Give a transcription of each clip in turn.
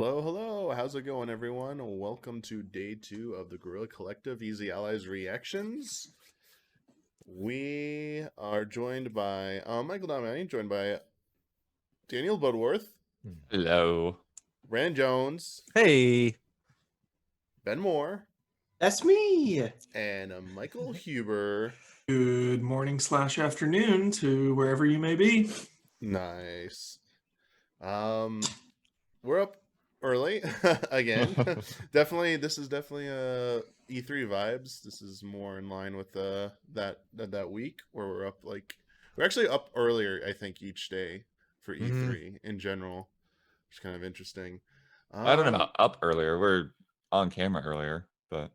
Hello, hello. How's it going, everyone? Welcome to day 2 of the Guerrilla Collective Easy Allies Reactions. We are joined by Michael Damiani, joined by Daniel Budworth. Hello. Brandon Jones. Hey. Ben Moore. That's me. And Michael Huber. Good morning / afternoon to wherever you may be. Nice. We're up early again. This is definitely E3 vibes. This is more in line with that week where we're actually up earlier, I think, each day for E3 in general, which is kind of interesting. I don't know about up earlier. We're on camera earlier, but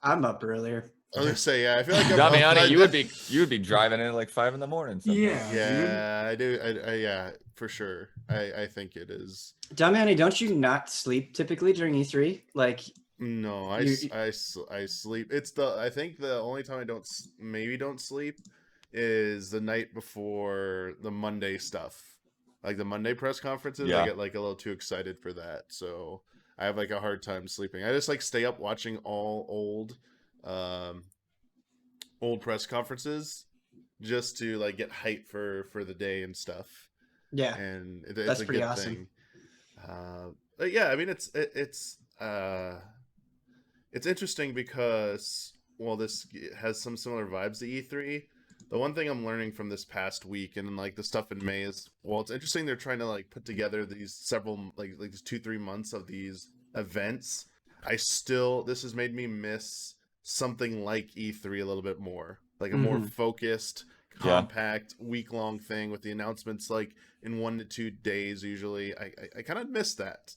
I'm up earlier. I was gonna say, yeah, I feel like Damiani, you would be driving in at like 5 in the morning. Yeah, I do. Yeah, for sure. I think it is. Damiani, don't you not sleep typically during E3? Like, no, I sleep. I think the only time I don't sleep is the night before the Monday stuff, like the Monday press conferences. Yeah. I get like a little too excited for that, so I have like a hard time sleeping. I just like stay up watching all old press conferences just to like get hype for the day and stuff. Yeah, and that's a pretty good awesome. thing. But yeah, I mean it's interesting because this has some similar vibes to E3. The one thing I'm learning from this past week and like the stuff in May is, it's interesting they're trying to like put together these several like these 2-3 months of these events. This has made me miss something like E3 a little bit more, like a more focused, compact, week-long thing with the announcements like in 1 to 2 days usually. I kind of miss that.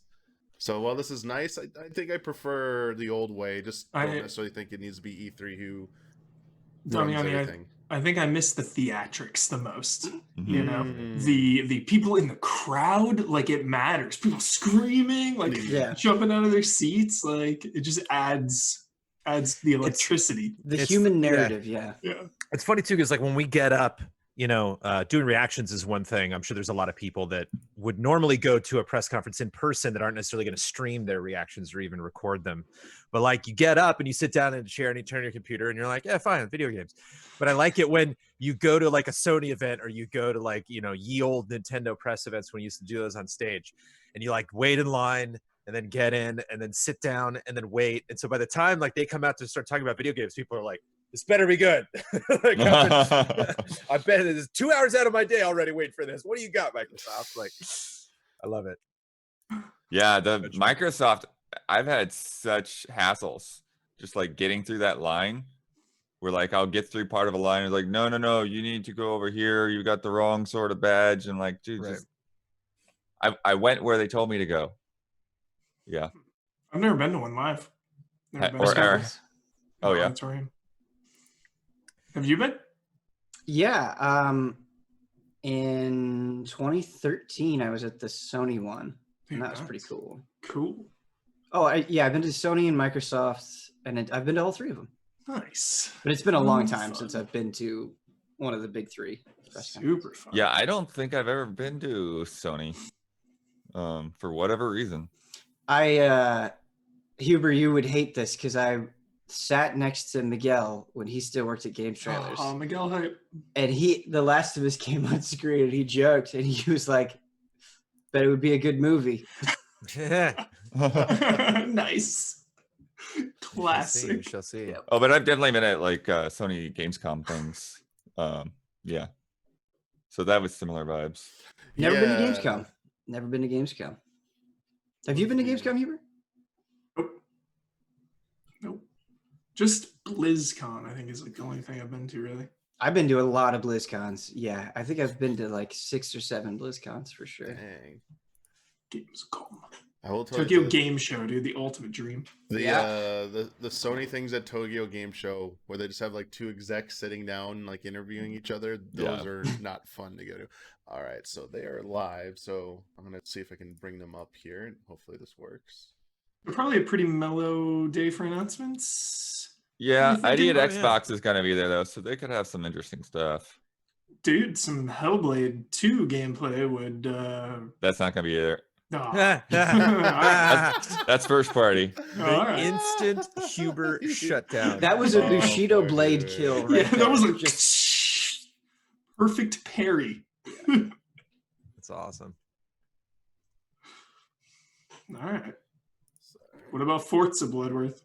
So while this is nice, I think I prefer the old way. Just don't necessarily think it needs to be E3 who runs everything. I think I miss the theatrics the most. You know, the people in the crowd, like it matters. People screaming, like jumping out of their seats, like it just adds the electricity. The human narrative, yeah. It's funny too, because like when we get up, doing reactions is one thing. I'm sure there's a lot of people that would normally go to a press conference in person that aren't necessarily going to stream their reactions or even record them. But like you get up and you sit down in a chair and you turn your computer and you're like, yeah, fine, video games. But I like it when you go to like a Sony event or you go to like, ye old Nintendo press events when you used to do those on stage and you like wait in line and then get in and then sit down and then wait. And so by the time like they come out to start talking about video games, people are like, this better be good. Like, I bet it is 2 hours out of my day already waiting for this. What do you got, Microsoft? Like, I love it. Yeah, the Microsoft, I've had such hassles just like getting through that line where like I'll get through part of a line and like, no, you need to go over here. You got the wrong sort of badge. And like, dude, I went where they told me to go. Yeah. I've never been to one live. Oh yeah. That's right. Have you been? Yeah. In 2013, I was at the Sony one, and that was pretty cool. Cool. Oh, I've been to Sony and Microsoft, and I've been to all 3 of them. Nice. But it's been a long time since I've been to one of the big 3. Super fun. Yeah, I don't think I've ever been to Sony, for whatever reason. Huber, you would hate this because I sat next to Miguel when he still worked at Games Trailers. Oh, Miguel hype. And The Last of Us came on screen and he joked and he was like, bet it would be a good movie. Nice. Classic. We shall see. Yep. Oh, but I've definitely been at like Sony Gamescom things. Yeah. So that was similar vibes. Never been to Gamescom. Never been to Gamescom. Have you been to Gamescom, Huber? Nope. Just BlizzCon, I think, is like the only thing I've been to, really. I've been to a lot of BlizzCons. Yeah, I think I've been to like 6 or 7 BlizzCons for sure. Dang. Gamescom. I will tell Tokyo you Game Show, dude, the ultimate dream. The Sony things at Tokyo Game Show where they just have like 2 execs sitting down like interviewing each other, those are not fun to go to. All right, so they are live, so I'm gonna see if I can bring them up here and hopefully this works. Probably a pretty mellow day for announcements. Yeah, ID at Xbox is gonna be there though, so they could have some interesting stuff. Dude, some Hellblade 2 gameplay would That's not gonna be there. Aw. That's first party. All right. Instant Huber shutdown. That was a Oh, Bushido boy, blade dude. kill. Yeah, Right that there. was like just perfect parry. That's awesome. All right. What about Forza Bloodworth?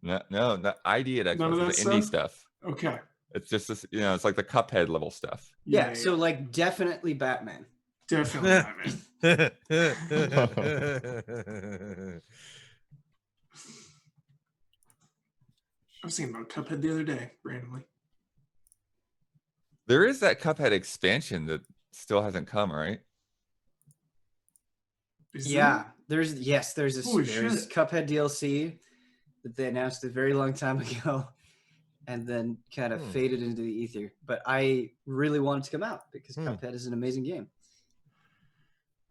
No, idea at None of Xbox, that the indie stuff? stuff. Okay. It's just this, it's like the Cuphead level stuff. yeah. So like definitely Batman. Definitely Batman. I was thinking about Cuphead the other day, randomly. There is that Cuphead expansion that still hasn't come, right? Is Yeah, there? there's a Holy there's shit. Cuphead DLC that they announced a very long time ago, and then kind of faded into the ether. But I really want it to come out because Cuphead is an amazing game.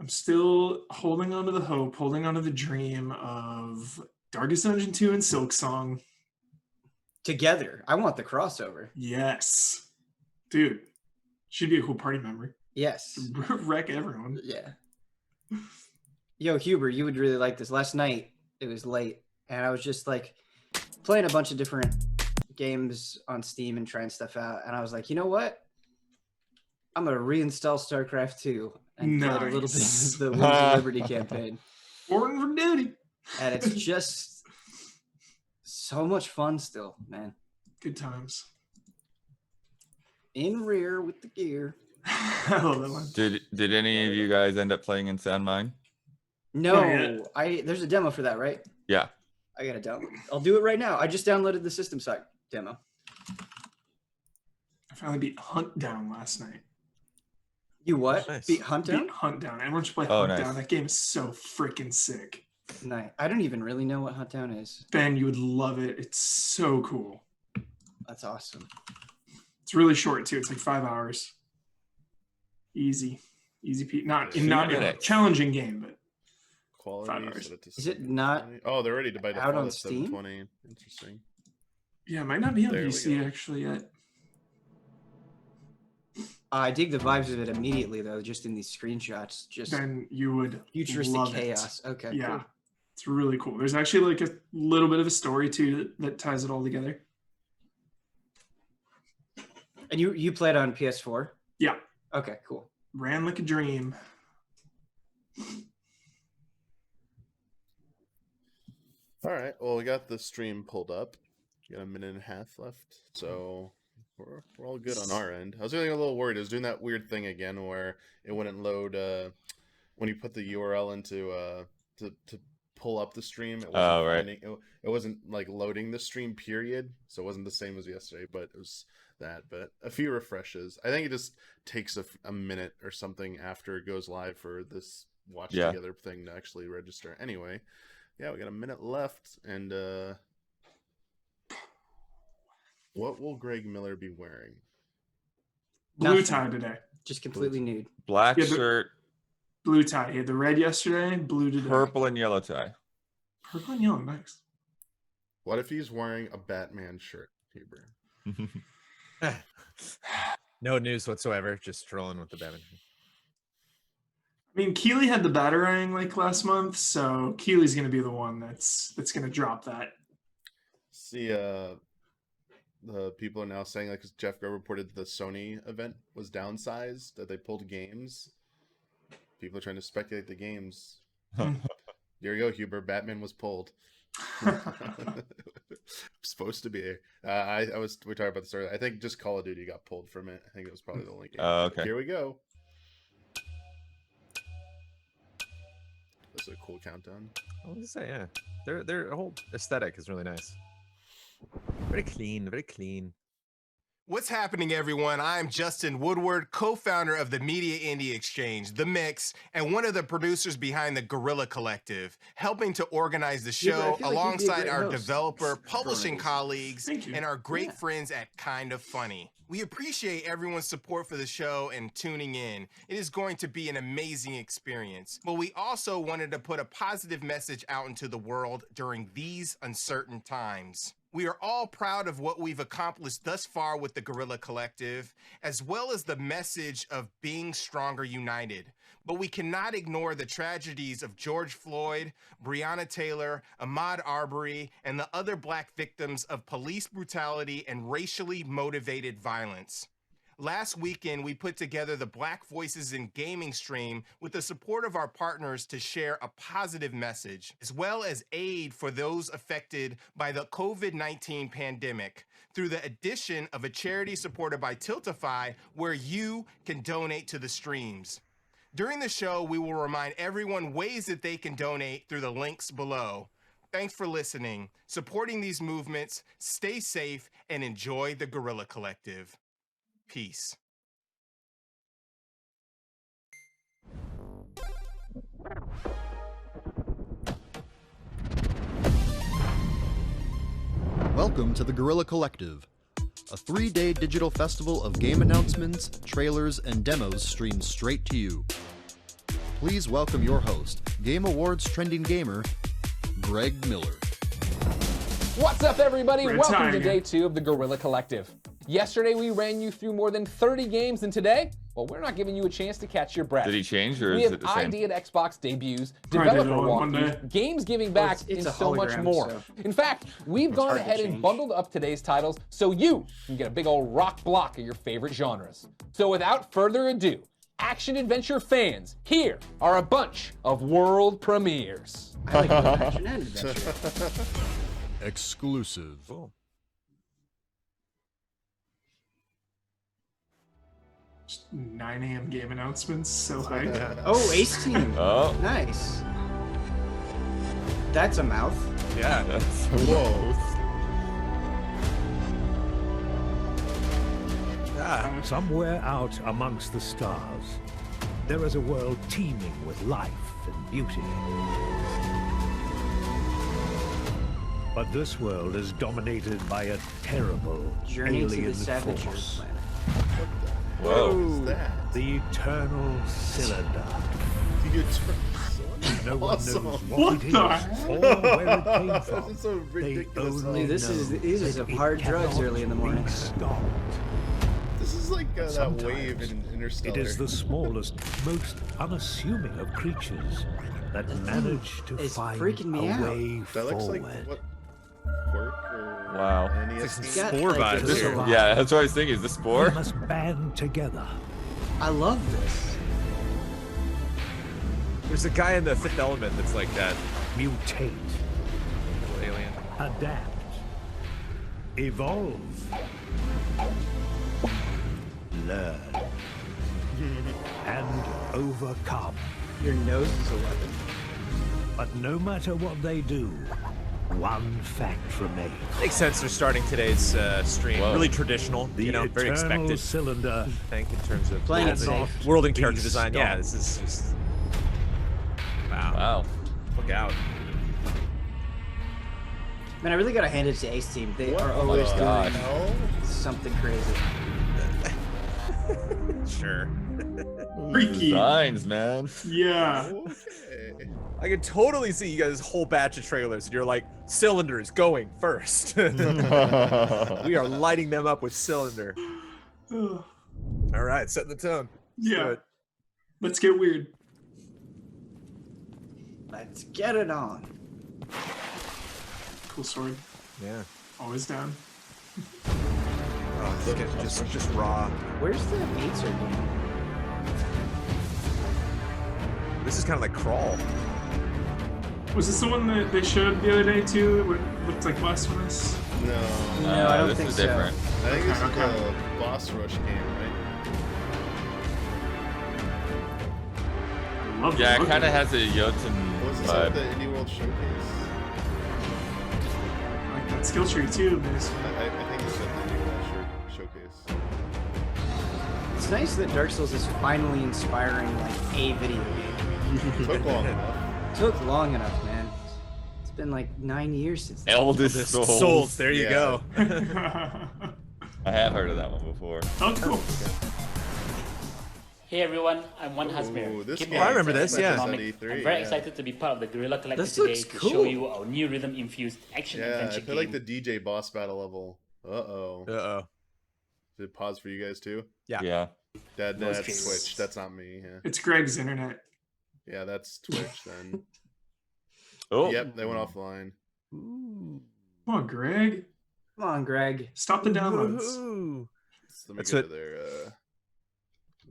I'm still holding on to the hope, holding on to the dream of Darkest Dungeon 2 and Silksong. Together, I want the crossover. Yes. Dude, should be a cool party memory. Yes. Wreck everyone. Yeah. Yo, Huber, you would really like this. Last night, it was late, and I was just like playing a bunch of different games on Steam and trying stuff out. And I was like, you know what? I'm going to reinstall StarCraft 2 and play a little bit Nice. of the Wings of Liberty campaign. Born for duty. And it's just so much fun still, man. Good times. In rear with the gear. I love that one. Did any of you guys end up playing in Sound Mine? No, yet. there's a demo for that, right? Yeah. I got to download. I'll do it right now. I just downloaded the system site demo. I finally beat Hunt Down last night. You what? Nice. Beat Hunt Down? Beat Hunt Down. Everyone should play Oh, Hunt nice. Down. That game is so freaking sick. Nice. I don't even really know what Hunt Down is. Ben, you would love it. It's so cool. That's awesome. It's really short too. It's like 5 hours. Easy not in a minutes. challenging game, but Quality. 5 hours. set it to Is it 720. not Oh, they're ready to buy the out on at Steam? 720. Interesting. yeah, it might not be on There we PC go. actually yet. I dig the vibes of it immediately, though, just in these screenshots. Just Then you would futuristic love it. chaos. Okay, Yeah, cool. it's really cool. There's actually like a little bit of a story too that ties it all together. And you played on PS4? Yeah, Okay, cool. ran like a dream. All right. Well, we got the stream pulled up. Got a minute and a half left, so we're all good on our end. I was getting a little worried. I was doing that weird thing again where it wouldn't load when you put the URL into to pull up the stream. It wasn't finding, it wasn't like loading the stream period, so it wasn't the same as yesterday. But it was that. But a few refreshes. I think it just takes a minute or something after it goes live for this watch together thing to actually register. Anyway, yeah, we got a minute left, and what will Greg Miller be wearing? Blue Nothing. tie today. Just completely nude. Black Yeah, but- shirt, Blue tie. He had the red yesterday, blue today. purple and yellow tie. Purple and yellow, nice. What if he's wearing a Batman shirt, Huber? No news whatsoever. Just trolling with the Batman. I mean, Keeley had the Batarang like last month, so Keeley's gonna be the one that's gonna drop that. See, the people are now saying, like, 'cause Jeff Grubb reported the Sony event was downsized, that they pulled games. People are trying to speculate the games. Here you go, Huber. Batman was pulled. Supposed to be. We talked about this earlier. I think just Call of Duty got pulled from it. I think it was probably the only game. Oh, okay. Here we go. This is a cool countdown. I was gonna say, yeah, their whole aesthetic is really nice. Very clean, very clean. What's happening, everyone? I'm Justin Woodward, co-founder of the Media Indie Exchange, The Mix, and one of the producers behind the Guerrilla Collective, helping to organize the Yeah, but I show feel like you'd be a alongside great our host. developer, publishing Great. colleagues, Thank you. and our great Yeah. friends at Kind of Funny. We appreciate everyone's support for the show and tuning in. It is going to be an amazing experience. But we also wanted to put a positive message out into the world during these uncertain times. We are all proud of what we've accomplished thus far with the Guerrilla Collective, as well as the message of being stronger united. But we cannot ignore the tragedies of George Floyd, Breonna Taylor, Ahmaud Arbery, and the other Black victims of police brutality and racially motivated violence. Last weekend, we put together the Black Voices in Gaming stream with the support of our partners to share a positive message, as well as aid for those affected by the COVID-19 pandemic through the addition of a charity supported by Tiltify, where you can donate to the streams. During the show, we will remind everyone ways that they can donate through the links below. Thanks for listening, supporting these movements, stay safe, and enjoy the Guerrilla Collective. Peace. Welcome to the Guerrilla Collective, a 3-day digital festival of game announcements, trailers, and demos streamed straight to you. Please welcome your host, Game Awards trending gamer, Greg Miller. What's up, everybody? Red Welcome Tiger. to day 2 of the Guerrilla Collective. Yesterday, we ran you through more than 30 games, and today, well, we're not giving you a chance to catch your breath. Did he change or We is have it the same? ID at Xbox debuts, Probably did developer it all in one walkthroughs, day. games giving back, it's and a so much hologram, more. so In fact, we've gone hard to ahead and change. bundled up today's titles so you can get a big old rock block of your favorite genres. So without further ado, action-adventure fans, here are a bunch of world premieres. I like both action and adventure. Exclusive. Just 9 a.m. game announcements. So hyped. Oh, Ace Team. Oh, Nice. That's a mouth. Yeah. that's Whoa. Somewhere out amongst the stars, there is a world teeming with life and beauty. But this world is dominated by a terrible Journey to the alien Savager's force. planet. Whoa. What's that? The Eternal Cylinder. You No one Awesome. knows What what it is the or where it came This from. is so They ridiculous. only Dude, these are know some that hard it drugs cannot early in the morning. be stopped. This is like that Sometimes wave in Interstellar. It is the smallest, most unassuming of creatures that manage to is find freaking me a out. way That looks forward. like what? Work or Wow. NES? It's got, spore like, vibes this- here. Yeah, that's what I was thinking. Is the We spore? must band together. I love this. There's a guy in the Fifth Element that's like that. Mutate, Little alien. adapt, evolve, learn, and overcome. Your nose is a weapon. But no matter what they do, one fact remains. Makes sense. They're starting today's stream. Whoa. Really traditional, The you know, very Eternal expected. Cylinder I think in terms of Playing it world, safe. world and character Be design. Yeah, stopped. this is just wow. Wow. Look out. Man, I really gotta hand it to Ace Team. They What are the always doing gosh. hell? something crazy. Sure. Freaky. Designs, man. Yeah. Okay. I can totally see you guys this whole batch of trailers, and you're like, cylinders going first. We are lighting them up with cylinder. Ugh. All right, setting the tone. Let's do Yeah. it. Let's get weird. Let's get it on. Cool sword. Yeah. Always down. Oh, just raw. Where's the pizza game? This is kind of like Crawl. Was this the one that they showed the other day too? What looked like Blasphemous? No. No, I don't this think is so. different. I think this is Okay. the boss rush game, right? I love the Yeah, it look kind of it. has a Jotun Was this at vibe. the Indie World Showcase? I like that skill tree too. There's I think it's at the Indie World Showcase. It's nice that Dark Souls is finally inspiring like a video game. Took long enough. Took long enough, man. It's been like 9 years since. that. Eldest Souls. Souls. There you Yeah. go. I have heard of that one before. oh, cool. Hey everyone, I'm One Ooh, Hasbir. this Keep game Oh, I remember going. this, yeah. Economic. E3, I'm very yeah. excited to be part of the Guerrilla Collective This today looks to show cool. you our new rhythm-infused action Yeah, adventure I feel game. like the DJ boss battle level. Uh-oh. Uh-oh. Did it pause for you guys too? Yeah. That's Most Twitch. That's not me. Yeah. It's Greg's internet. Yeah, that's Twitch then. Oh. Yep, they went offline. Come on, Greg. Come on, Greg. Stop the downloads. Woohoo. Let me That's go what- to their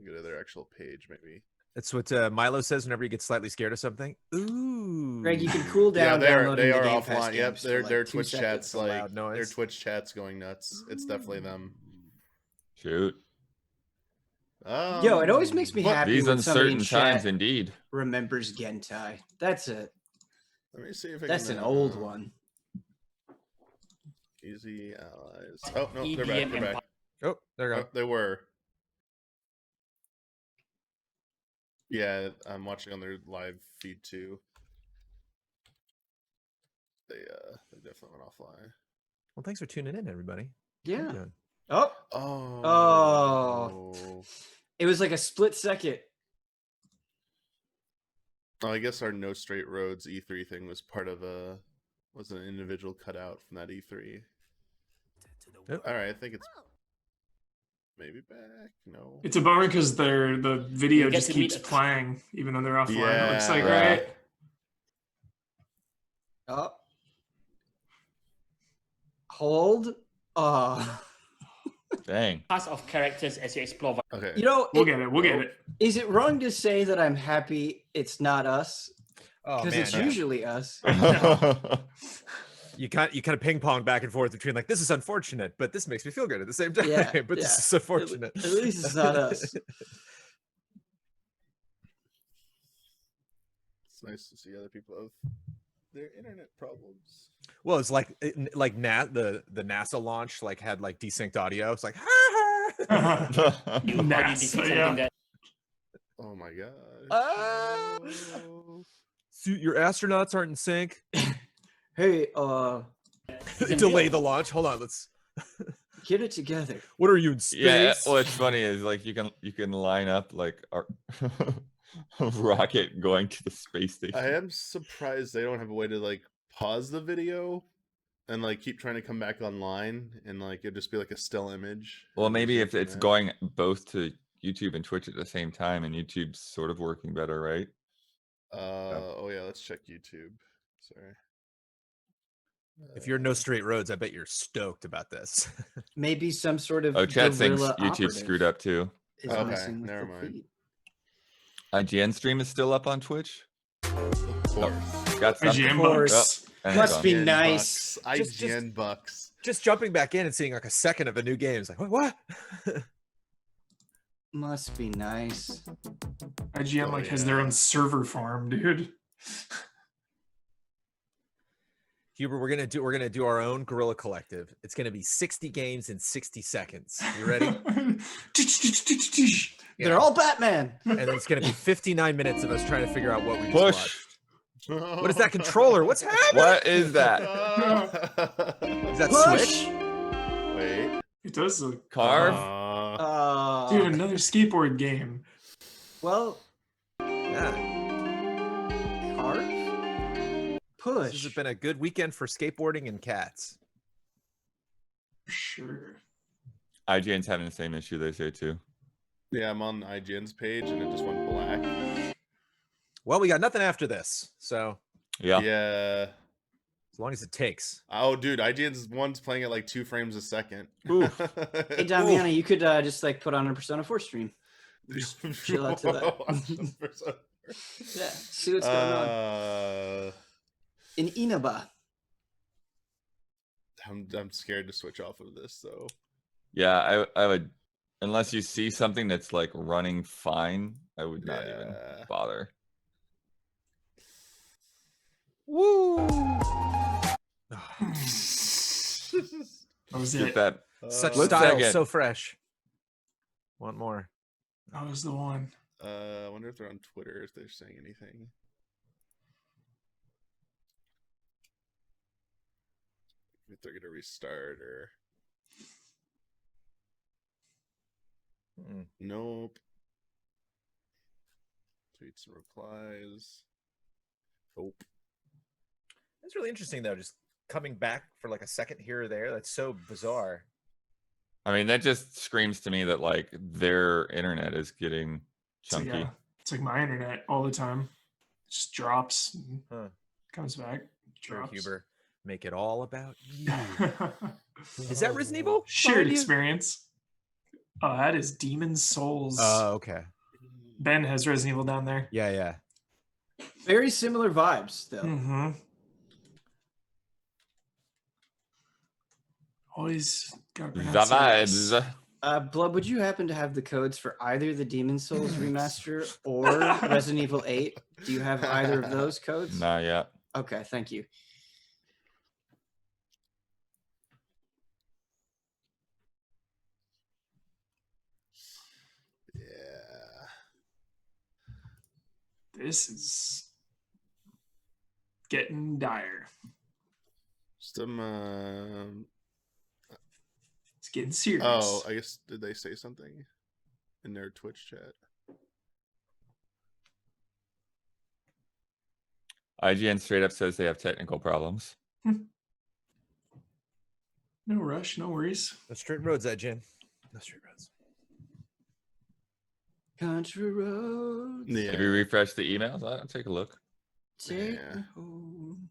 go to their actual page maybe. That's what Milo says whenever he gets slightly scared of something. Ooh. Greg, you can cool Yeah, down they downloading are the Game Pass offline. Yep, games for, their like, 2 Twitch seconds. chats a loud like their noise. Twitch chat's going nuts. It's definitely them. Shoot. Yo, it always makes me happy These when somebody in uncertain times, chat indeed. remembers Gentai. That's Let me see if I that's can, an old one. Easy allies. Oh no, they're EDM back. They're back. Empire. Oh, there you Oh, go. they were. Yeah, I'm watching on their live feed too. They definitely went offline. Well, thanks for tuning in, everybody. How you Yeah. doing? Oh, Oh. it was like a split second. Oh, I guess our No Straight Roads E3 thing was part of was an individual cutout from that E3. Yep. All right, I think it's maybe back. No. It's a bummer because the video You get just to keeps meet- playing even though they're offline. It looks like, Yeah. right? Oh. Hold. Dang. Cast of characters as you explore. Okay. You know, We'll get it. We'll get it. is it wrong to say that I'm happy it's not us? Oh, Because man. it's usually us. You kind of ping pong back and forth between like, this is unfortunate, but this makes me feel good at the same time. Yeah, but yeah. this is unfortunate. At least it's not us. It's nice to see other people have their internet problems. Well, it's like the NASA launch like had like desynced audio. It's like You how do you Nice, defeat something yeah. that Oh my god. so your astronauts aren't in sync. Hey, isn't Delay real? the launch. Hold on, let's. get it together. What are you in space? Yeah, what's funny is like you can line up like a rocket going to the space station. I am surprised they don't have a way to like pause the video and like keep trying to come back online and like it'd just be like a still image. Well, and maybe just if like it's that. going both to YouTube and Twitch at the same time, and YouTube's sort of working better, right? Oh yeah, let's check YouTube. Sorry. If you're No Straight Roads, I bet you're stoked about this. Maybe some sort of Oh, chat thinks guerrilla YouTube operative screwed up too. is Okay, messing with never the mind. feed. IGN stream is still up on Twitch. Of course. Got something. IGN course. Bucks. And Must it's be on. IGN nice. Bucks. Just- IGN Bucks. Just jumping back in and seeing like a second of a new game. It's like, what? Must be nice. IGN like has their own server farm, dude. Huber, we're gonna do our own Guerrilla Collective. It's gonna be 60 games in 60 seconds. You ready? They're all Batman. And then it's gonna be 59 minutes of us trying to figure out what we just Push. watched. What is that controller? What's happening? What is that? Is that Push. Switch? Wait. It does look. Carve? Dude, another skateboard game. Well, Yeah. carve. This Push. has been a good weekend for skateboarding and cats. Sure. IGN's having the same issue they say too. Yeah, I'm on IGN's page and it just went black. Well, we got nothing after this, so Yeah. Yeah. as long as it takes. Oh, dude, IGN's one's playing at like 2 frames a second. Hey, Damiana, you could just like put on a Persona 4 stream. Just chill out to that. Yeah, see what's going on in Inaba. I'm scared to switch off of this though. Yeah, I would, unless you see something that's like running fine, I would not even Yeah. bother. Woo! That was Get it. that. Such Let's style, second. so fresh. Want more? That was the one. I wonder if they're on Twitter if they're saying anything. If they're gonna restart or Mm. nope. Tweets and replies. Oh. That's really interesting though. Just coming back for like a second here or there. That's so bizarre. I mean, that just screams to me that like their internet is getting So, chunky. yeah, it's like my internet all the time. It just drops, and comes back, Sure, drops. Huber, make it all about you. Is that Resident Evil? Shared behind you? experience. Oh, that is Demon's Souls. Oh, okay. Ben has Resident Evil down there. Yeah, yeah. Very similar vibes, though. Mm-hmm. Always got The vibes. Blood, would you happen to have the codes for either the Demon's Souls remaster or Resident Evil 8? Do you have either of those codes? Not yet. Okay, thank you. Yeah. This is getting dire. Some It's getting serious. Oh, I guess did they say something in their Twitch chat? IGN straight up says they have technical problems. No rush, no worries. No straight roads, Jen. No straight roads. Country roads. Yeah. Maybe refresh the emails. I'll take a look. Take Yeah. me home.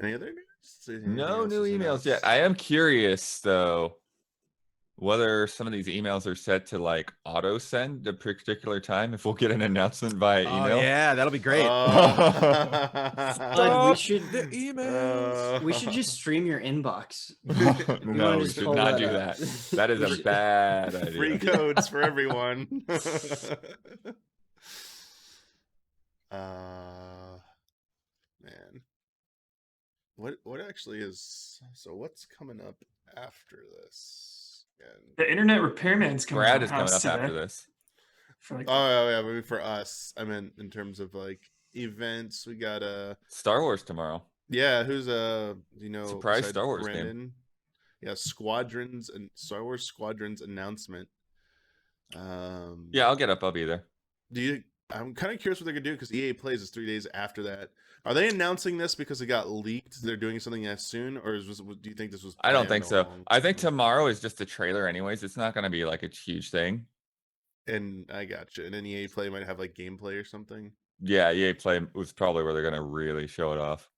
Any other news? Anything No else new is emails yet. announced? I am curious though whether some of these emails are set to like auto send a particular time. If we'll get an announcement via email. Oh, yeah, that'll be great. Blood, we should the emails. we should just stream your inbox. No, we just should pull not that do up. that. That is a bad idea. Free codes for everyone. Man. What actually is so what's coming up after this? And The internet repairman's coming Brad to is the coming house up today. after this. For like, oh yeah, maybe for us. I meant in terms of like events, we got Star Wars tomorrow. yeah, who's you know Surprise besides Star Wars game. Brandon? Yeah, Squadrons and Star Wars Squadrons announcement. Yeah, I'll get up. I'll be there. I'm kind of curious what they're gonna do because EA Plays is 3 days after that. Are they announcing this because it got leaked? They're doing something as soon, or do you think this was? I don't planned think so. along? I think tomorrow is just a trailer anyways. It's not going to be like a huge thing. And I got you. And then EA Play might have like gameplay or something. Yeah, EA Play was probably where they're going to really show it off.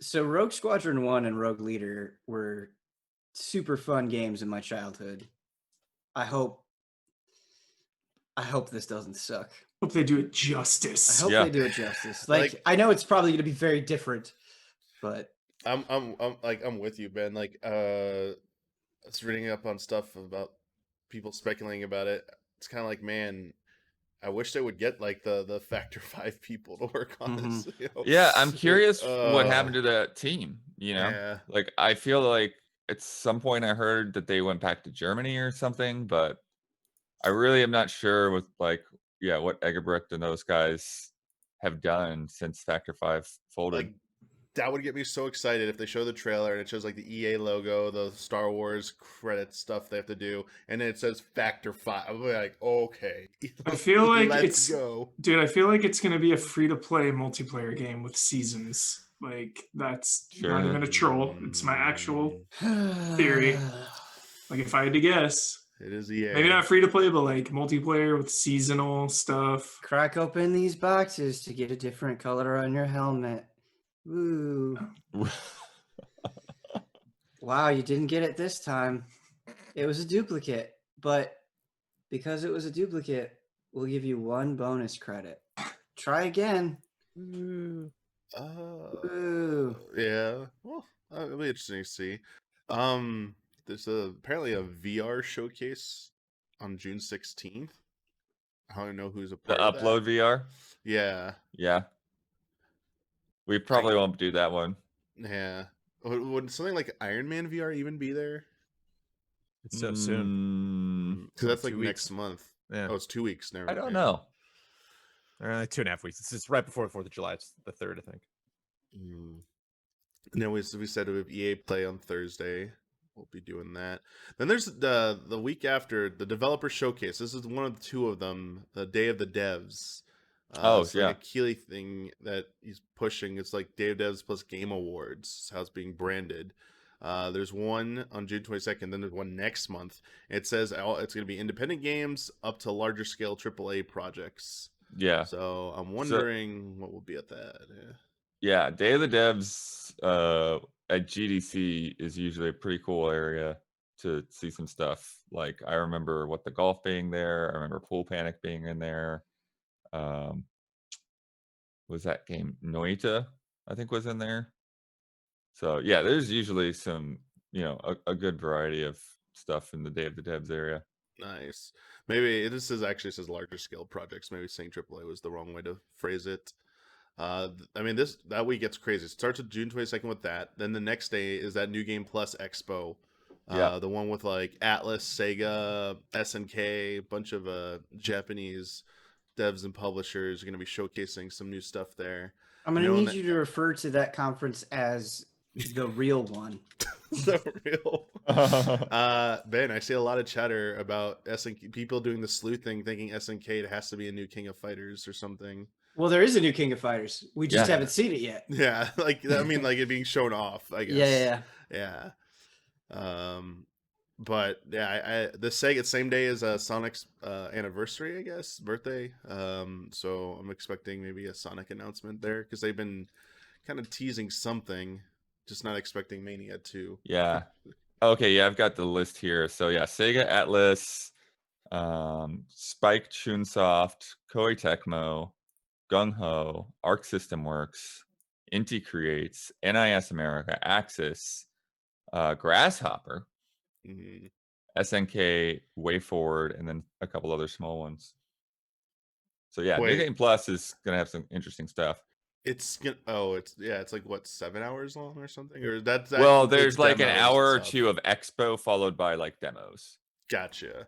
So Rogue Squadron 1 and Rogue Leader were super fun games in my childhood. I hope this doesn't suck. hope they do it justice. I hope Yeah. they do it justice. Like I know it's probably going to be very different, but I'm with you, Ben. Like I was reading up on stuff about people speculating about it. It's kind of like, man, I wish they would get like the Factor 5 people to work on this. You know? Yeah, I'm curious what happened to that team. You know, Yeah. like I feel like at some point I heard that they went back to Germany or something, but I really am not sure with like, yeah, what Egerbrecht and those guys have done since Factor 5 folded. Like that would get me so excited if they show the trailer and it shows like the EA logo, the Star Wars credit stuff they have to do, and then it says Factor 5. I'm like, okay. I feel like Let's go. Dude, I feel like it's gonna be a free-to-play multiplayer game with seasons. Like that's not even a troll. It's my actual theory. Like if I had to guess. It is EA. Maybe not free to play, but like multiplayer with seasonal stuff. crack open these boxes to get a different color on your helmet. Woo. Wow, you didn't get it this time. It was a duplicate, but because it was a duplicate, we'll give you 1 bonus credit. Try again. Ooh. Yeah. Well, it'll be interesting to see. There's apparently a VR showcase on June 16th. I don't know who's a The part of upload that. VR. Yeah. Yeah. We probably won't do that one. Yeah. Would something like Iron Man VR even be there? It's so soon. Because that's like 2 next weeks. month. Yeah. Oh, it's 2 weeks now. I don't know. 2.5 weeks. It's just right before the 4th of July. It's the 3rd, I think. And then we said we have EA Play on Thursday. we'll be doing that. Then there's the week after the developer showcase. This is one of the two of them. The Day of the Devs. It's like a Keeley thing that he's pushing. It's like Day of Devs plus Game Awards. Is how it's being branded. There's one on June 22nd. Then there's one next month. It says it's going to be independent games up to larger scale AAA projects. Yeah. So I'm wondering what will be at that. Yeah, Day of the Devs at GDC is usually a pretty cool area to see some stuff. Like I remember What the Golf being there. I remember Pool Panic being in there. Was that game Noita? I think was in there. So yeah, there's usually some, a good variety of stuff in the Day of the Devs area. Nice. Maybe this actually says larger scale projects. Maybe saying AAA was the wrong way to phrase it. I mean, that week gets crazy. It starts with June 22nd with that. Then the next day is that New Game Plus Expo. The one with like Atlas, Sega, SNK, a bunch of Japanese devs and publishers are going to be showcasing some new stuff there. I'm going to need you to refer to that conference as the real one. The real. Ben, I see a lot of chatter about SNK, people doing the sleuth thing, thinking SNK has to be a new King of Fighters or something. Well, there is a new King of Fighters. We just haven't seen it yet. Yeah, like I mean, like it being shown off. I guess. Yeah. But yeah, the same day as Sonic's anniversary, I guess, birthday. So I'm expecting maybe a Sonic announcement there because they've been kind of teasing something. Just not expecting Mania 2. Yeah. Okay. Yeah, I've got the list here. So yeah, Sega Atlas, Spike Chunsoft, Koei Tecmo, Gung Ho, Arc System Works, Inti Creates, NIS America, Axis, Grasshopper, SNK, WayForward, and then a couple other small ones. So yeah, New Game Plus is gonna have some interesting stuff. It's like what, 7 hours long or something, or there's like an hour or two of expo followed by like demos. Gotcha.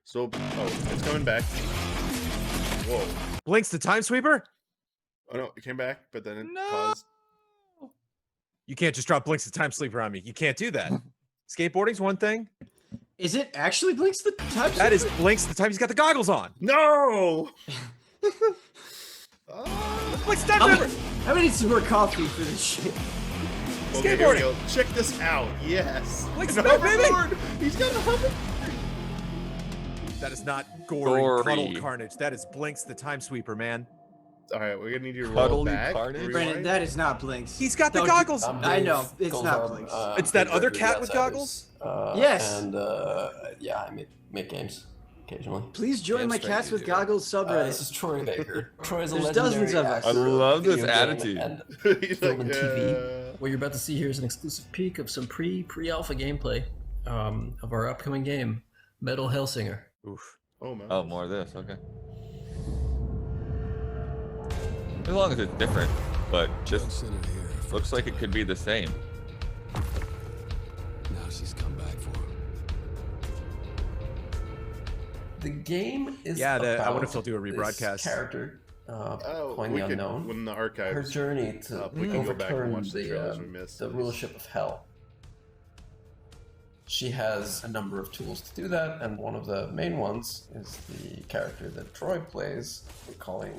So it's coming back. Whoa. Blinks the Time Sweeper? Oh no, it came back, but then it paused. You can't just drop Blinks the Time Sweeper on me. You can't do that. Skateboarding's one thing. Is it actually Blinks the Time Sweeper? That is Blinks the Time. He's got the goggles on. No! Blinks the Time Sweeper! I'm gonna need some more coffee for this shit. Okay, here we go. Check this out. Yes. Blinks the baby! He's got a hoverboard. That is not Gori. Cuddle Carnage. That is Blinks the Time Sweeper, man. All right, we're gonna need you to roll back. Brandon, that is not Blinks. He's got the goggles. I know it's not Blinks. It's that other cat with goggles. Yes. And yeah, I make games occasionally. Please join my Cats with Goggles subreddit. This is Troy Baker. Troy's a There's legendary dozens of us. I love this attitude. And film and TV. What you're about to see here is an exclusive peek of some pre-alpha gameplay of our upcoming game, Metal Hellsinger. Oof. Oh man. Oh, more of this. Okay. As long as it's different, but just looks like it could be the same. Now she's come back for him. The game is I about wonder if they'll do a rebroadcast. This character, Coin the Unknown. When the archives, her journey to overturn the rulership of Hell. She has a number of tools to do that, and one of the main ones is the character that Troy plays, we're calling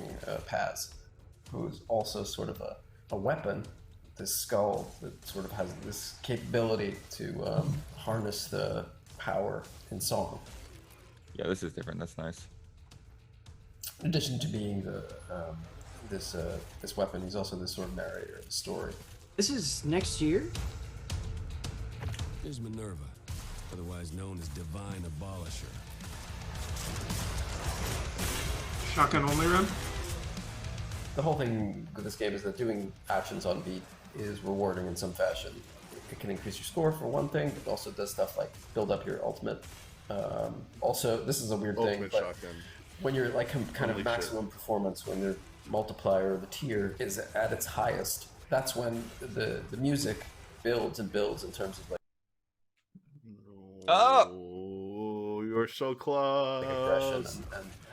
Paz, who's also sort of a weapon, this skull that sort of has this capability to harness the power in song. Yeah, this is different. That's nice. In addition to being this weapon, he's also the sort of narrator of the story. This is next year? Here's Minerva, otherwise known as Divine Abolisher. Shotgun only run? The whole thing with this game is that doing actions on beat is rewarding in some fashion. It can increase your score for one thing, but it also does stuff like build up your ultimate. Also, this is a weird thing, but shotgun. When you're like kind of maximum performance, when your multiplier, the tier, is at its highest, that's when the music builds and builds in terms of like. Oh, you're so close. Aggression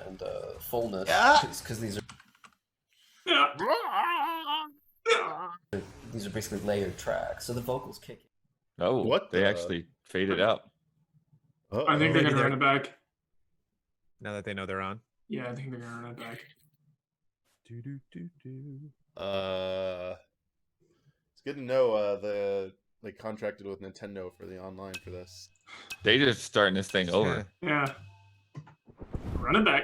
and fullness, because these are. These are basically layered tracks, so the vocals kick in. Oh, What they the- actually faded out. I think they're Maybe gonna run it back. Now that they know they're on. Yeah, I think they're gonna run it back. It's good to know they contracted with Nintendo for the online for this. They just starting this thing over. Yeah. Run it back.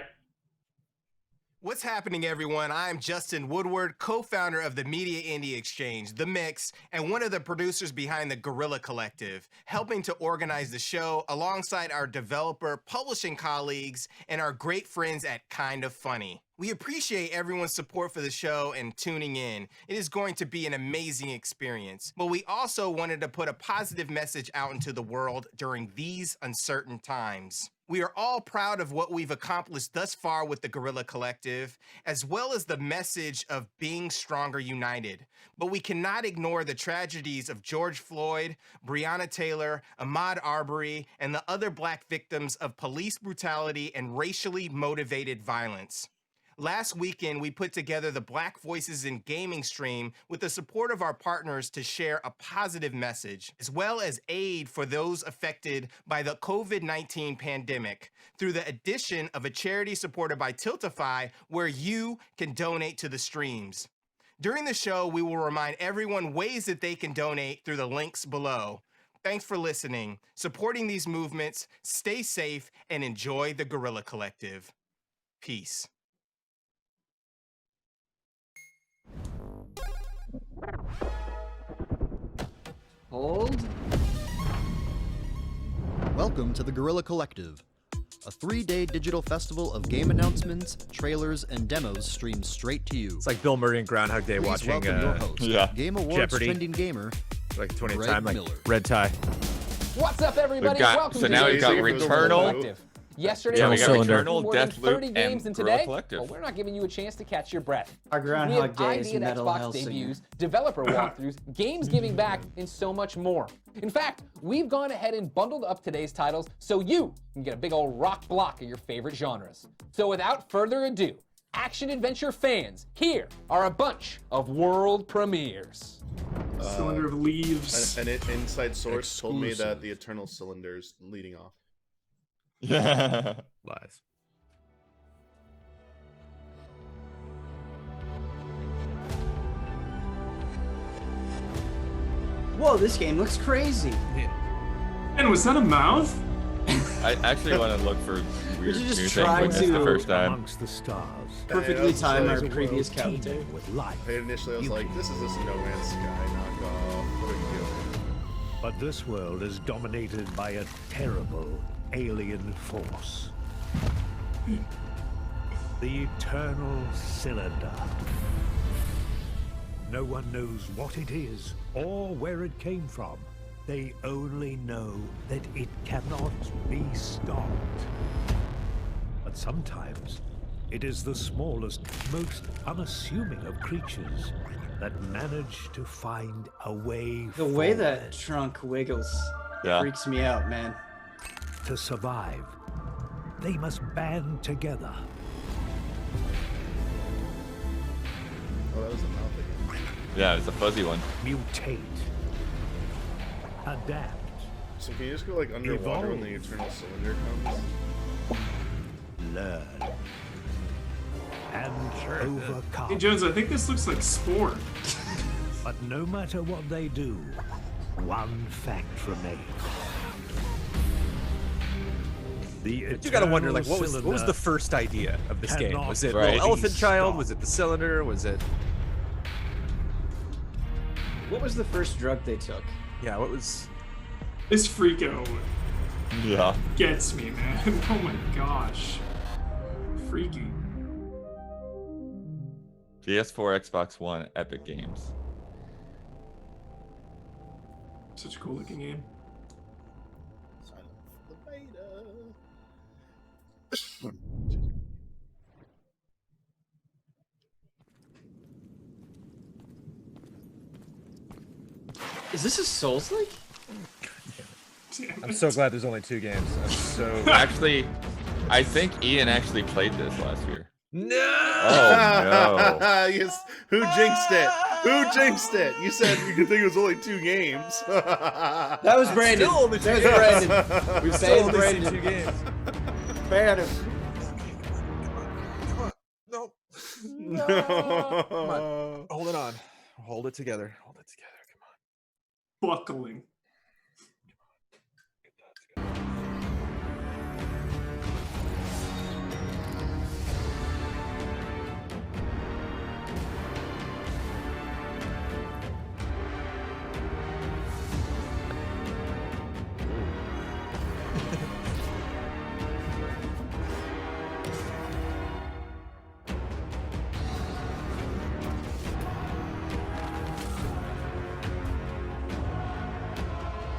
What's happening, everyone? I'm Justin Woodward, co-founder of the Media Indie Exchange, The Mix, and one of the producers behind the Guerrilla Collective, helping to organize the show alongside our developer, publishing colleagues, and our great friends at Kind of Funny. We appreciate everyone's support for the show and tuning in. It is going to be an amazing experience. But we also wanted to put a positive message out into the world during these uncertain times. We are all proud of what we've accomplished thus far with the Guerrilla Collective, as well as the message of being stronger united. But we cannot ignore the tragedies of George Floyd, Breonna Taylor, Ahmaud Arbery, and the other Black victims of police brutality and racially motivated violence. Last weekend, we put together the Black Voices in Gaming stream with the support of our partners to share a positive message, as well as aid for those affected by the COVID-19 pandemic, through the addition of a charity supported by Tiltify, where you can donate to the streams. During the show, we will remind everyone ways that they can donate through the links below. Thanks for listening, supporting these movements, stay safe, and enjoy the Guerrilla Collective. Peace. Hold. Welcome to the Guerrilla Collective, a 3-day digital festival of game announcements, trailers, and demos streamed straight to you. It's like Bill Murray and Groundhog Day Please watching welcome your host, Game Awards Jeopardy. trending gamer, Like 20th Greg time, like Miller. red tie. What's up, everybody? Welcome So to now the we've got Guerrilla Returnal. Collective. Yesterday, Yeah, we got played Returnal, more than Deathloop, 30 games, and and Guerrilla today, Collective. well, we're not giving you a chance to catch your breath. Our We Groundhog have Day is ID and Metal Xbox Hellsinger. debuts, developer walkthroughs, games giving back, and so much more. In fact, we've gone ahead and bundled up today's titles so you can get a big old rock block of your favorite genres. So without further ado, action-adventure fans, here are a bunch of world premieres. Cylinder of Leaves. An inside source told me that the Eternal Cylinder's leading off. Yeah. Lies. Whoa, this game looks crazy. And was that a mouth? I actually want to look for weird should just music try when it's the to- first time. Amongst the stars. Perfectly timed our There's a previous world character. teeming with life. Initially, I was like, this is this No Man's Sky knockoff. What are you doing? But this world is dominated by a terrible alien force. The Eternal Cylinder. No one knows what it is or where it came from. They only know that it cannot be stopped. But sometimes it is the smallest, most unassuming of creatures that manage to find a way The way forward. that trunk wiggles Yeah. freaks me out, man. To survive, they must band together. Oh, that was a mouth again. Yeah, it's a fuzzy one. Mutate. Adapt. So can you just go like underwater when the Eternal Cylinder comes? Learn. And overcome. Hey, Jones, I think this looks like Spore. But no matter what they do, one fact remains. The You gotta wonder, like, Eternal what was the Cylinder first idea of this game? cannot Was it Right. Little Elephant be Child? stopped. Was it the cylinder? Was it? What was the first drug they took? Yeah, what was? This Freako Yeah. gets me, man. Oh my gosh. Freaky. PS4, Xbox One, Epic Games. Such a cool looking game. Sign up for the beta. Is this a Souls-like? I'm so glad there's only 2 games. I'm so. Actually, I think Ian actually played this last year. No. Oh no. Yes. Who jinxed it? Who jinxed it? You said you could think it was only 2 games. That was Brandon. Still only 2 That was games. Brandon. We've Say still only seen Brandon. 2 games. Brandon. No. No. Come on. Hold it on. Hold it together. Hold it together. Come on. Buckling.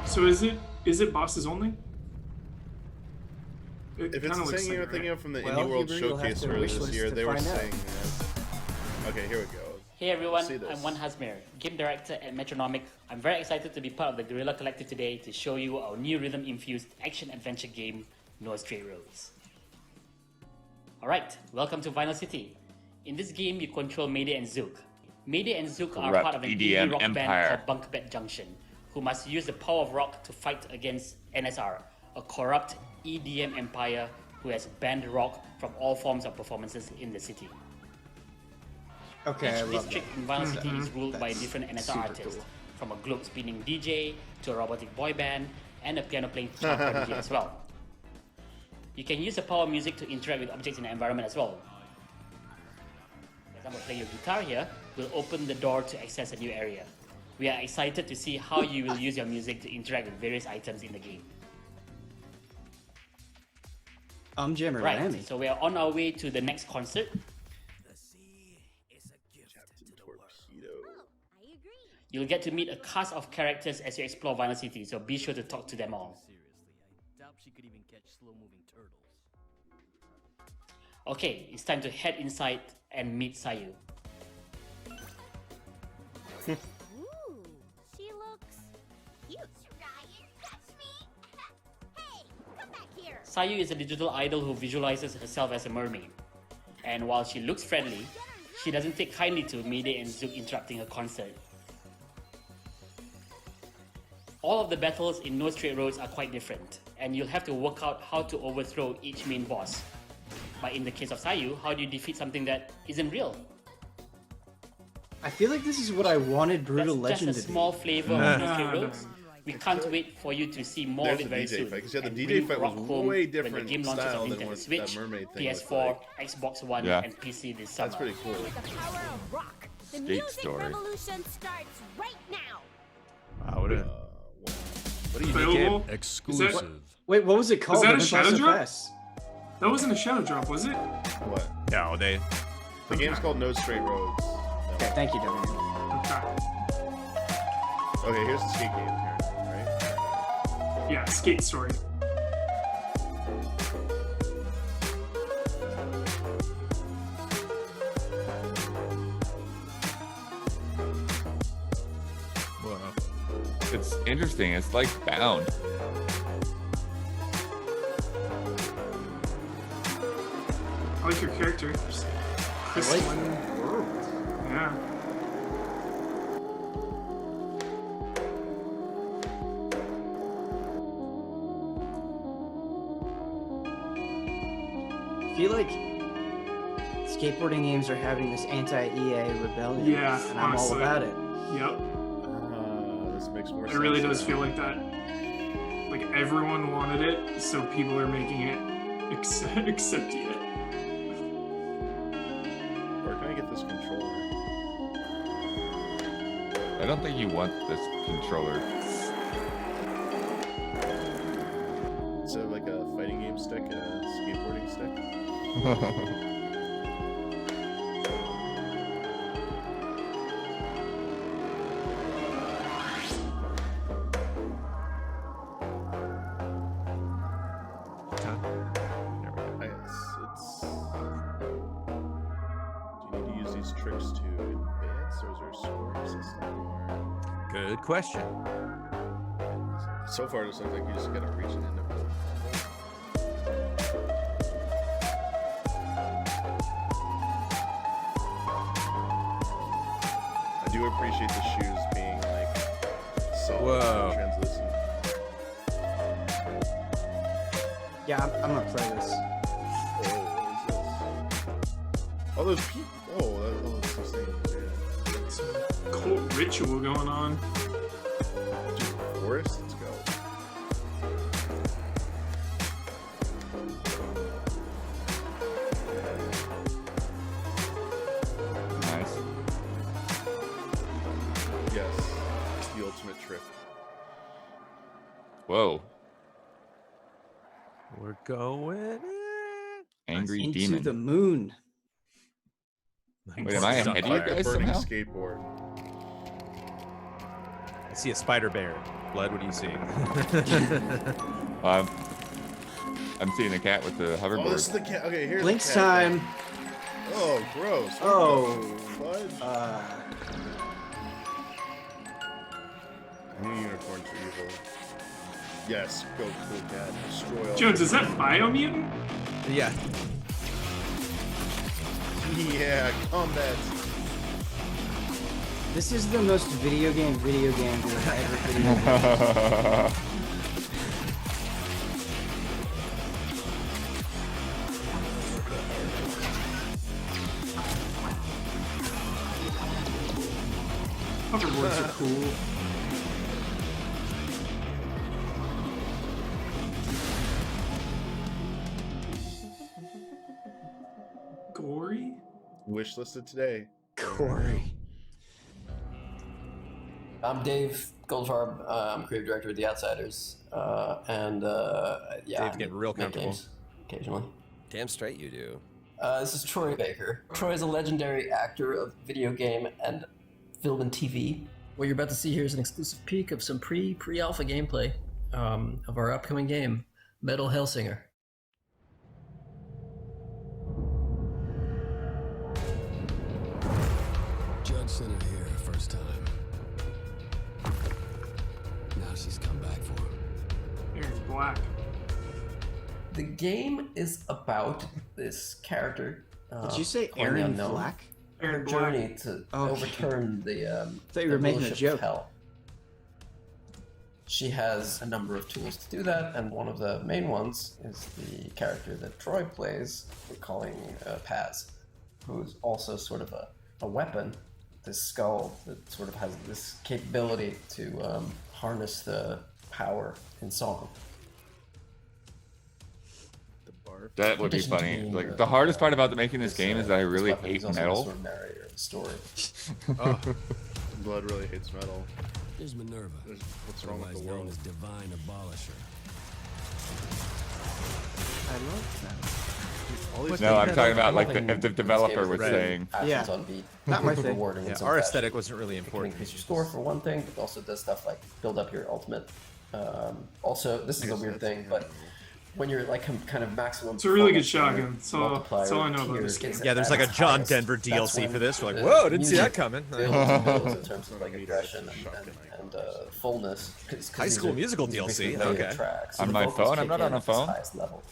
So is it bosses only? If it's the thing you're thinking of from the Well, Indie World Huber, you'll have Showcase to earlier wish this list year, to they were find out. saying okay, here we go. Hey everyone, See this. I'm One Hasmir, game director at Metronomic. I'm very excited to be part of the Guerrilla Collective today to show you our new rhythm-infused action-adventure game, No Straight Roads. Alright, welcome to Vinyl City. In this game, you control Mayday and Zook. Mayday and Zook are Corrupt part of an EDM indie rock empire. band called Bunkbed Junction, who must use the power of rock to fight against NSR, a corrupt EDM empire who has banned rock from all forms of performances in the city. Okay, I Each love district that. in Vinyl City is ruled by a That's different NSR super artist, cool. from a globe-spinning DJ to a robotic boy band and a piano-playing child prodigy as well. You can use the power of music to interact with objects in the environment as well. For example, playing your guitar here will open the door to access a new area. We are excited to see how you will use your music to interact with various items in the game. I'm Jimmy Right, Ramy. so we are on our way to the next concert. You'll get to meet a cast of characters as you explore Vinyl City, so be sure to talk to them all. Okay, it's time to head inside and meet Sayu. Ooh, she looks cute. Ryan, touch me. Hey, come back here. Sayu is a digital idol who visualizes herself as a mermaid. And while she looks friendly, she doesn't take kindly to Mayday and Zook interrupting her concert. All of the battles in No Straight Roads are quite different, and you'll have to work out how to overthrow each main boss. But in the case of Sayu, how do you defeat something that isn't real? I feel like this is what I wanted Brutal That's Legend just a to small be. flavor of No Straight Roads. We can't wait for you to see more There's of it the very DJ soon. fight, 'cause, yeah, the and DJ bring fight was rock home way when the different game launches style on than Nintendo what Switch, that mermaid thing looked PS4, like. Xbox One, Yeah. and PC this summer. That's pretty cool. With the power of rock, the Skate music story. revolution starts right now. Wow, what a What do you Available? think? Exclusive. Wait, what was it called? that a It went by shadow so drop? fast. That wasn't a shadow drop, was it? What? No, they. The game's called No Straight Roads. Okay, thank you, Dominic. Okay. Okay, here's the skate game here, right? Yeah, Skate Story. It's interesting. It's like Bound. I like your character. Just crystalline. Yeah. I feel like skateboarding games are having this anti-EA rebellion. Yeah, and I'm all honestly. about it. Yep. This makes more sense. It really does now. feel like that. Like everyone wanted it, so people are making it, accepting it. Where can I get this controller? I don't think you want this controller. Is it like a fighting game stick and a skateboarding stick? Do you need to use these tricks to advance, or is there a scoring system? Good question. So far, it looks like you just gotta reach an end of it. I do appreciate the shoes being like so Whoa. translucent. Yeah, I'm gonna play this. Oh, what is this? Oh, those people. Oh, that's insane. Yeah. Cult ritual going on. Dude, forest. Let's go. Nice. Yes, it's the ultimate trick. Whoa. We're going Angry Into demon. the moon. Wait, am I ahead of you Like a guys burning somehow? skateboard. I see a spider bear. Blood, what do you see? I'm seeing a cat with the hoverboard. Oh, this is the cat. Okay, here's Link's the cat time. thing. Oh, gross. Oh. Fudge. New unicorn for evil. Yes, go cool cat. Destroy all. Jones, is that Biomutant? Yeah. Yeah, combat. This is the most video game we've ever video game. Hoverboards are cool. Gori? Wishlisted today. Corey. I'm Dave Goldfarb. I'm creative director of The Outsiders. Yeah, Dave's getting real make comfortable. games occasionally. Damn straight you do. This is Troy Baker. Troy is a legendary actor of video game and film and TV. What you're about to see here is an exclusive peek of some pre-alpha gameplay of our upcoming game, Metal Hellsinger. Judge sent her here first time. Now she's come back for him. Aaron's black. The game is about this character. Did you say Coin the Aaron Unknown, Black? her Aaron journey Black. to Oh, okay. overturn the thought you were the making a rulership joke. of hell. She has a number of tools to do that, and one of the main ones is the character that Troy plays, we're calling Paz, who's also sort of a weapon, this skull that sort of has this capability to harness the power in song. That would be funny. Like the hardest part about making this game is that I really hate metal. Sort of narrator of the story. Oh. Blood really hates metal. There's Minerva. What's wrong with the otherwise known world? as Divine Abolisher. I love All these No, I'm things- talking about like Nothing if the in this developer game is was really saying. actions Yeah. on beat. Not my thing. Rewarding in Yeah, some our fashion. aesthetic wasn't really It can important. increase your score for one thing, but also does stuff like build up your ultimate. Also, this is a weird thing, but when you're like kind of maximum, It's a really good performance, shotgun. That's all I know about this game. Yeah, there's like a John Denver DLC for this. We're like, whoa, didn't see that coming. In terms of like aggression and fullness. High School Musical DLC, okay. Tracks. On The my vocals phone? I'm kick not in on a at its phone. highest level.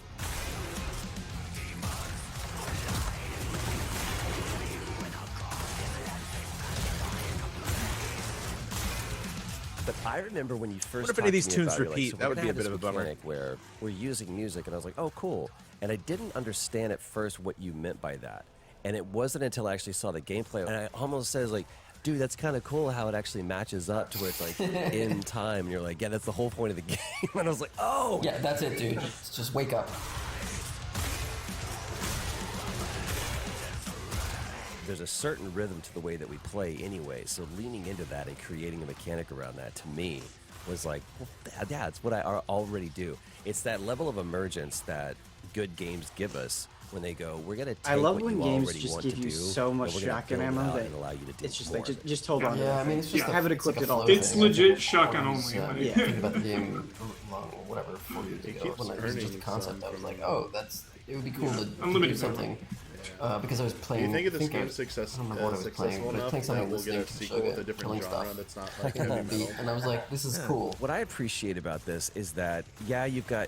But I remember when you first. What if any of these talked to me tunes about it, repeat? so That we're would gonna be a have bit this of a bummer. mechanic Where we're using music, and I was like, "Oh, cool!" And I didn't understand at first what you meant by that, and it wasn't until I actually saw the gameplay, and I almost says like, "Dude, that's kind of cool how it actually matches up to where it's like in time." And you're like, "Yeah, that's the whole point of the game." And I was like, "Oh, Yeah, that's it, dude. Just wake up. There's a certain rhythm to the way that we play anyway, so leaning into that and creating a mechanic around that to me was like, well, yeah, it's what I already do. It's that level of emergence that good games give us when they go, we're gonna take I love what when you games already just want give to you do, so much and we're gonna shotgun build it ammo out that and allow you to do it's just more like of it. just hold on. to Yeah, it. I mean, it's just have it it's like equipped a at all flow It's thing. legit shotgun I was, only, like- yeah. Thinking about the game, whatever, 4 years ago, when it was just a concept. I was like, oh, it would be cool to do Unlimited something. Because I was Do playing. you think if this I game's successful don't remember what I was playing, enough but playing that something we'll get a listening to sequel with a Shogun, different killing genre stuff. that's not like heavy metal? And I was like, this is cool. What I appreciate about this is that, yeah, you've got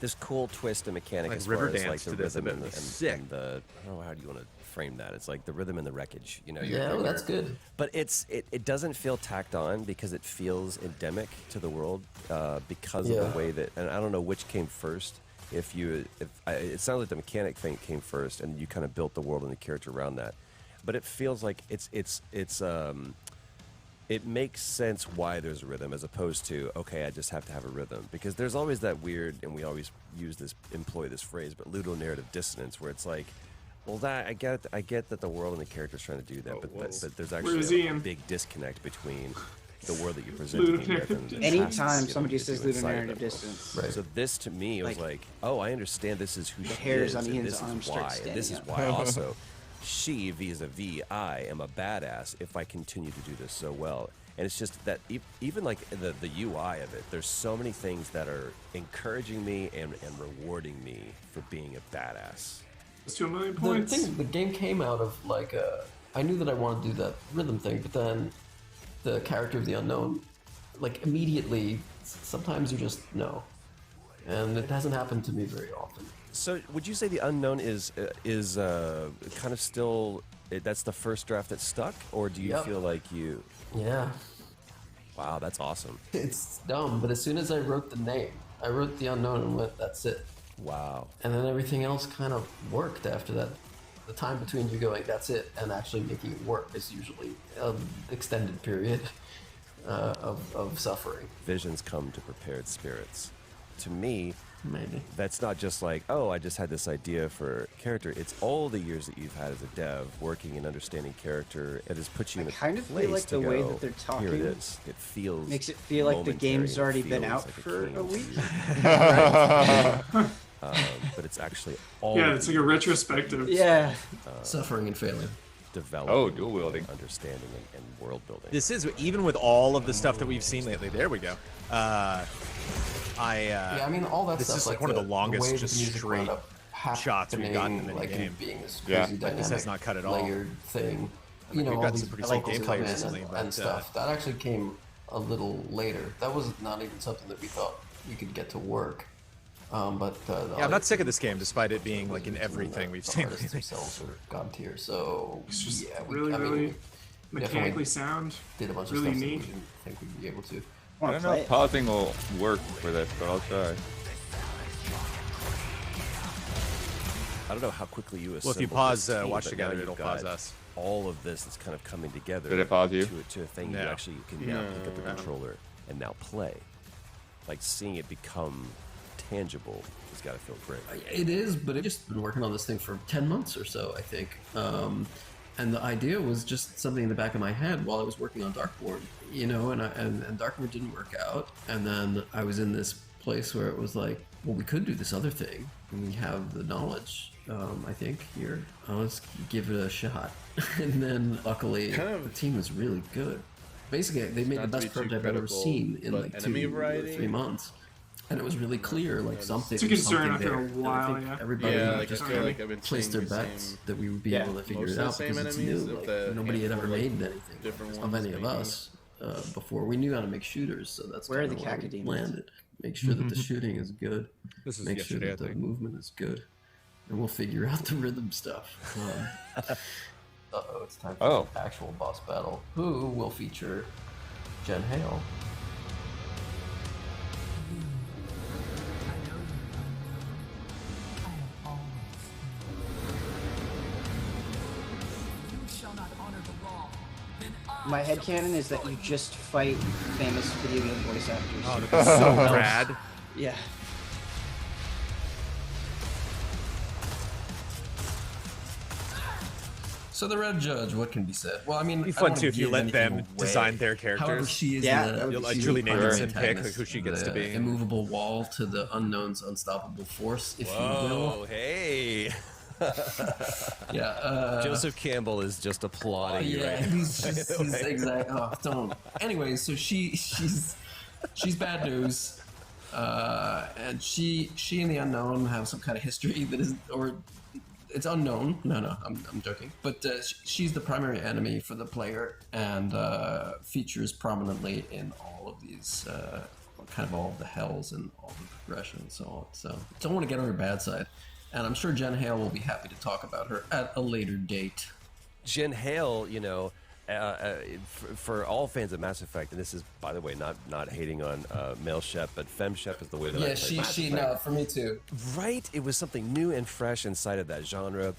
this cool twist and mechanic Like as river far as like dance the to this, I rhythm bet and, it'd be and, sick. and the, I don't know, how do you want to frame that. It's like the rhythm in the wreckage, you know. Yeah, well, that's good. But it doesn't feel tacked on because it feels endemic to the world because of the way that, and I don't know which came first. It sounds like the mechanic thing came first, and you kind of built the world and the character around that. But it feels like it makes sense why there's a rhythm as opposed to, okay, I just have to have a rhythm. Because there's always that weird, and we always employ this phrase, but ludonarrative dissonance, where it's like, well, that I get that the world and the character's trying to do that, but there's actually a big disconnect between the world that you present to me with and the anytime somebody says ludonarrative dissonance. Right. So this to me was like, oh, I understand this is who she is, and this is why, and this is why also she vis-a-vis I am a badass if I continue to do this so well. And it's just that even like the UI of it, there's so many things that are encouraging me and rewarding me for being a badass. It's 2 million points. The game came out of like I knew that I wanted to do that rhythm thing, but then the character of the unknown, like immediately, sometimes you just know, and it hasn't happened to me very often. So would you say the unknown is kind of still, that's the first draft that stuck, or do you feel like you? Yeah. Wow, that's awesome. It's dumb, but as soon as I wrote the name, I wrote the unknown and went, that's it. Wow. And then everything else kind of worked after that. The time between you going, that's it, and actually making it work is usually an extended period of suffering. Visions come to prepared spirits. To me, maybe that's not just like, oh, I just had this idea for character. It's all the years that you've had as a dev, working and understanding character. It has put you in a kind of place like to the go, way that they're talking. Here it is. It feels makes it feel like the game's already been out like for a week. But it's actually all. Yeah, it's like a retrospective. Yeah. Suffering and failing. Development. dual wielding. Understanding and world building. This is, even with all of the stuff that we've seen lately, there we go. Yeah, I mean, all that this stuff. This is like one of the longest just straight shots we've gotten in any game. Being this crazy Like this has not cut at all. Layered thing. I mean, You know, we've all got these some pretty sick vocals gameplay come in recently, and but stuff. That actually came a little later. That was not even something that we thought we could get to work. But yeah, I'm not sick of this game, despite it being like in everything we've seen. The artists themselves are god tier, so It's just yeah, really mechanically sound. Did a bunch really of stuff neat. that we didn't think we'd be able to. I don't know if pausing will work for this, but I'll try. I don't know how quickly you assemble. Well, if you pause, this team, watch but together, now it'll you've pause got us. All of this is kind of coming together. Did it pause you? To a thing No. you actually can now pick up the controller and now play. Like seeing it become tangible has got to feel great. It is, but I've just been working on this thing for 10 months or so, I think. And the idea was just something in the back of my head while I was working on Darkborn, you know, and Darkborn didn't work out. And then I was in this place where it was like, well, we could do this other thing. And we have the knowledge, I think, here. Let's give it a shot. And then luckily, the team was really good. Basically, they made the best prototype I've ever seen in like 2 or 3 months. And it was really clear, like something. It's a concern after there. a while, I think yeah. everybody like, I just feel like I've been placed their seeing the bets same- that we would be able to figure most it of the out same because it's enemies, new. if Like, the nobody had ever handful, like, made anything different of ones any of maybe. us before. We knew how to make shooters, so that's Where are kinda the why we cacodemons? landed. Make sure that the shooting is good. This is make sure yesterday, that I the think. movement is good, and we'll figure out the rhythm stuff. Uh-oh, it's time for the actual boss battle. Who will feature Jen Hale? My headcanon is that you just fight famous video game voice actors. Oh, that's so rad. Yeah. So the Red Judge, what can be said? Well, I mean, It'd be I fun don't too if you wanna let give anything them away. design their characters. However, she is You'll let Julie Nathanson pick like, who she gets to the be. immovable wall to the unknown's unstoppable force, if you will. Hey. Yeah, Joseph Campbell is just applauding you yeah, right now. he's exactly. Oh, don't. Anyway, so she's bad news, and she and the unknown have some kind of history that is, or it's unknown. No, I'm joking. But she's the primary enemy for the player, and features prominently in all of these, kind of all of the hells and all the progression and so on. So don't want to get on her bad side. And I'm sure Jen Hale will be happy to talk about her at a later date. Jen Hale, you know, for all fans of Mass Effect, and this is, by the way, not hating on male Shep, but femme Shep is the way that I play Mass Effect. No, for me too. Right? It was something new and fresh inside of that genre.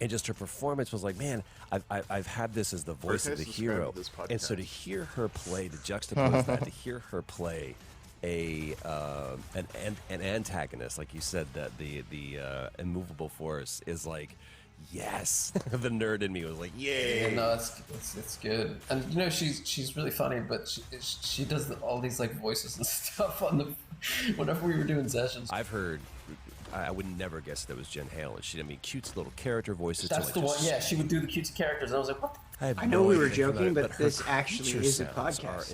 And just her performance was like, man, I've had this as the voice of the hero. And so to hear her play, to juxtapose that, to hear her play an antagonist, like you said, that the immovable force is like, yes. The nerd in me was like, yay. Yeah, no, it's good. And you know, she's really funny, but she does all these like voices and stuff on the whenever we were doing sessions. I've heard. I would never guess that was Jen Hale, and she, I mean, cute little character voices. That's the one. Yeah, she would do the cutesy characters, and I was like, what? I know we were joking, but this actually is a podcast.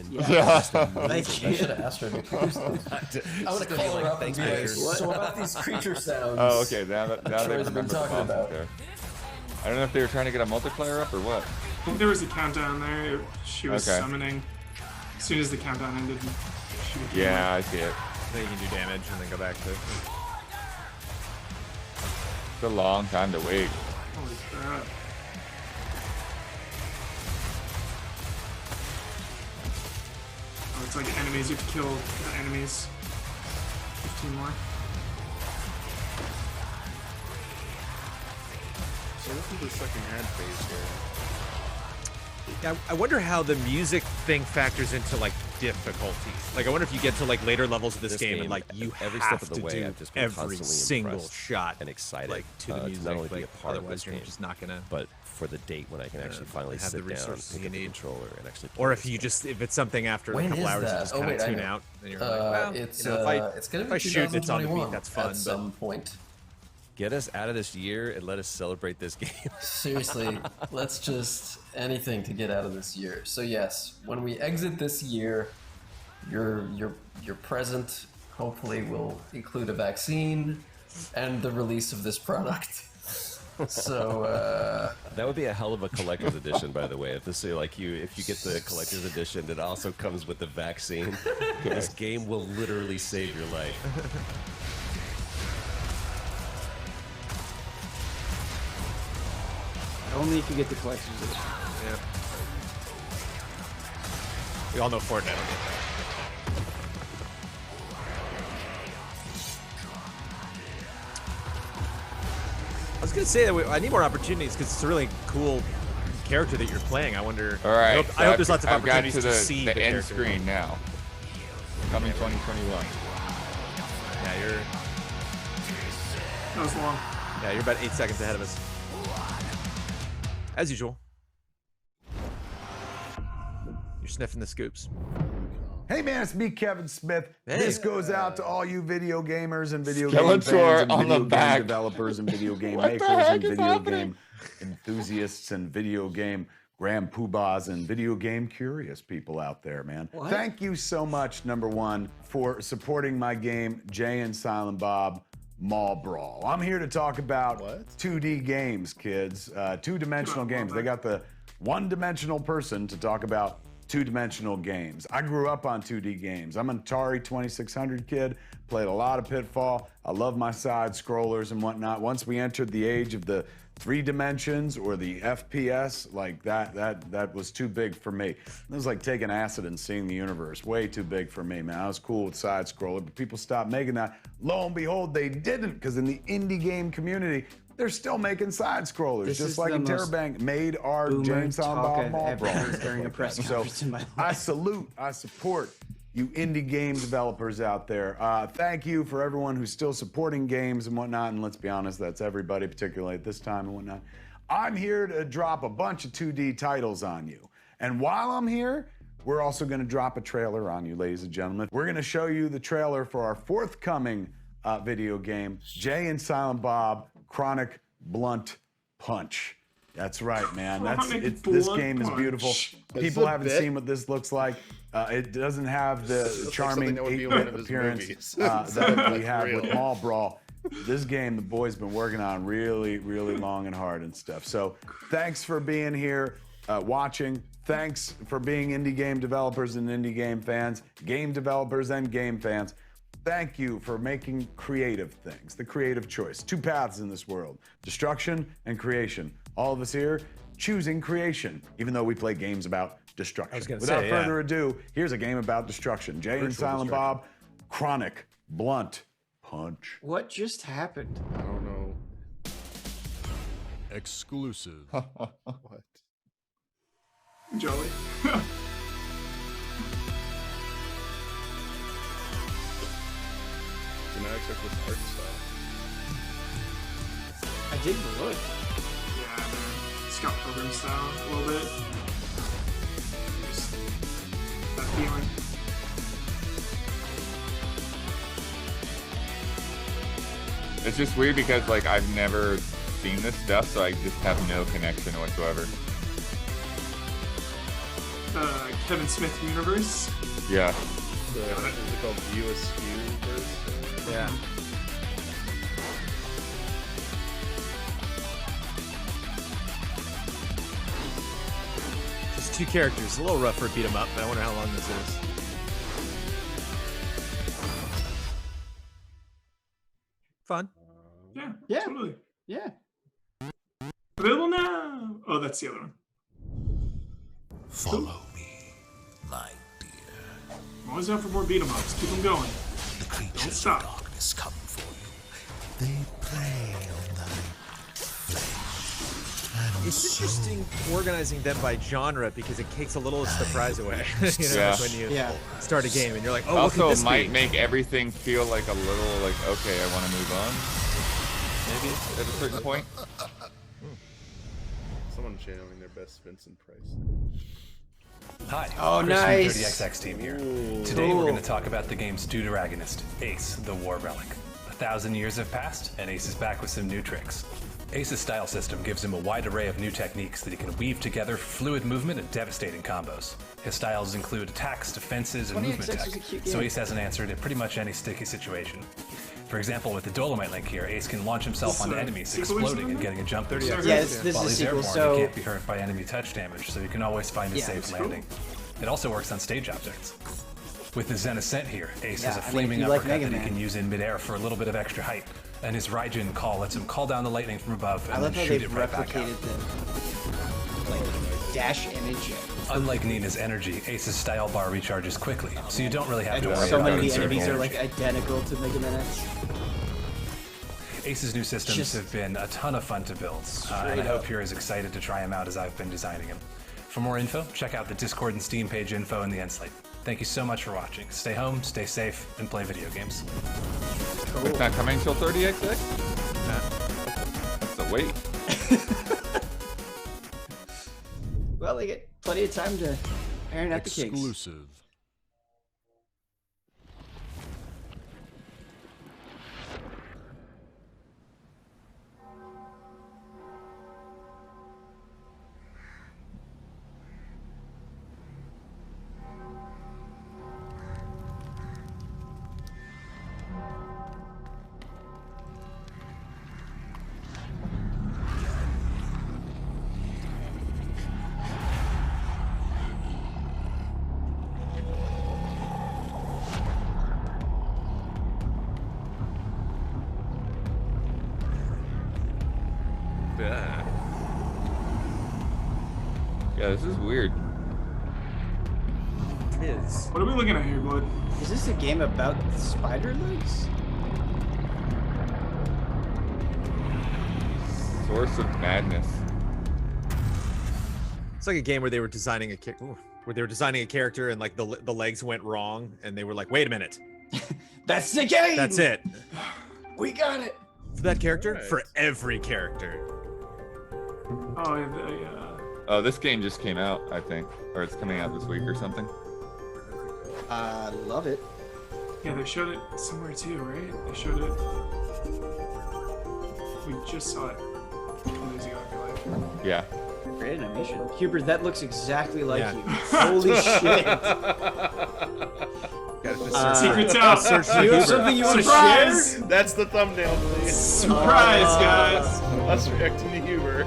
I should have asked her to produce this. I would have called her up and be like, so about these creature sounds. Oh, okay. Now they Troy's been talking about. I don't know if they were trying to get a multiplayer up or what. I think there was a countdown there. She was summoning. As soon as the countdown ended, she would I see it. Then you can do damage and then go back to. It's a long time to wait. Holy crap. Oh, it's like enemies. You have to kill the enemies. 15 more. So this is the second ad phase here. Yeah, I wonder how the music thing factors into like difficulty. Like, I wonder if you get to like later levels of this game and like you every have step of the to way, do I've just been every single impressed shot and excited, like to the music. to not only be like, a part of otherwise this you're game, just not gonna. but for the date when I can actually finally have the sit down, resources pick you up the need. controller, and actually. Or if you just if it's something after a couple hours, you just kind of tune out, and you're like, well, it's you know, it's gonna if be I shoot and it's on the beat, 2021 that's fun. at some point. Get us out of this year and let us celebrate this game. Seriously, let's just anything to get out of this year. So yes, when we exit this year, your present hopefully will include a vaccine and the release of this product. So that would be a hell of a collector's edition, by the way. If this if you get the collector's edition, it also comes with the vaccine. This game will literally save your life. Only if you get the collector's edition. Yeah. We all know Fortnite will get that. I was gonna say that I need more opportunities because it's a really cool character that you're playing. I wonder. All right. I hope there's lots of I've got opportunities to see the end character. screen now. Coming 2021. Yeah, you're. That was long. Yeah, you're about 8 seconds ahead of us. As usual. You're sniffing the scoops. Hey man, it's me, Kevin Smith. Hey. This goes out to all you video gamers and video game fans and video game developers and video game makers and video game enthusiasts and video game grand poobahs and video game curious people out there, man. What? Thank you so much, number one, for supporting my game, Jay and Silent Bob Mall Brawl. I'm here to talk about 2D games, kids. Two-dimensional games. They got the one-dimensional person to talk about two-dimensional games. I grew up on 2D games. I'm an Atari 2600 kid, played a lot of Pitfall. I love my side scrollers and whatnot. Once we entered the age of the 3 dimensions or the FPS, like that was too big for me. It was like taking acid and seeing the universe. Way too big for me, man. I was cool with side scroller, but people stopped making that. Lo and behold, they didn't, because in the indie game community, they're still making side scrollers, just like Interbank made our James Silent Bob Mall Brawl. During a press conference in my life. I salute, I support you indie game developers out there. Thank you for everyone who's still supporting games and whatnot, and let's be honest, that's everybody, particularly at this time and whatnot. I'm here to drop a bunch of 2D titles on you. And while I'm here, we're also gonna drop a trailer on you, ladies and gentlemen. We're gonna show you the trailer for our forthcoming video game, Jay and Silent Bob Chronic Blunt Punch. That's right, man. This game is beautiful. People haven't seen what this looks like. It doesn't have the charming 8-bit appearance that we have with Mall Brawl. This game, the boys been working on really, really long and hard and stuff. So thanks for being here, watching. Thanks for being indie game developers and indie game fans, game developers and game fans. Thank you for making creative things, the creative choice. Two paths in this world, destruction and creation. All of us here choosing creation, even though we play games about destruction. Without further ado, here's a game about destruction. Jay and Silent Bob, Chronic, Blunt, Punch. What just happened? I don't know. Exclusive. What? Jolly. Did not expect this art style. I dig the look. Yeah, man. Scott Pilgrim style a little bit. Just that feeling. It's just weird because like I've never seen this stuff, so I just have no connection whatsoever. Kevin Smith universe. Yeah. Is it called View Askew verse? Yeah. Just 2 characters. A little rough for a beat 'em up, but I wonder how long this is. Fun. Yeah, totally. Yeah. Available now. Oh, that's the other one. Follow me, my dear. I'm always out for more beat 'em ups. Keep them going. The creatures Don't stop. of darkness come for you. They prey on thy flesh. And It's so interesting organizing them by genre because it takes a little of the surprise away. You know, when you start a game and you're like, oh, also look at this might game. make everything feel like a little like, okay, I want to move on. Maybe at a certain point. Someone channeling their best Vincent Price. Hi, Oh, Chris nice. from 30XX team here. Ooh. Today Cool. we're going to talk about the game's deuteragonist, Ace, the War Relic. 1,000 years have passed, and Ace is back with some new tricks. Ace's style system gives him a wide array of new techniques that he can weave together for fluid movement and devastating combos. His styles include attacks, defenses, and 20XX movement was a tech, cute so game. Ace has an answer to pretty much any sticky situation. For example, with the Dolomite link here, Ace can launch himself onto enemies, sequel or exploding something? and getting a jump boost. Yeah, this is While a he's sequel, airborne, so- he can't be hurt by enemy touch damage, so you can always find a Yeah, safe it's cool. landing. It also works on stage objects. With his Zen Ascent here, Ace Yeah, has a I mean, if flaming you like uppercut Mega that he Man. can use in midair for a little bit of extra height. And his Raijin call lets him call down the lightning from above I and love then how shoot they've it right back out. replicated the dash image. Unlike Nina's energy, Ace's style bar recharges quickly, so you don't really have to And worry so about many of the conserving enemies are energy. like identical to Mega Man X. Ace's new systems Just have been a ton of fun to build, and straight I hope up. you're as excited to try them out as I've been designing them. For more info, check out the Discord and Steam page info in the end slate. Thank you so much for watching. Stay home, stay safe, and play video games. It's not coming till 30XX? That's a wait. Well, they get plenty of time to iron out the kinks. Exclusive. Yeah, this is weird. It is. What are we looking at here, bud? Is this a game about spider legs? Source of madness. It's like a game where they were designing a character and like the legs went wrong and they were like, wait a minute. That's the game! That's it. We got it! For that character? Alright. For every character. Oh, yeah. Oh, this game just came out, I think. Or it's coming out this week or something. I love it. Yeah, they showed it somewhere too, right? They showed it. We just saw it a couple days ago, I feel like. Yeah. Great animation. Hubert, that looks exactly like Yeah. you. Holy shit. Secret top. Search Do you have something you want to share? Surprise! That's the thumbnail, please. Surprise, guys! Us reacting to humor.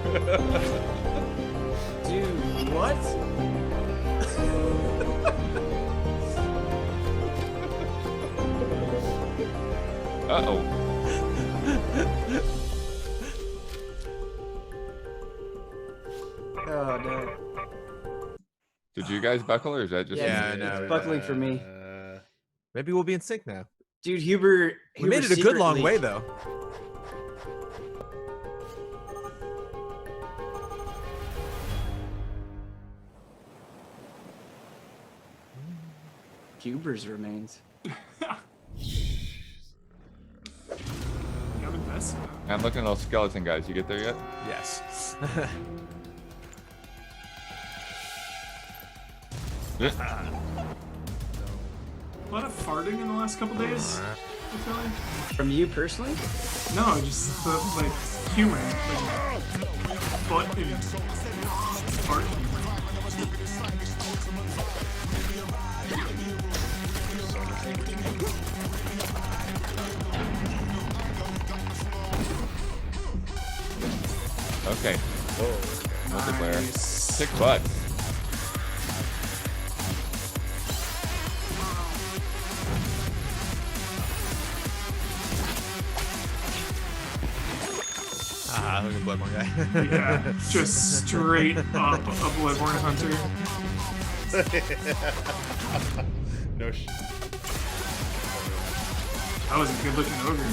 Dude, what? Uh-oh. Oh no. Did you guys buckle, or is that just... Yeah, no. Buckling for me. Maybe we'll be in sync now. Dude, Huber. We made it a good long way, though. Huber's remains. I'm looking at those skeleton guys. You get there yet? Yes. A lot of farting in the last couple days. I feel like. From you personally? No, just the like humor, like butt and fart humor. Okay. Whoa. Multiplayer. Sick butt. Ah, look at Bloodborne guy. Yeah, just straight up a Bloodborne hunter. No shit. That was a good looking ogre.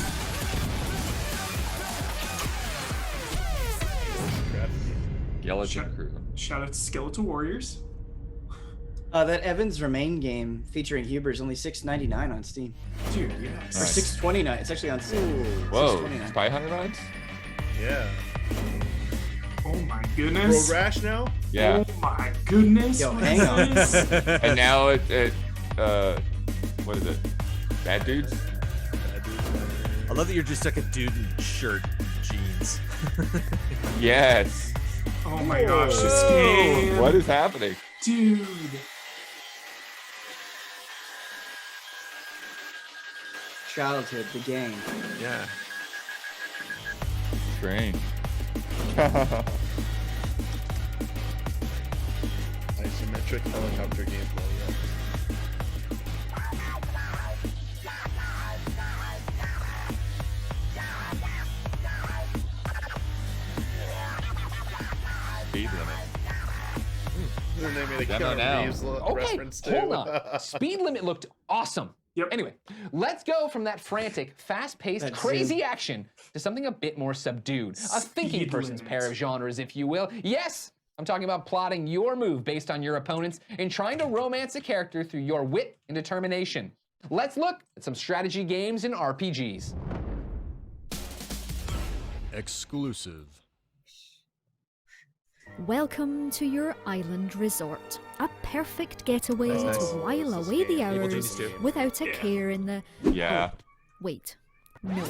Skeleton crew. Shout out to Skeletal Warriors. That Evans Remain game featuring Huber is only $6.99 on Steam. Dude, yes. Or $6.29. It's actually on Steam. Whoa, $6.29. Spy Hunter vibes? Yeah. Oh my goodness. Bro Rash now? Yeah. Oh my goodness. Yo, what hang is on. this? And now what is it? Bad dudes? I love that you're just like a dude in shirt, jeans. Yes. Oh my gosh, this game. What is happening? Dude. Childhood, the game. Yeah. Strange. Isometric helicopter gameplay. Speed limit. Then they made a Demo Keanu now. Reeves Okay, reference too. hold on. Speed limit looked awesome. Yep. Anyway, let's go from that frantic, fast-paced, That's crazy action to something a bit more subdued. A thinking Speed person's limit. pair of genres, if you will. Yes, I'm talking about plotting your move based on your opponents and trying to romance a character through your wit and determination. Let's look at some strategy games and RPGs. Exclusive. Welcome to your island resort. A perfect getaway That's nice. to while away the Evil hours Genius 2. without a care in the... Yeah. Oh, wait. No.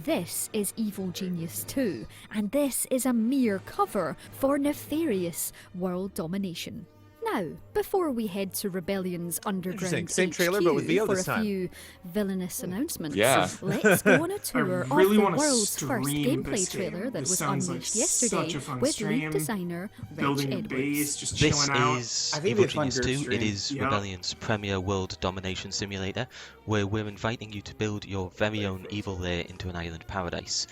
This is Evil Genius 2, and this is a mere cover for nefarious world domination. Now, before we head to Rebellion's underground Interesting. Same trailer, but with VO for this a time. few villainous announcements, Yeah. let's go on a tour really of the wanna world's first stream gameplay this game. trailer that This was sounds unleashed like yesterday such a fun with stream. lead designer Reg Building a Edwards. base, just This chilling out. is I think Evil it'd be a fun Genius group 2. It stream. is Yeah. Rebellion's premier world domination simulator, where we're inviting you to build your very own evil lair into an island paradise.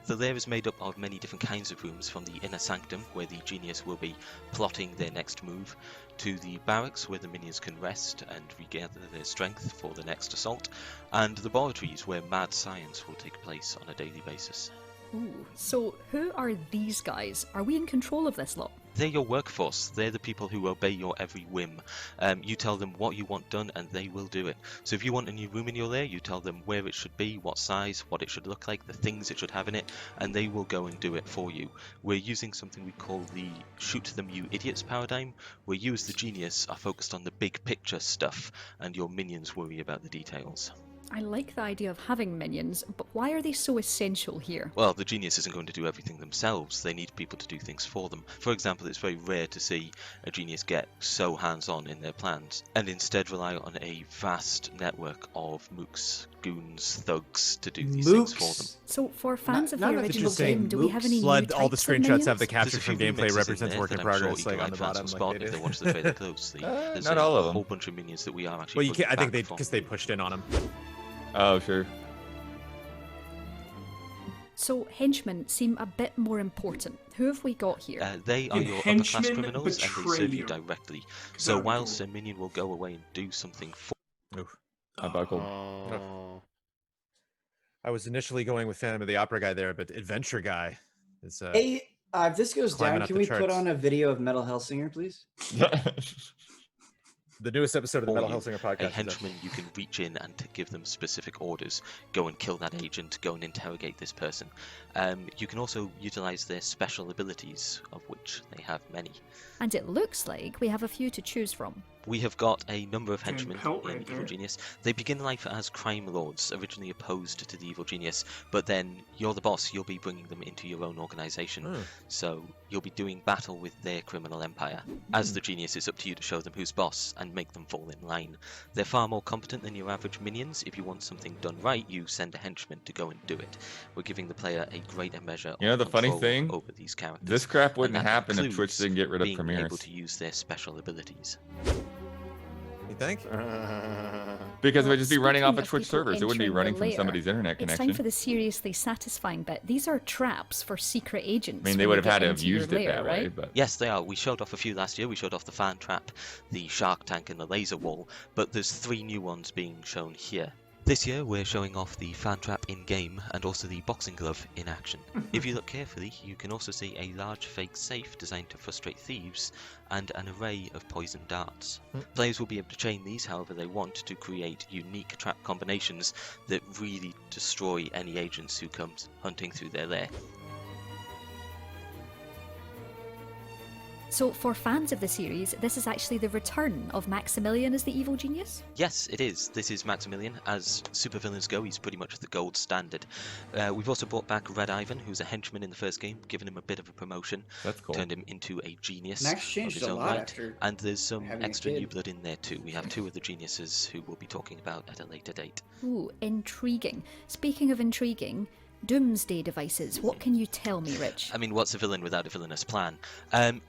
The lair is made up of many different kinds of rooms, from the inner sanctum, where the genius will be plotting their next move, to the barracks, where the minions can rest and regather their strength for the next assault, and the laboratories, where mad science will take place on a daily basis. Ooh, so who are these guys? Are we in control of this lot? They're your workforce. They're the people who obey your every whim. You tell them what you want done and they will do it. So if you want a new room in your lair, you tell them where it should be, what size, what it should look like, the things it should have in it, and they will go and do it for you. We're using something we call the shoot them you idiots paradigm, where you as the genius are focused on the big picture stuff and your minions worry about the details. I like the idea of having minions, but why are they so essential here? Well, the genius isn't going to do everything themselves. They need people to do things for them. For example, it's very rare to see a genius get so hands-on in their plans, and instead rely on a vast network of mooks, goons, thugs to do these things for them. So for fans of Not the enough original to say game, do we have any Blood, new all the types of screenshots have the minions? capture There's a from few gameplay remixes represents in work there in that I'm sure progress, like on the fans bottom. will Like spot they if do. they watch the trailer closely. There's Not all of a them. whole bunch of minions that we are actually Well, you putting can't. I think back they from. because they pushed in on them. Oh, sure. So henchmen seem a bit more important. Who have we got here? They are your upper class criminals and they serve you directly. So whilst a minion will go away and do something for I buckled. I was initially going with Phantom of the Opera guy there, but Adventure guy is Hey, if this goes climbing down, up can the we put charts. on a video of Metal Hellsinger, please? The newest episode of the for Metal you. Hellsinger podcast. A is up. henchman, you can reach in and give them specific orders. Go and kill that agent, go and interrogate this person. You can also utilize their special abilities, of which they have many. And it looks like we have a few to choose from. We have got a number of henchmen pelt in right Evil there. Genius. They begin life as crime lords, originally opposed to the Evil Genius, but then you're the boss, you'll be bringing them into your own organization. So you'll be doing battle with their criminal empire. As the Genius, it's up to you to show them who's boss and make them fall in line. They're far more competent than your average minions. If you want something done right, you send a henchman to go and do it. We're giving the player a greater measure You know of the funny control thing? over these characters. This crap and wouldn't that happen if includes Twitch didn't get rid of being premieres. able to use their special abilities. You think? Because it would just be running off Speaking of Twitch people servers. It wouldn't be entering running the from lair, somebody's internet It's connection. time for the seriously satisfying bit. These are traps for secret agents. I mean, they when would they have had get to have into your used it lair, that way, right? but Yes, they are. We showed off a few last year. We showed off the fan trap, the shark tank, and the laser wall, but there's 3 new ones being shown here. This year, we're showing off the fan trap in-game and also the boxing glove in action. If you look carefully, you can also see a large fake safe designed to frustrate thieves and an array of poison darts. Players will be able to chain these however they want to create unique trap combinations that really destroy any agents who comes hunting through their lair. So for fans of the series, this is actually the return of Maximilian as the evil genius? Yes, it is. This is Maximilian. As supervillains go, he's pretty much the gold standard. We've also brought back Red Ivan, who's a henchman in the first game, given him a bit of a promotion. That's cool. Turned him into a genius Max of changed his a own lot right. after And there's some having a extra new kid. blood in there too. We have 2 of the geniuses who we'll be talking about at a later date. Ooh, intriguing. Speaking of intriguing, doomsday devices. What can you tell me, Rich? I mean, what's a villain without a villainous plan?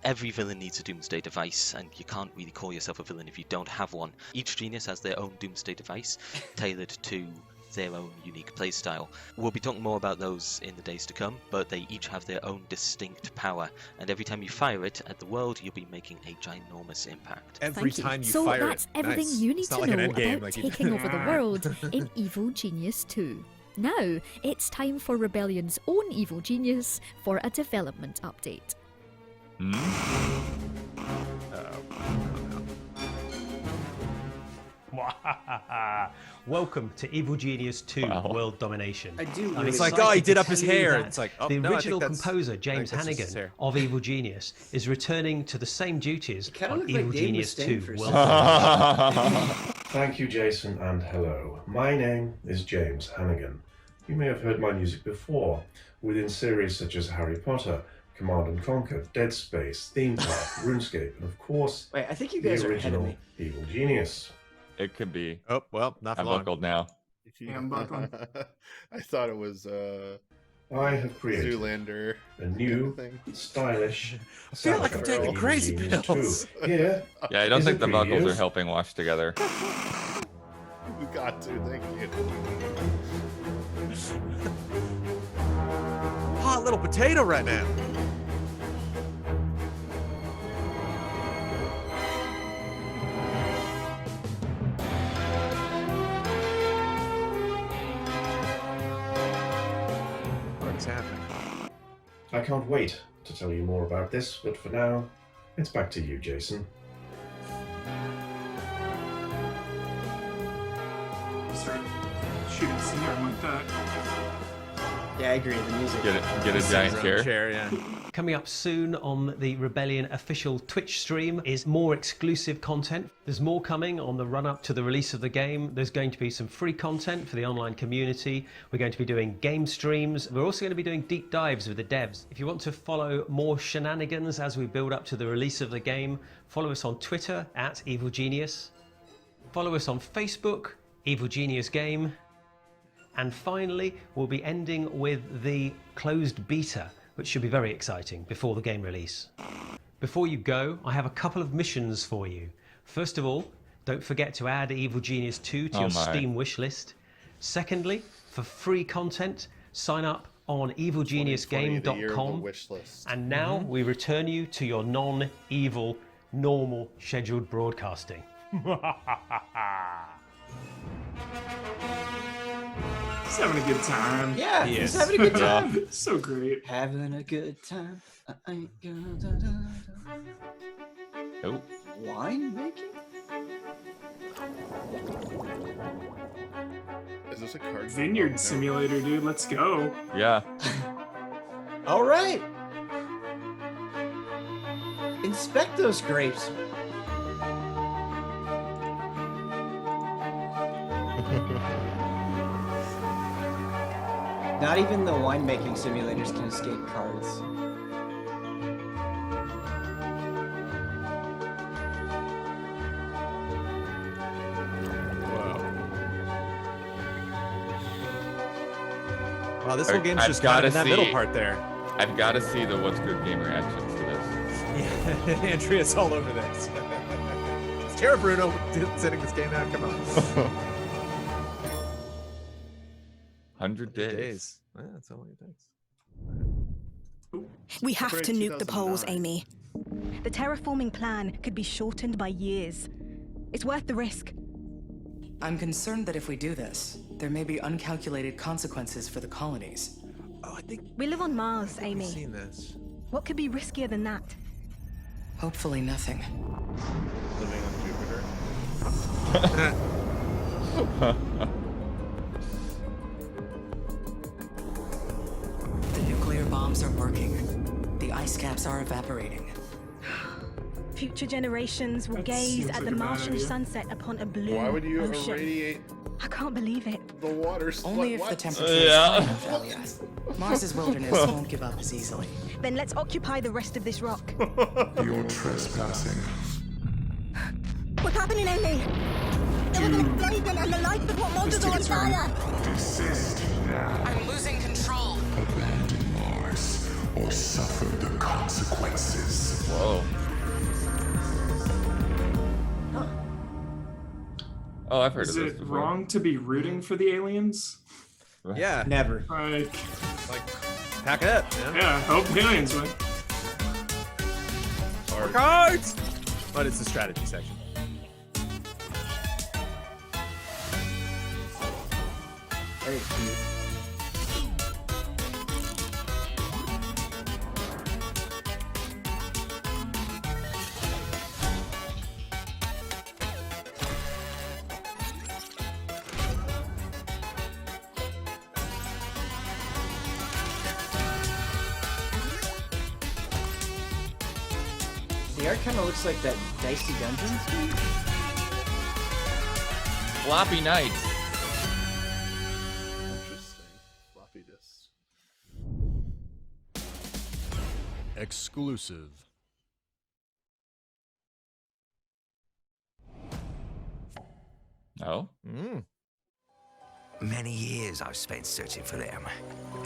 Every villain needs a doomsday device, and you can't really call yourself a villain if you don't have one. Each genius has their own doomsday device, tailored to their own unique playstyle. We'll be talking more about those in the days to come, but they each have their own distinct power, and every time you fire it at the world, you'll be making a ginormous impact. Every Thank you. time you so fire that's it. everything Nice. you need It's to not like an know endgame, about like you- taking over the world in Evil Genius 2. Now, it's time for Rebellion's own evil genius for a development update. Welcome to Evil Genius 2 World Domination. I do. It's really like, oh, he did up his tell you hair. that It's like, oh, the no, I think original that's- composer I James think that's just his Hannigan hair. of Evil Genius is returning to the same duties kinda on looked like Evil Dave Genius Mustaine 2 for a World second. Domination. Thank you, Jason, and hello. My name is James Hannigan. You may have heard my music before, within series such as Harry Potter, Command and Conquer, Dead Space, Theme Park, RuneScape, and of course, Wait, I think you the guys are ahead of original me. Evil Genius. It could be. Oh, well, not for I'm long. buckled now. Yeah, I'm buckling. I thought it was I have created Zoolander. a new, thing. stylish. I feel like I'm soundtrack taking of crazy Evil Genius pills. 2. Yeah. Yeah, I don't Is think it the for buckles you? are helping wash together. You got to, thank you. Hot little potato right now. What's happening? I can't wait to tell you more about this, but for now, it's back to you, Jason. Start shooting Seagull like that. Yeah, I agree. The music. Get a giant chair. Yeah. Coming up soon on the Rebellion official Twitch stream is more exclusive content. There's more coming on the run-up to the release of the game. There's going to be some free content for the online community. We're going to be doing game streams. We're also going to be doing deep dives with the devs. If you want to follow more shenanigans as we build up to the release of the game, follow us on Twitter at Evil Genius. Follow us on Facebook, Evil Genius Game. And finally, we'll be ending with the closed beta, which should be very exciting before the game release. Before you go, I have a couple of missions for you. First of all, don't forget to add Evil Genius 2 to Oh your my. Steam wishlist. Secondly, for free content, sign up on evilgeniusgame.com. And now we return you to your non-evil, normal scheduled broadcasting. He's having a good time. Yeah, he's having a good time. So great. Having a good time. I ain't gonna... Oh. Wine making? Is this a card? Vineyard simulator, dude. Let's go. Yeah. All right. Inspect those grapes. Not even the winemaking simulators can escape cards. Wow, this whole game's just kind of in that middle part there. I've got to see the What's Good Game reactions to this. Yeah, Andrea's all over this. It's Terra Bruno sending this game out. Come on. 100 days. Yeah, that's all it takes. We have to nuke the poles, Amy. The terraforming plan could be shortened by years. It's worth the risk. I'm concerned that if we do this, there may be uncalculated consequences for the colonies. Oh, I think we live on Mars, Amy. I've seen this. What could be riskier than that? Hopefully nothing. Living on Jupiter. The nuclear bombs are working. The ice caps are evaporating. Future generations will gaze at the Martian sunset upon a blue Why would you ocean. irradiate I can't believe it. the waters? Only if What? the temperature is high enough, Elia. Mars's wilderness won't give up as easily. Then let's occupy the rest of this rock. You're trespassing. What's happening, Amy? There was an explosion and the lights of what motors are on fire. Desist now. I'm losing control. Abandon Mars or suffer the consequences. Whoa. Oh, I've heard Is of this it before. wrong to be rooting for the aliens? Yeah. Never. Like, pack it up, man. Yeah, hope the aliens win. More cards! But it's the strategy section. Very cute. The art kind of looks like that Dicey Dungeons game. Floppy Knights. Interesting. Floppy disk. Exclusive. Oh? Many years I've spent searching for them.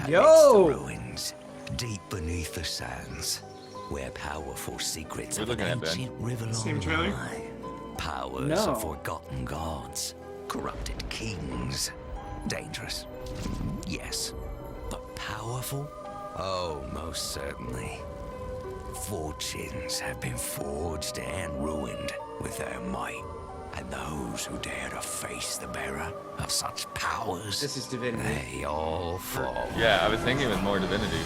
Yo! Amidst the ruins, deep beneath the sands, where powerful secrets of an ancient Rivellon lie. Powers of forgotten gods, corrupted kings. Dangerous, yes. But powerful? Oh, most certainly. Fortunes have been forged and ruined with their might. And those who dare to face the bearer of such powers, this is Divinity. They all fall. Yeah, I was thinking it was more Divinity.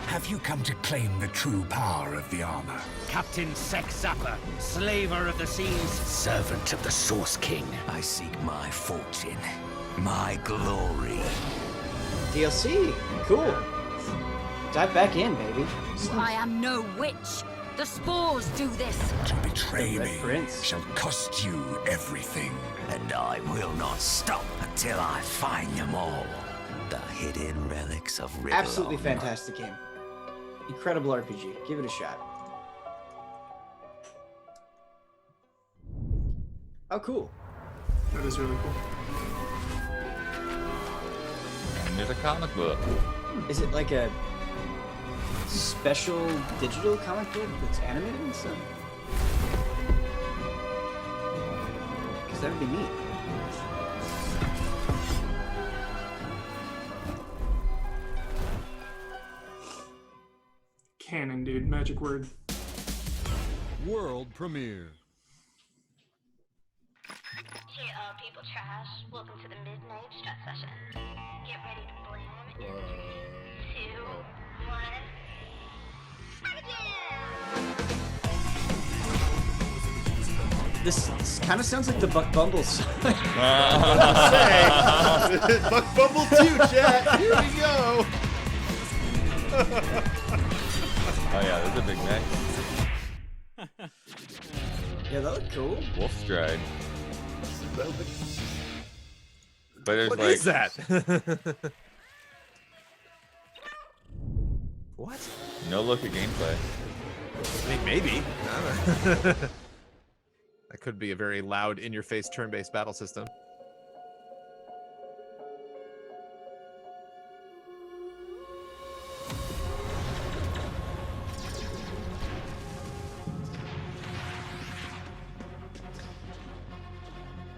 Have you come to claim the true power of the armor? Captain Sex-Zapper, slaver of the seas. Servant of the Source King. I seek my fortune, my glory. DLC. Cool. Dive back in, baby. I am no witch. The spores do this. To betray me Prince shall cost you everything. And I will not stop until I find them all. The hidden relics of Rivellon. Absolutely fantastic game. Incredible RPG. Give it a shot. Oh, cool. That is really cool. And there's a comic book. Is it like a special digital comic book that's animated and stuff? Because that would be neat. Canon, dude. Magic word. World premiere. Hey, people trash. Welcome to the midnight stress session. Get ready to bloom in 3, 2, 1. This kind of sounds like the Buck Bumble song. Buck Bumble 2, chat. Here we go. Oh yeah, there's a big mech. Yeah, that looked cool. Wolfstride. But there's What like is that? What? no look at gameplay. I mean, maybe. That could be a very loud, in-your-face, turn-based battle system.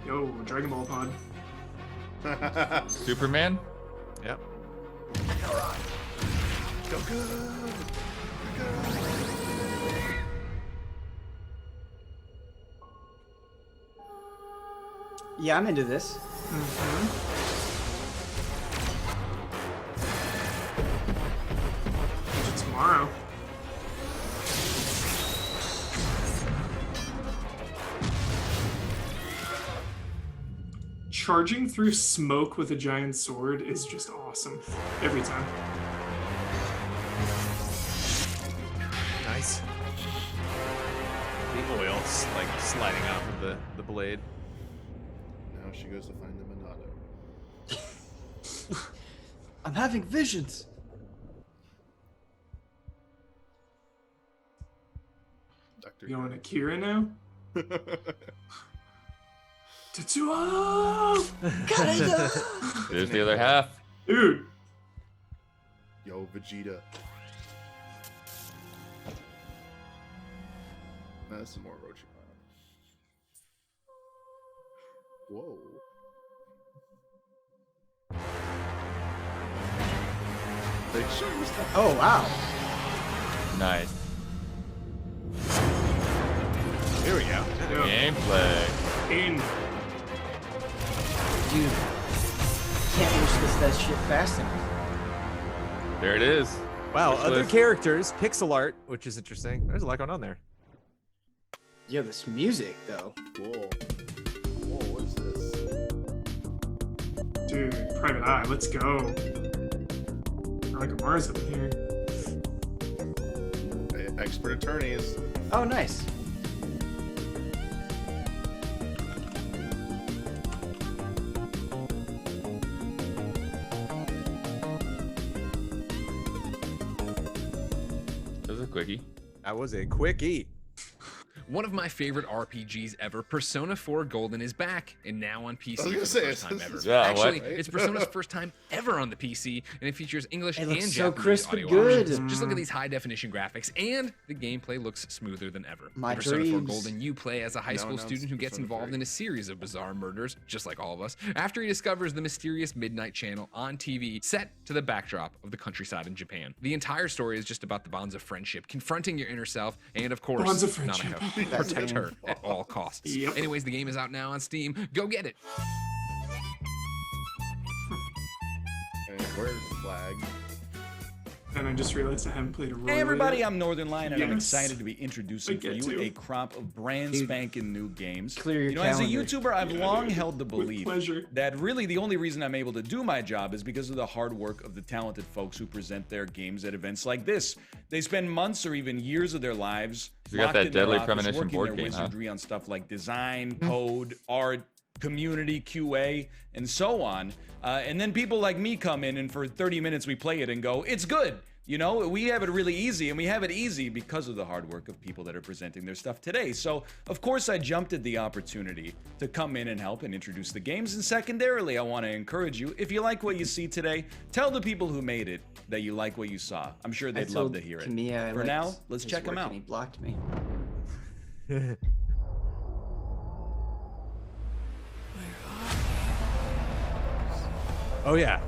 Yo, Dragon Ball pod. Superman? Yep. Yeah, I'm into this. Tomorrow. Charging through smoke with a giant sword is just awesome. Every time. Nice. The oil's like sliding off of the blade. Now she goes to find the Monado. I'm having visions. You going Akira now? Tetsuo! There's the other half. Dude. Yo, Vegeta. That's some more Orochimaru. Whoa. They show you stuff. Oh, wow. Nice. Here we go. Gameplay. In. Dude, can't wish that shit fast enough. There it is. Wow, Wish other list. characters, pixel art, which is interesting. There's a lot going on there. Yeah, this music though. Cool. Whoa, what is this? Dude, Private Eye, let's go. Mars up here. Expert attorneys. Oh, nice. That was a quickie. That was a quickie. One of my favorite RPGs ever, Persona 4 Golden, is back and now on PC for the first time ever. Yeah, Actually, what? it's Persona's first time ever on the PC, and it features English It and looks Japanese so crisp and audio good. options. Just look at these high-definition graphics, and the gameplay looks smoother than ever. My In Persona 4 dreams. Golden, you play as a high school student who gets involved in a series of bizarre murders, just like all of us, after he discovers the mysterious Midnight Channel on TV, set to the backdrop of the countryside in Japan. The entire story is just about the bonds of friendship, confronting your inner self, and of course, Bonds of friendship. Nanako, protect her at all costs. Yep. Anyways, the game is out now on Steam. Go get it. And where's the flag? And I just realized I haven't played a role. Hey everybody, yet. I'm Northern Lion, and I'm Yes. excited to be introducing I for get you to. a crop of brand Dude, spanking new games. clear your You know, as a calendar. YouTuber, I've Yeah, long dude. held the With belief pleasure. that really the only reason I'm able to do my job is because of the hard work of the talented folks who present their games at events like this. They spend months or even years of their lives You got locked that in their Deadly office, Premonition working board their game, huh? wizardry on stuff like design, code, art, community, QA, and so on. And then people like me come in, and for 30 minutes we play it and go, it's good. You know, we have it really easy, and we have it easy because of the hard work of people that are presenting their stuff today. So, of course, I jumped at the opportunity to come in and help and introduce the games. And secondarily, I want to encourage you, if you like what you see today, tell the people who made it that you like what you saw. I'm sure they'd love to hear it. For now, let's check them out. He blocked me. Oh yeah.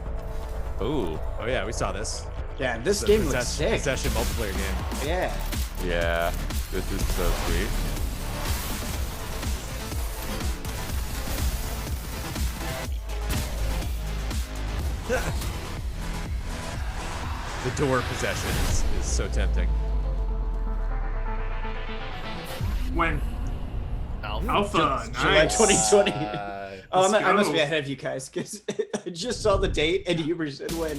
Ooh. Oh yeah, we saw this. Yeah, this The game looks sick. Possession multiplayer game. Yeah. Yeah, this is so sweet. The door possession is so tempting. When? Alpha, July nice. 2020. I must be go. ahead of you guys because I just saw the date and Huber said when.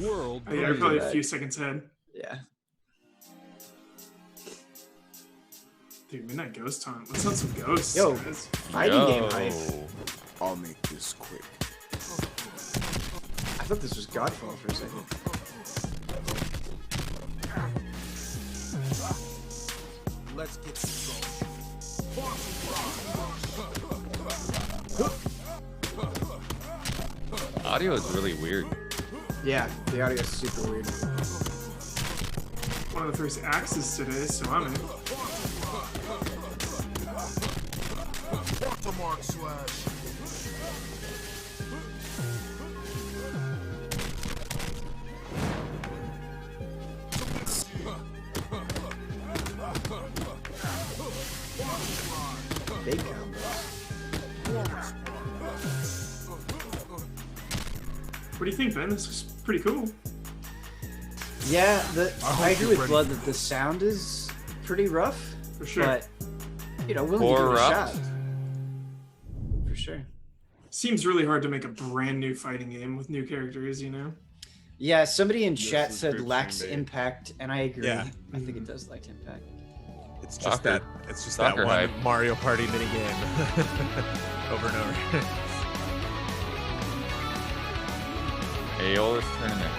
Oh, yeah, you're probably a few seconds ahead. Yeah. Dude, Midnight Ghost Hunt. Let's hunt some ghosts. Yo, guys. fighting game hype. I'll make this quick. I thought this was Godfall for a second. Let's get this going. Audio is really weird. Yeah, the audio is super weird. One of the first axes today, so I'm in. Watermark slash. Big combos. What do you think, Ben? This is pretty cool. Yeah, I agree with Blood that the sound is pretty rough. For sure. But, willing to give it a shot. Coreupt. For sure. Seems really hard to make a brand new fighting game with new characters, Yeah, somebody in chat is said group lacks stream, babe. impact, and I agree. Yeah. I think it does lack impact. It's just Soccer. that Soccer one hype. Mario Party minigame over and over. Aeolis Tournament.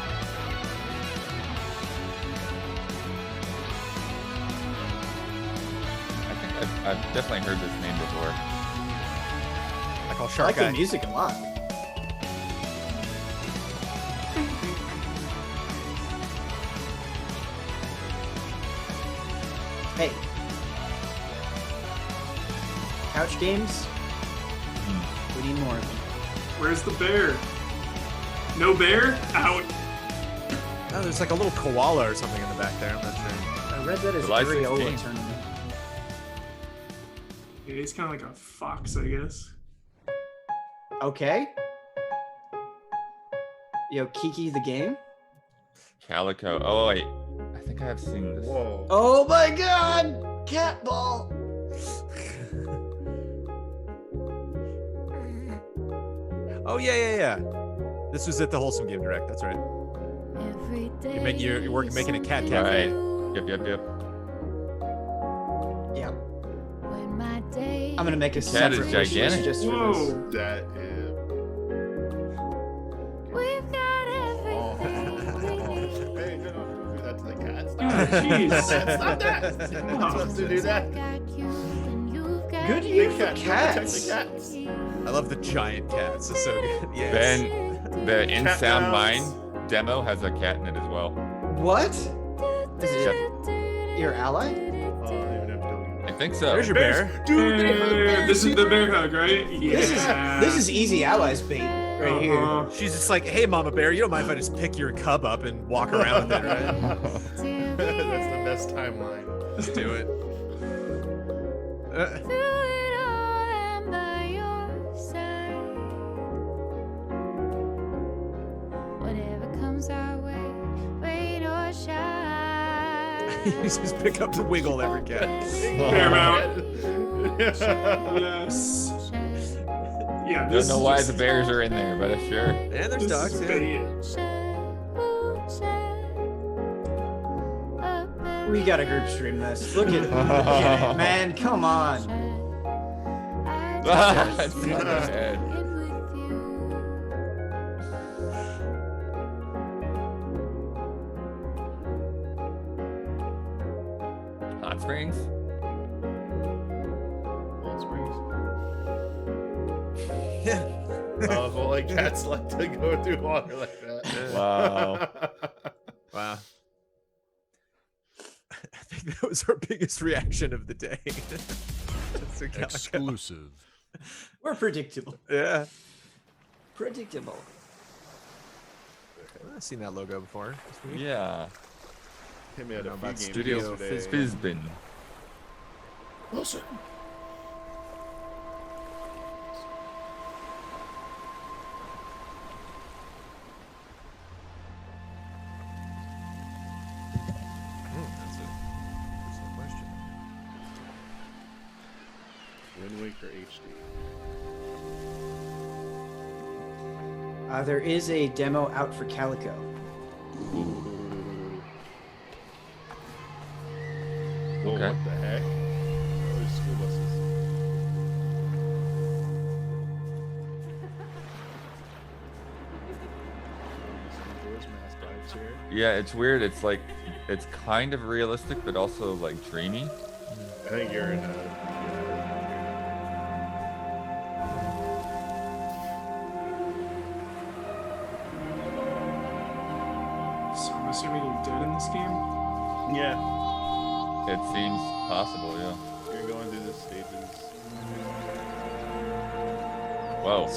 I think I've definitely heard this name before. I call I Shark like the Guy. music a lot. Hey. Couch games? We need more of them. Where's the bear? No bear? Out. Oh, there's like a little koala or something in the back there. I'm not sure. I read that as The licensed Guerrilla game. Tournament. Yeah, he's kind of like a fox, I guess. Okay. Yo, Kiki the game? Calico. Oh wait, I think I have seen this. Whoa. Oh my god! Cat ball! Oh yeah. This was at the Wholesome Game Direct. That's right. You're making a cat cafe. Right. Yep. Yeah. I'm gonna make a cat is separate wish list gigantic. just for Whoa. this. That is. Hey, no, don't do that to the cats. Oh, jeez. Stop that! You're not supposed to do that. Good year for Protect cats. the cats. I love the giant cats. It's so good. Yes. Ben, the In Cat Sound mouse. Mind demo has a cat in it as well. What? Is Yep. it your ally? Oh, they would have to. I think so. There's your bear. Dude, This is the bear hug, right? Yeah. This is easy allies bait right here. She's just like, hey, Mama Bear, you don't mind if I just pick your cub up and walk around with it, right? That's the best timeline. Let's do it. You just pick up the wiggle every cat. Paramount. Yes. Yeah, this Don't know is why just- the bears are in there, but sure. And there's this dogs, is yeah. bait. We gotta group stream this. Look at it, man. Come on. It's in the head. Hot Springs? Hot Springs. Oh, well, like cats like to go through water like that. Wow. Wow. I think that was our biggest reaction of the day. That's a Calico. Exclusive. We're predictable. Yeah. Predictable. I've seen that logo before. Yeah. Hit me at a few games Studio yesterday. Fizbin. Wilson. That's a question. Wind Waker HD. There is a demo out for Calico. Oh, Okay. what the heck? Oh, there's school buses. Some Majora's Mask vibes here. Yeah, it's weird. It's like, it's kind of realistic, but also like dreamy. I think you're in a. So I'm assuming you're dead in this game? Yeah. It seems possible, yeah. You're going through the stages. Whoa.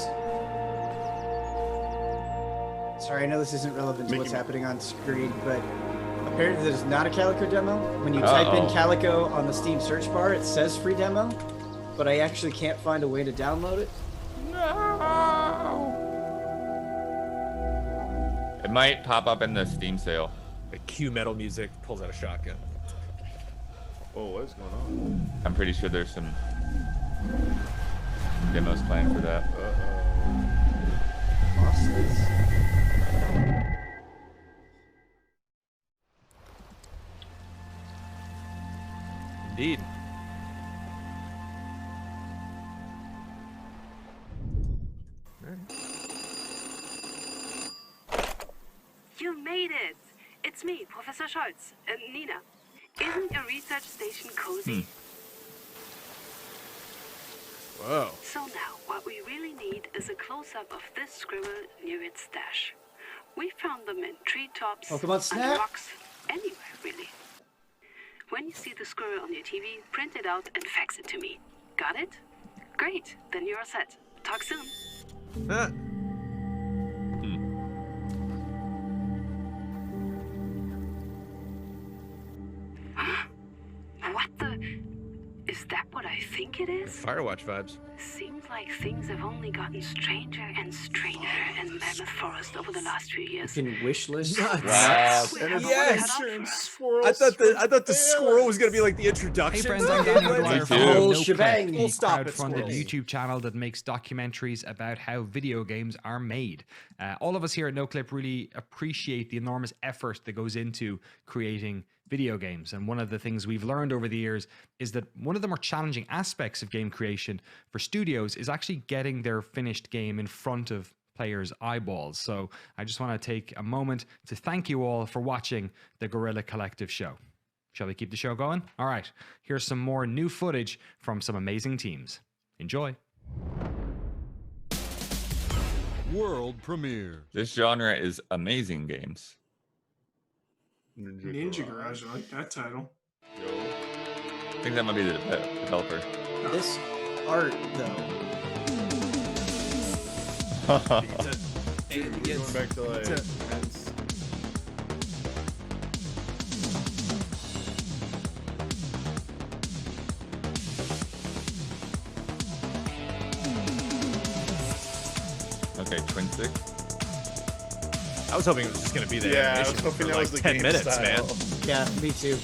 Sorry, I know this isn't relevant to what's happening on screen, but apparently there's not a Calico demo. When you type in Calico on the Steam search bar, it says free demo, but I actually can't find a way to download it. It might pop up in the Steam sale. The Q metal music pulls out a shotgun. Oh, what is going on? I'm pretty sure there's some demos planned for that. Indeed. You made it! It's me, Professor Scholz, Nina. Isn't your research station cozy? Whoa. So now, what we really need is a close-up of this squirrel near its stash. We found them in treetops, Pokemon under Snap? rocks, anywhere really. When you see the squirrel on your TV, print it out and fax it to me. Got it? Great, then you're set. Talk soon. What the? Is that what I think it is? Firewatch vibes. Seems like things have only gotten stranger and stranger in Mammoth Forest over the last few years. You can wish list. Yes. I thought the squirrel was gonna be like the introduction. Hey friends, I'm Daniel Dwyer from Whole No shebang. Clip, Full the stop at crowdfunded squirrels. YouTube channel that makes documentaries about how video games are made. All of us here at No Clip really appreciate the enormous effort that goes into creating video games. And one of the things we've learned over the years is that one of the more challenging aspects of game creation for studios is actually getting their finished game in front of players' eyeballs. So I just want to take a moment to thank you all for watching the Guerrilla Collective show. Shall we keep the show going? All right, here's some more new footage from some amazing teams. Enjoy. World premiere. This genre is amazing games. Ninja Garage, I like that title. I think that might be the developer. This art, though. Going back to like. Okay, twin stick. I was hoping it was just gonna be the Yeah, I was animation hoping for that like was the 10 game minutes, style. man. Yeah, me too.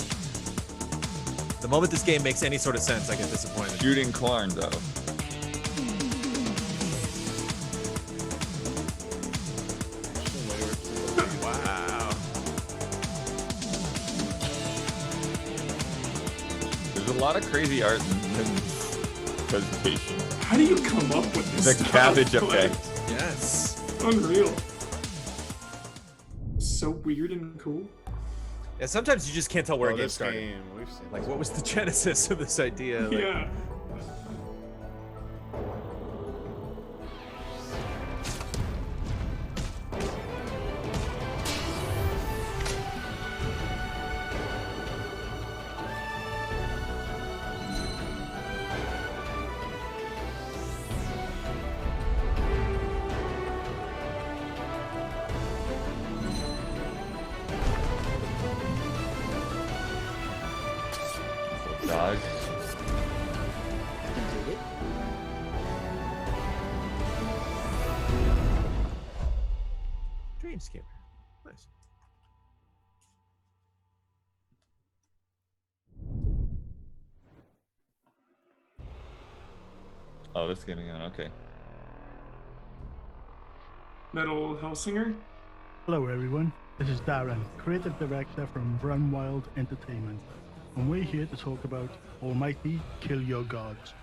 The moment this game makes any sort of sense, I get disappointed. Shooting Clarn though. Wow. There's a lot of crazy art in this presentation. How do you come up with this The stuff? Cabbage Like, Effect. Yes. Unreal. So weird and cool. Yeah, sometimes you just can't tell where a game this started. game, we've seen Like, this what was the genesis of this idea? Like, Yeah. Dreamscaper. Nice. Oh, this game again. Okay. Metal Hellsinger. Hello everyone, this is Darren, creative director from Brunwild Entertainment, and we're here to talk about Almighty Kill Your Gods.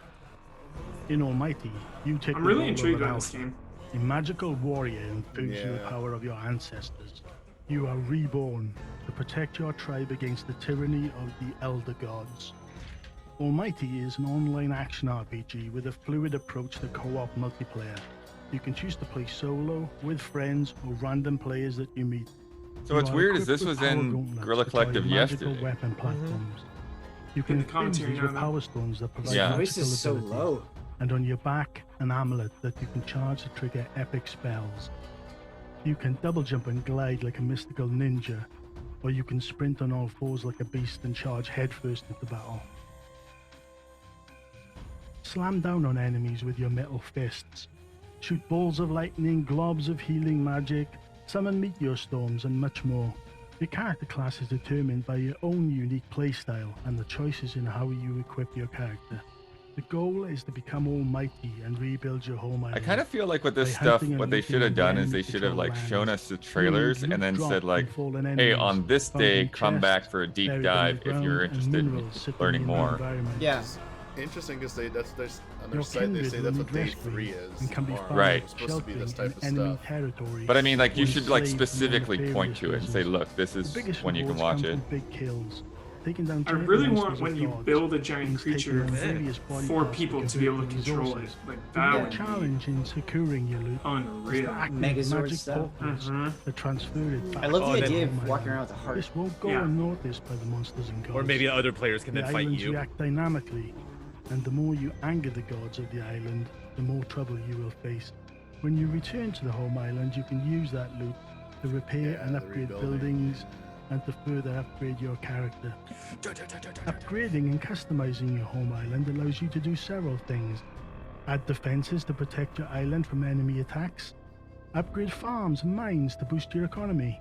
In Almighty, you take I'm the really role intrigued of an by this alpha, game. a magical warrior infused with the Yeah. power of your ancestors. You are reborn to protect your tribe against the tyranny of the Elder Gods. Almighty is an online action RPG with a fluid approach to co-op multiplayer. You can choose to play solo, with friends, or random players that you meet. So what's You are weird is equipped this with was power in gauntlets Guerrilla to carry Collective magical yesterday. weapon platforms. You can the infuse commentary these now, with though. power stones that provide Yeah. magical Voice is so abilities. low. And on your back, an amulet that you can charge to trigger epic spells. You can double jump and glide like a mystical ninja, or you can sprint on all fours like a beast and charge headfirst into battle. Slam down on enemies with your metal fists. Shoot balls of lightning, globs of healing magic, summon meteor storms, and much more. Your character class is determined by your own unique playstyle and the choices in how you equip your character. The goal is to become almighty and rebuild your home island. I kind of feel like with this by stuff, hunting and what they looting should have in done is enemy they should have like controlled shown lands. us the trailers Loot and then drop said from like, fallen hey, enemies, on this found day, in come chests back for a deep buried dive if underground, you're and interested in minerals sitting learning in the more. environment. Yeah. Interesting because on their Your site they kindred say will that's need what day rescuing 3 is. and can be tomorrow. found Right. It's supposed to be this sheltering type in of enemy stuff. territory. But I mean, like, you or should like enslaved from specifically nefarious point to it and say, prisons. look, this The is biggest when you can rewards watch come it. from big kills. Taking down I giant really monsters want of when you gods build a giant means taking creature on various body for parts people to convert be able to into control it. resources. Like The that real would be challenge in securing your loot is unreal. to activate Megazord magic style. portals that transfer it back. I love Oh, the then- idea to of home walking island. around with a heart. This won't go Yeah. unnoticed by the monsters and gods. Or maybe other players can The then fight islands you. react dynamically, and the more you anger the gods of the island, the more trouble you will face. When you return to the home island, you can use that loot to repair and the upgrade rebuilding. buildings and to further upgrade your character. Upgrading and customizing your home island allows you to do several things. Add defenses to protect your island from enemy attacks. Upgrade farms and mines to boost your economy.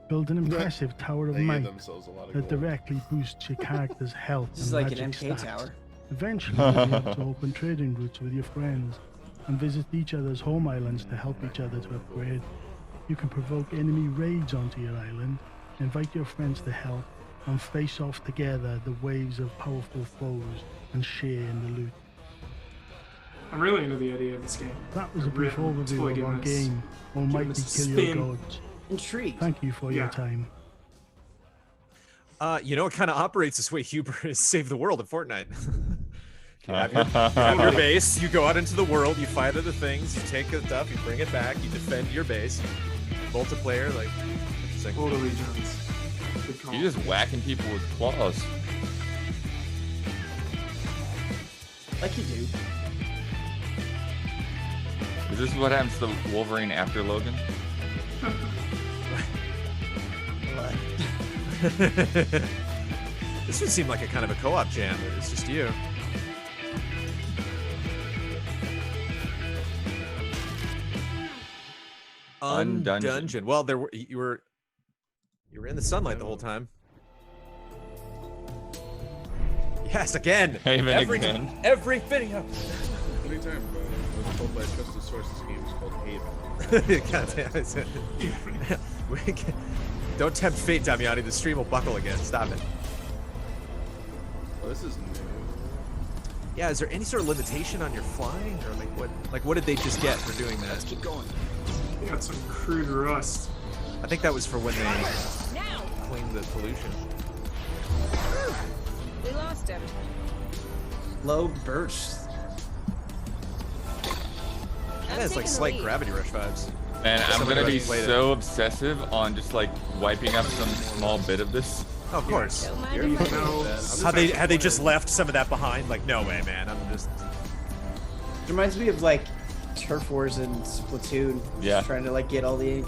Build an impressive Tower of They gave Might themselves a lot of that gold. directly boosts your character's health This is and like an magic MK stats. tower. Eventually, you'll be able to open trading routes with your friends and visit each other's home islands to help each other to upgrade. You can provoke enemy raids onto your island, invite your friends to help, and face off together the waves of powerful foes and share in the loot. I'm really into the idea of this game. That was a I'm brief really overview totally of giving our this- game, giving Almighty this a Kill Your spin. Gods. Intrigued. Thank you for Yeah. your time. You know, it kind of operates this way. Huber is save the world in Fortnite. You have your base, you go out into the world, you fight other things, you take the stuff, you bring it back, you defend your base. Multiplayer, like, interesting. Totally, Jones. Good call. You're just whacking people with claws. Like you do. Is this what happens to Wolverine after Logan? This would seem like a kind of a co-op jam. It's just you. Undungeon. Undungeon. Well, you were in the sunlight the whole time. Yes, again. Haven every again. Every video. What are you talking about? I was told by a trusted source this game is called Haven. God damn it. We can- Don't tempt fate, Damiani. The stream will buckle again. Stop it. Well, this is new. Yeah, is there any sort of limitation on your flying, or what did they just get for doing that? Keep going. You got some crude rust. I think that was for when they cleaned the pollution. We lost him. Low burst. That has like slight Gravity Rush vibes. And I'm Somebody gonna be already played it. so obsessive on just like wiping up some small bit of this. Oh, of course. There you go. Had they just left some of that behind? Like, no way, man. I'm just. It reminds me of like Turf Wars and Splatoon. Yeah. Just trying to like get all the ink.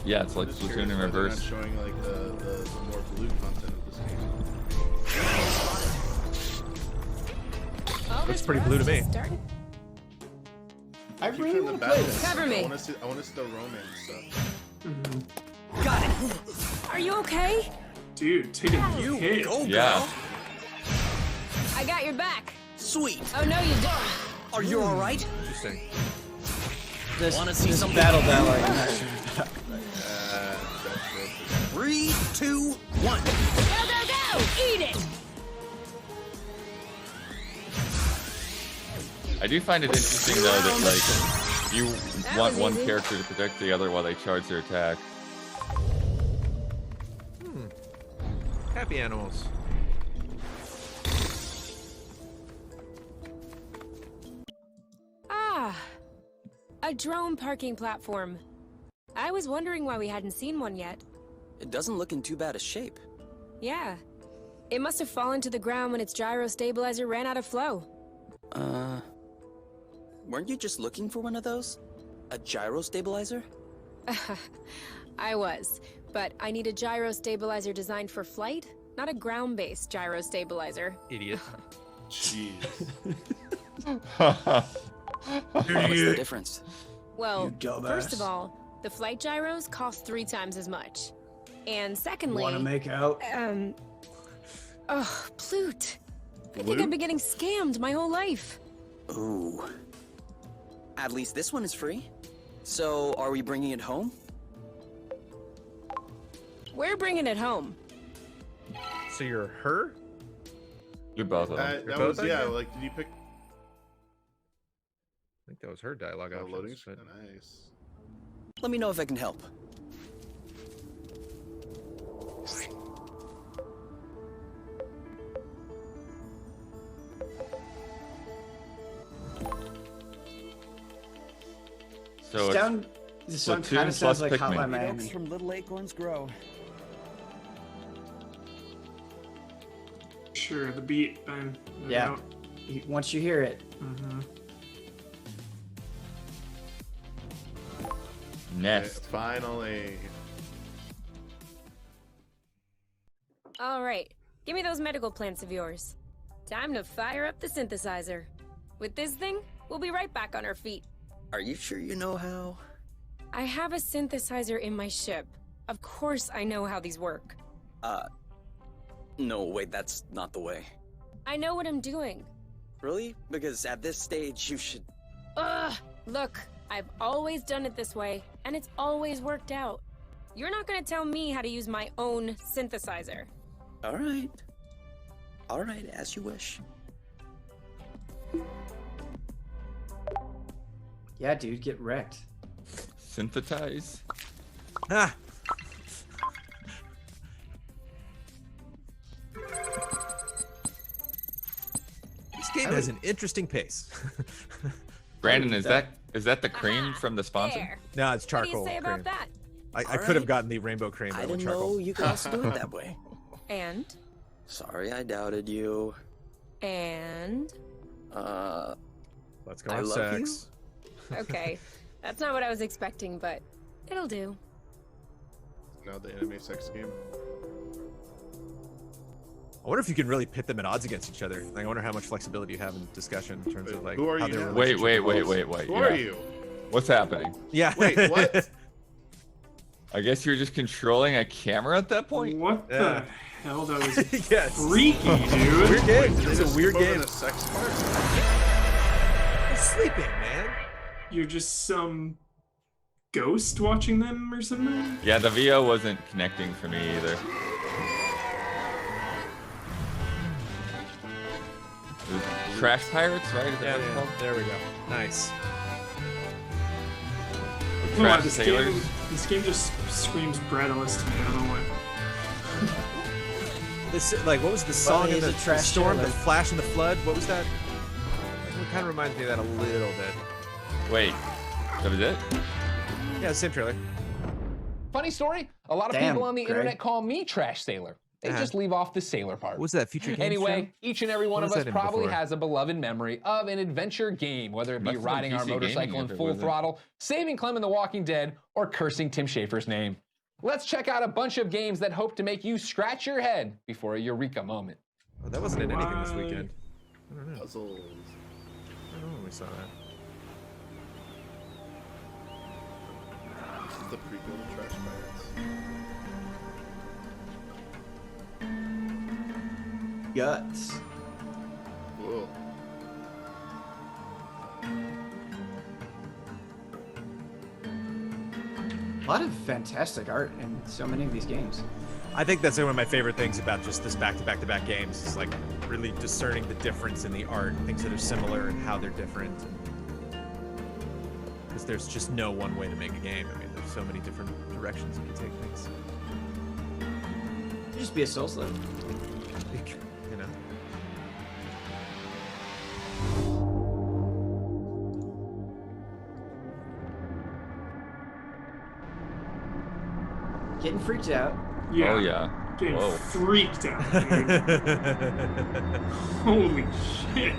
Yeah, it's like Just Splatoon curious in why they're reverse. not showing like the more blue content of this game. Looks pretty blue to me. I keep really showing want the to play bad this. stuff. Cover me. I want to see the romance stuff. Got it. Are you okay? Dude, take a hit. Yeah. I got your back. Sweet. Oh no, you don't. Are you all right? Interesting. This, Wanna see this some battle battle? ballet. I'm not sure. 3, 2, 1. Go, go, go! Eat it! I do find it interesting though that like you That want was one easy. character to protect the other while they charge their attack. Happy animals. Ah, a drone parking platform. I was wondering why we hadn't seen one yet. It doesn't look in too bad a shape. Yeah. It must have fallen to the ground when its gyro stabilizer ran out of flow. Weren't you just looking for one of those? A gyro stabilizer? I was, but I need a gyro stabilizer designed for flight, not a ground-based gyro stabilizer. Idiot. Jeez. What's the difference? Well, You dumbass. first of all, the flight gyros cost 3 times as much. And secondly... Want to make out? Oh, Plute. I think I've been getting scammed my whole life. Ooh. At least this one is free. So, are we bringing it home? We're bringing it home. So you're her? You're both of them. That was, yeah, like, did you pick... I think that was her dialogue options. Loading but- Nice. Let me know if I can help. So This song Platoon kind of sounds plus like Pikmin. Hotline Miami. Oaks from little acorns grow. Sure, the beat, then. Yeah. Once you hear it. Nest. Finally. All right, give me those medical plants of yours. Time to fire up the synthesizer. With this thing, we'll be right back on our feet. Are you sure you know how? I have a synthesizer in my ship. Of course I know how these work. No, wait, that's not the way. I know what I'm doing. Really? Because at this stage, you should... Ugh! Look, I've always done it this way, and it's always worked out. You're not gonna tell me how to use my own synthesizer. All right. All right, as you wish. Yeah, dude, get wrecked. Synthesize. Ah. This game has an interesting pace. Brandon, is that the cream from the sponsor? There. No, it's What charcoal. do you say cream. about that? I could have gotten the rainbow cream. I but with didn't charcoal. know you could also do it that way. And? Sorry, I doubted you. And? Let's go I have love sex. Okay, that's not what I was expecting, but it'll do. Now the anime sex game. I wonder if you can really pit them at odds against each other. Like, I wonder how much flexibility you have in discussion in terms of like who are how you their now? Wait. relationship Who Who are you? What's happening? Yeah. Wait, what? I guess you're just controlling a camera at that point? What Yeah. the hell? That was Yes. freaky, dude. Weird game. Did It's they a just weird skip over game. the sex part? It's sleeping, man. You're just some ghost watching them or something? Yeah, the VO wasn't connecting for me either. It was Trash Pirates, right? Is that what it's called? There we go. Nice. Or No, Trash this Sailors? game just screams breadless to me. I don't know why. This like what was the song in he's the a trash storm, the sailor. flash and the flood? What was that? It kind of reminds me of that a little bit. Wait, that was it? Yeah, same trailer. Funny story, a lot of Damn, people on the Greg. internet call me Trash Sailor. They Uh-huh. just leave off the sailor part. What was that Future Games Anyway, show? each and every one What of was us that in probably before? has a beloved memory of an adventure game, whether it be Must have been riding our PC motorcycle gaming in if it full wasn't. throttle, saving Clem in The Walking Dead, or cursing Tim Schafer's name. Let's check out a bunch of games that hope to make you scratch your head before a eureka moment. Oh, that wasn't in anything this weekend. I don't know. Puzzles. I don't know when we saw that. The prequel to Trash Pirates. Guts. Whoa. A lot of fantastic art in so many of these games. I think that's one of my favorite things about just this back-to-back-to-back games is like really discerning the difference in the art, things that are similar and how they're different. Because there's just no one way to make a game. I mean, there's so many different directions you can take things. Just be a soul slave. You know. Getting freaked out. Yeah. Oh yeah. Getting Whoa. freaked out. Dude. Holy shit.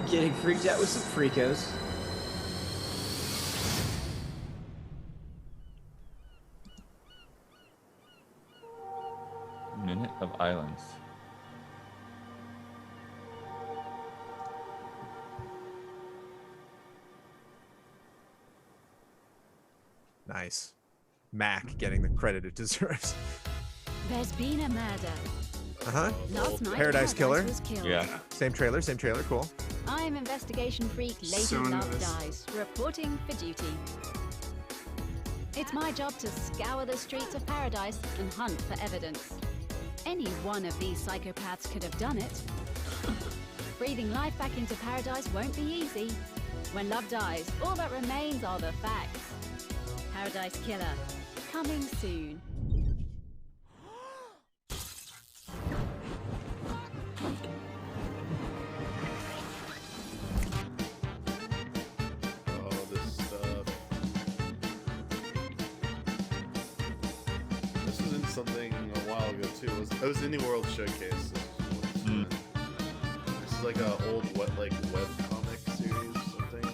Getting freaked out with some freakos. Minute of Islands. Nice. Mac getting the credit it deserves. There's been a murder. Uh-huh. Last night, Paradise Killer. was killed. Yeah. Same trailer, cool. I'm investigation freak Lady So into Love this. Dies, reporting for duty. It's my job to scour the streets of paradise and hunt for evidence. Any one of these psychopaths could have done it. Breathing life back into paradise won't be easy. When love dies, all that remains are the facts. Paradise Killer, coming soon. Oh, this stuff. This was in something a while ago too. It was Indie World Showcase. This is like a old web comic series or something.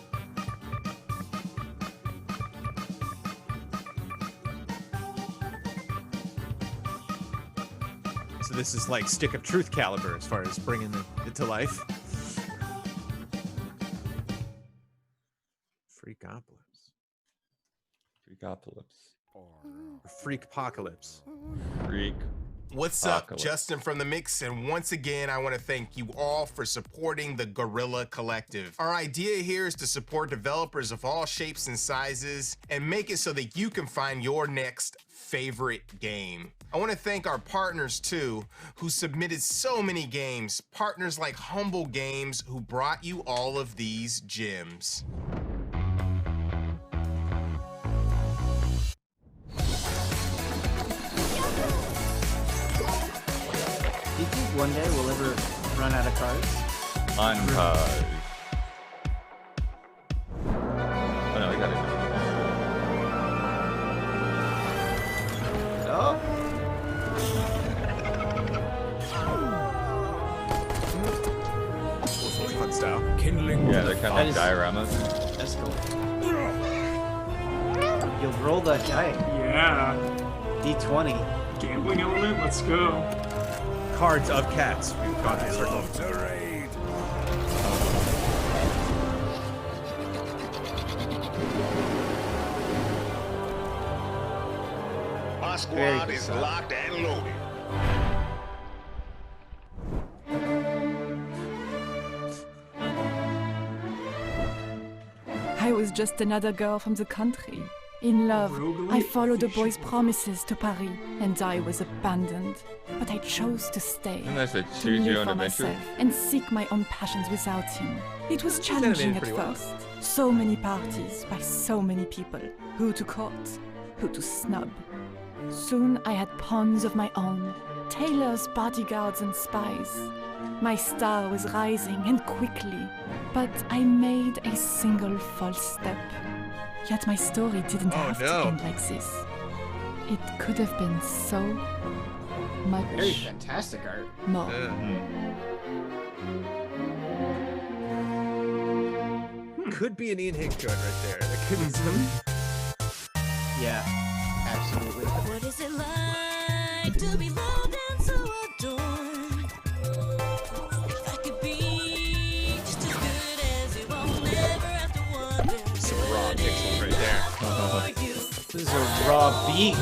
So this is like Stick of Truth caliber as far as bringing it to life. Freakopolis. Freakopolis. Or Freakpocalypse. Freak. What's up? Justin from The Mix, and once again, I want to thank you all for supporting the Guerrilla Collective. Our idea here is to support developers of all shapes and sizes and make it so that you can find your next favorite game. I want to thank our partners too, who submitted so many games, partners like Humble Games, who brought you all of these gems. Do you think one day we'll ever run out of cards? Montage. Oh no, I got it. Oh. Fun style. Kindling. Yeah, they're kind of like dioramas. That's cool. You'll roll that die. Yeah. D20. Gambling element, let's go. Cards of cats. We've gone to circle. My squad is locked and loaded. I was just another girl from the country. In love, I followed the boy's promises to Paris, and I was abandoned. But I chose to stay, Isn't that a to choose your live own for adventure? myself, and seek my own passions without him. It was She's challenging animated at pretty well. first. So many parties by so many people. Who to court, who to snub. Soon I had pawns of my own, tailors, bodyguards, and spies. My star was rising, and quickly, but I made a single false step. Yet my story didn't have to end like this. It could have been so much Very fantastic art. more. Could be an Ian Hick joint right there. That could be some. Yeah, absolutely. What is it like to be loved and so adored? If I could be just as good as you, I'll never have to wonder. Some raw pixels right there. This is a raw Oh, beat.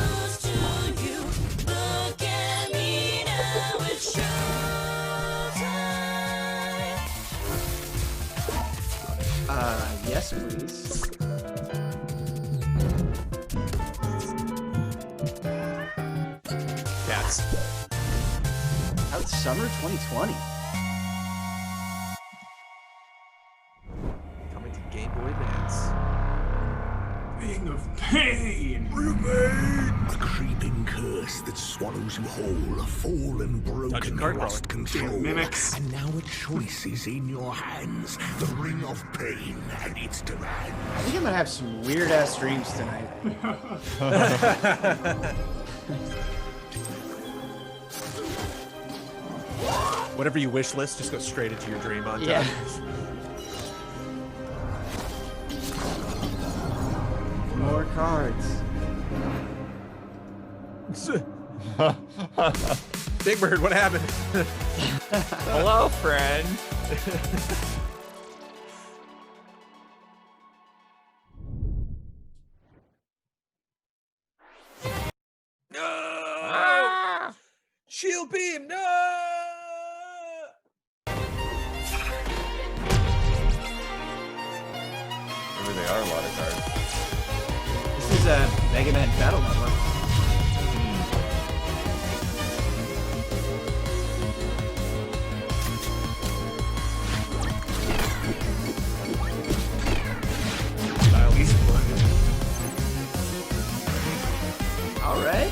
Yes, please. Cats. Out summer 2020. Coming to Game Boy Advance. Thing of pain. A creeping curse that swallows you whole, a fallen, broken, lost control. Mimics. And now a choice is in your hands. The ring of pain and its demand. I think I'm gonna have some weird ass dreams tonight. Whatever you wish list, just go straight into your dream on Yeah. More cards. Big Bird, what happened? Hello, friend. No! Shield beam, no! Maybe they are a lot of cards. This is a Mega Man Battle Network. All right.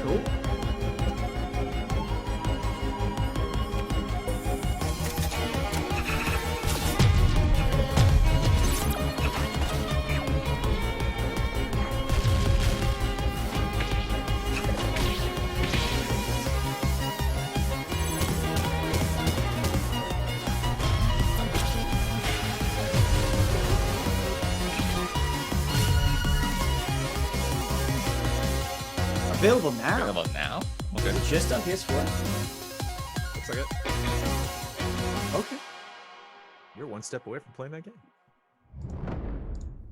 Cool. Available now. Available now? Okay. Just on PS4. Looks like it. Okay. You're one step away from playing that game.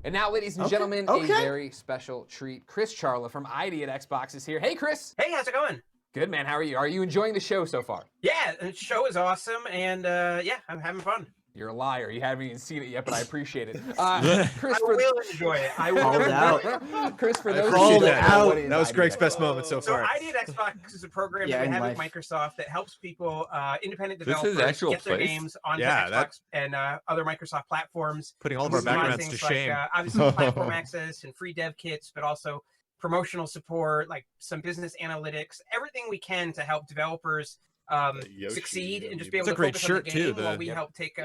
And now, ladies and gentlemen, a very special treat. Chris Charla from ID at Xbox is here. Hey, Chris. Hey, how's it going? Good, man. How are you? Are you enjoying the show so far? Yeah, the show is awesome, and yeah, I'm having fun. You're a liar. You haven't even seen it yet, but I appreciate it. Chris, I will enjoy it. I will. Chris, for those Called who it don't know out. what is That was ID Greg's at best Xbox. moment so far. So ID at Xbox is a program that we have at Microsoft that helps people, independent This is developers, actual get their place? games onto Yeah, Xbox and other Microsoft platforms. Putting all of our This is a lot backgrounds to things shame. Like, obviously, platform access and free dev kits, but also promotional support, like some business analytics, everything we can to help developers succeed and just be able It's to a great focus shirt, on the too, game while we the- help take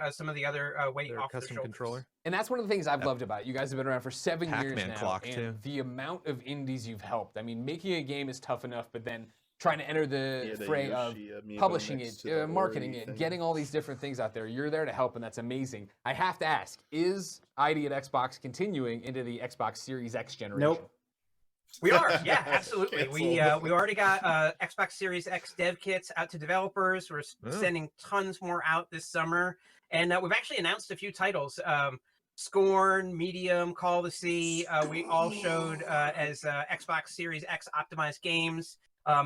some of the other weight off their custom shoulders. controller. And that's one of the things I've loved about it. You guys have been around for 7 years Pac-Man now, clock, and too. the amount of indies you've helped. I mean, making a game is tough enough, but then trying to enter the fray of publishing it, marketing it, getting all these different things out there. You're there to help, and that's amazing. I have to ask, is ID at Xbox continuing into the Xbox Series X generation? Nope. We are, yeah, absolutely. We already got Xbox Series X dev kits out to developers. We're sending tons more out this summer, and we've actually announced a few titles: Scorn, Medium, Call of the Sea. We all showed as Xbox Series X optimized games.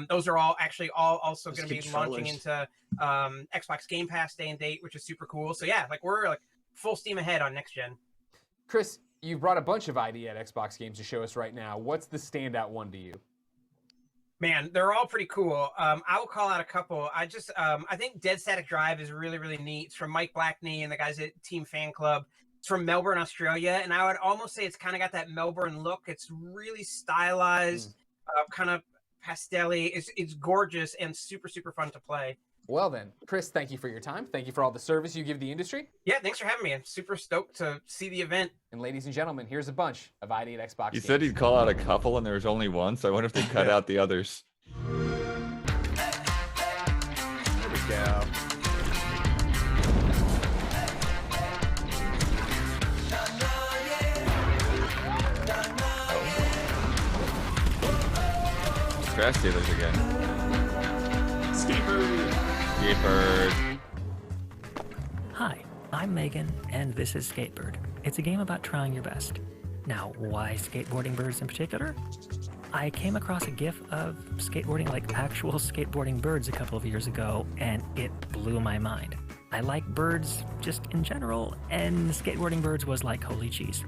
Those are all actually also going to be launching into Xbox Game Pass day and date, which is super cool. So yeah, like we're like full steam ahead on next gen. Chris, you brought a bunch of ID at Xbox games to show us right now. What's the standout one to you? Man, they're all pretty cool. I will call out a couple. I think Dead Static Drive is really, really neat. It's from Mike Blackney and the guys at Team Fan Club. It's from Melbourne, Australia, and I would almost say it's kind of got that Melbourne look. It's really stylized, kind of pastel-y. It's gorgeous and super, super fun to play. Well then, Chris, thank you for your time. Thank you for all the service you give the industry. Yeah, thanks for having me. I'm super stoked to see the event. And ladies and gentlemen, here's a bunch of ID at Xbox You games. said he'd call out a couple and there was only one, so I wonder if they cut out the others. There we go. Trash Sailors again. Skatebird. Hi, I'm Megan, and this is Skatebird. It's a game about trying your best. Now, why skateboarding birds in particular? I came across a GIF of skateboarding like actual skateboarding birds a couple of years ago, and it blew my mind. I like birds just in general, and skateboarding birds was like holy cheese.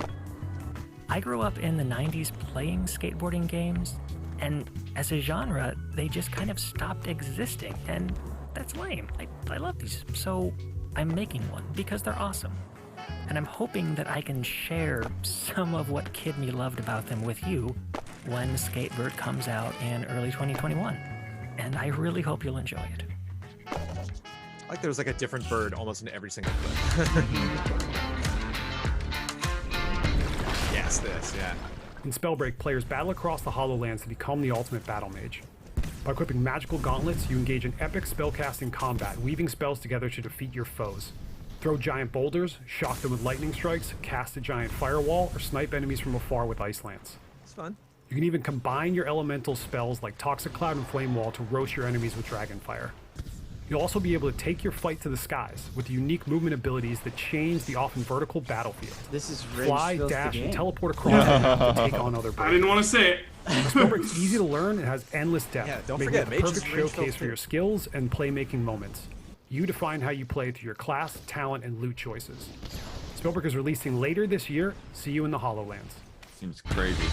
I grew up in the 90s playing skateboarding games, and as a genre, they just kind of stopped existing, and that's lame. I love these, so I'm making one because they're awesome. And I'm hoping that I can share some of what Kid Me loved about them with you when Skatebird comes out in early 2021. And I really hope you'll enjoy it. Like there was like a different bird almost in every single clip. Yes, this, yeah. In Spellbreak, players battle across the Hollowlands to become the ultimate battle mage. By equipping magical gauntlets, you engage in epic spellcasting combat, weaving spells together to defeat your foes. Throw giant boulders, shock them with lightning strikes, cast a giant firewall, or snipe enemies from afar with ice lance. It's fun. You can even combine your elemental spells like Toxic Cloud and Flame Wall to roast your enemies with Dragonfire. You'll also be able to take your fight to the skies with unique movement abilities that change the often vertical battlefield. This is Fly, dash, and teleport across the map to take on other birds. I didn't want to say it. Spellbreak's easy to learn and has endless depth, Yeah, don't making forget, it the mages perfect range showcase for too. your skills and playmaking moments. You define how you play through your class, talent, and loot choices. Spellbreak is releasing later this year. See you in the Hollowlands. Seems crazy.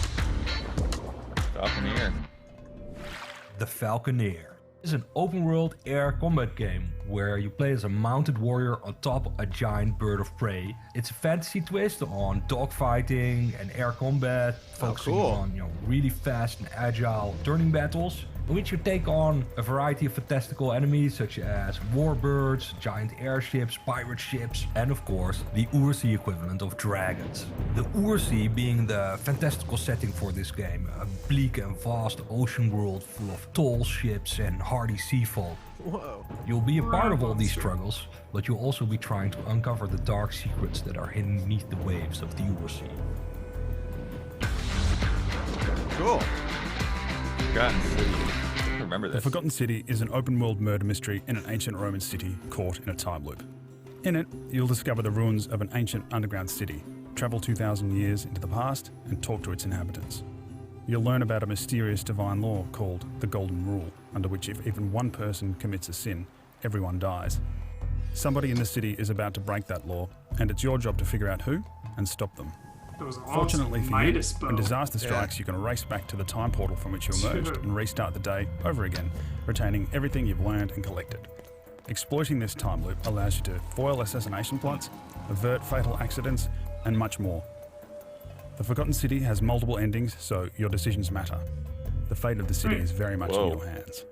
Falconeer. The Falconeer is an open-world air combat game where you play as a mounted warrior on top of a giant bird of prey. It's a fantasy twist on dogfighting and air combat, focusing on really fast and agile turning battles, in which you take on a variety of fantastical enemies such as warbirds, giant airships, pirate ships, and of course the Ursea equivalent of dragons. The Ursea being the fantastical setting for this game, a bleak and vast ocean world full of tall ships and hardy sea folk. Whoa. You'll be a part of all these struggles, but you'll also be trying to uncover the dark secrets that are hidden beneath the waves of the Ursea. Cool. Forgotten City. I remember this. The Forgotten City is an open-world murder mystery in an ancient Roman city caught in a time loop. In it, you'll discover the ruins of an ancient underground city, travel 2,000 years into the past, and talk to its inhabitants. You'll learn about a mysterious divine law called the Golden Rule, under which if even one person commits a sin, everyone dies. Somebody in the city is about to break that law, and it's your job to figure out who and stop them. Fortunately for you, when disaster strikes, you can race back to the time portal from which you emerged and restart the day over again, retaining everything you've learned and collected. Exploiting this time loop allows you to foil assassination plots, avert fatal accidents, and much more. The Forgotten City has multiple endings, so your decisions matter. The fate of the city is very much in your hands.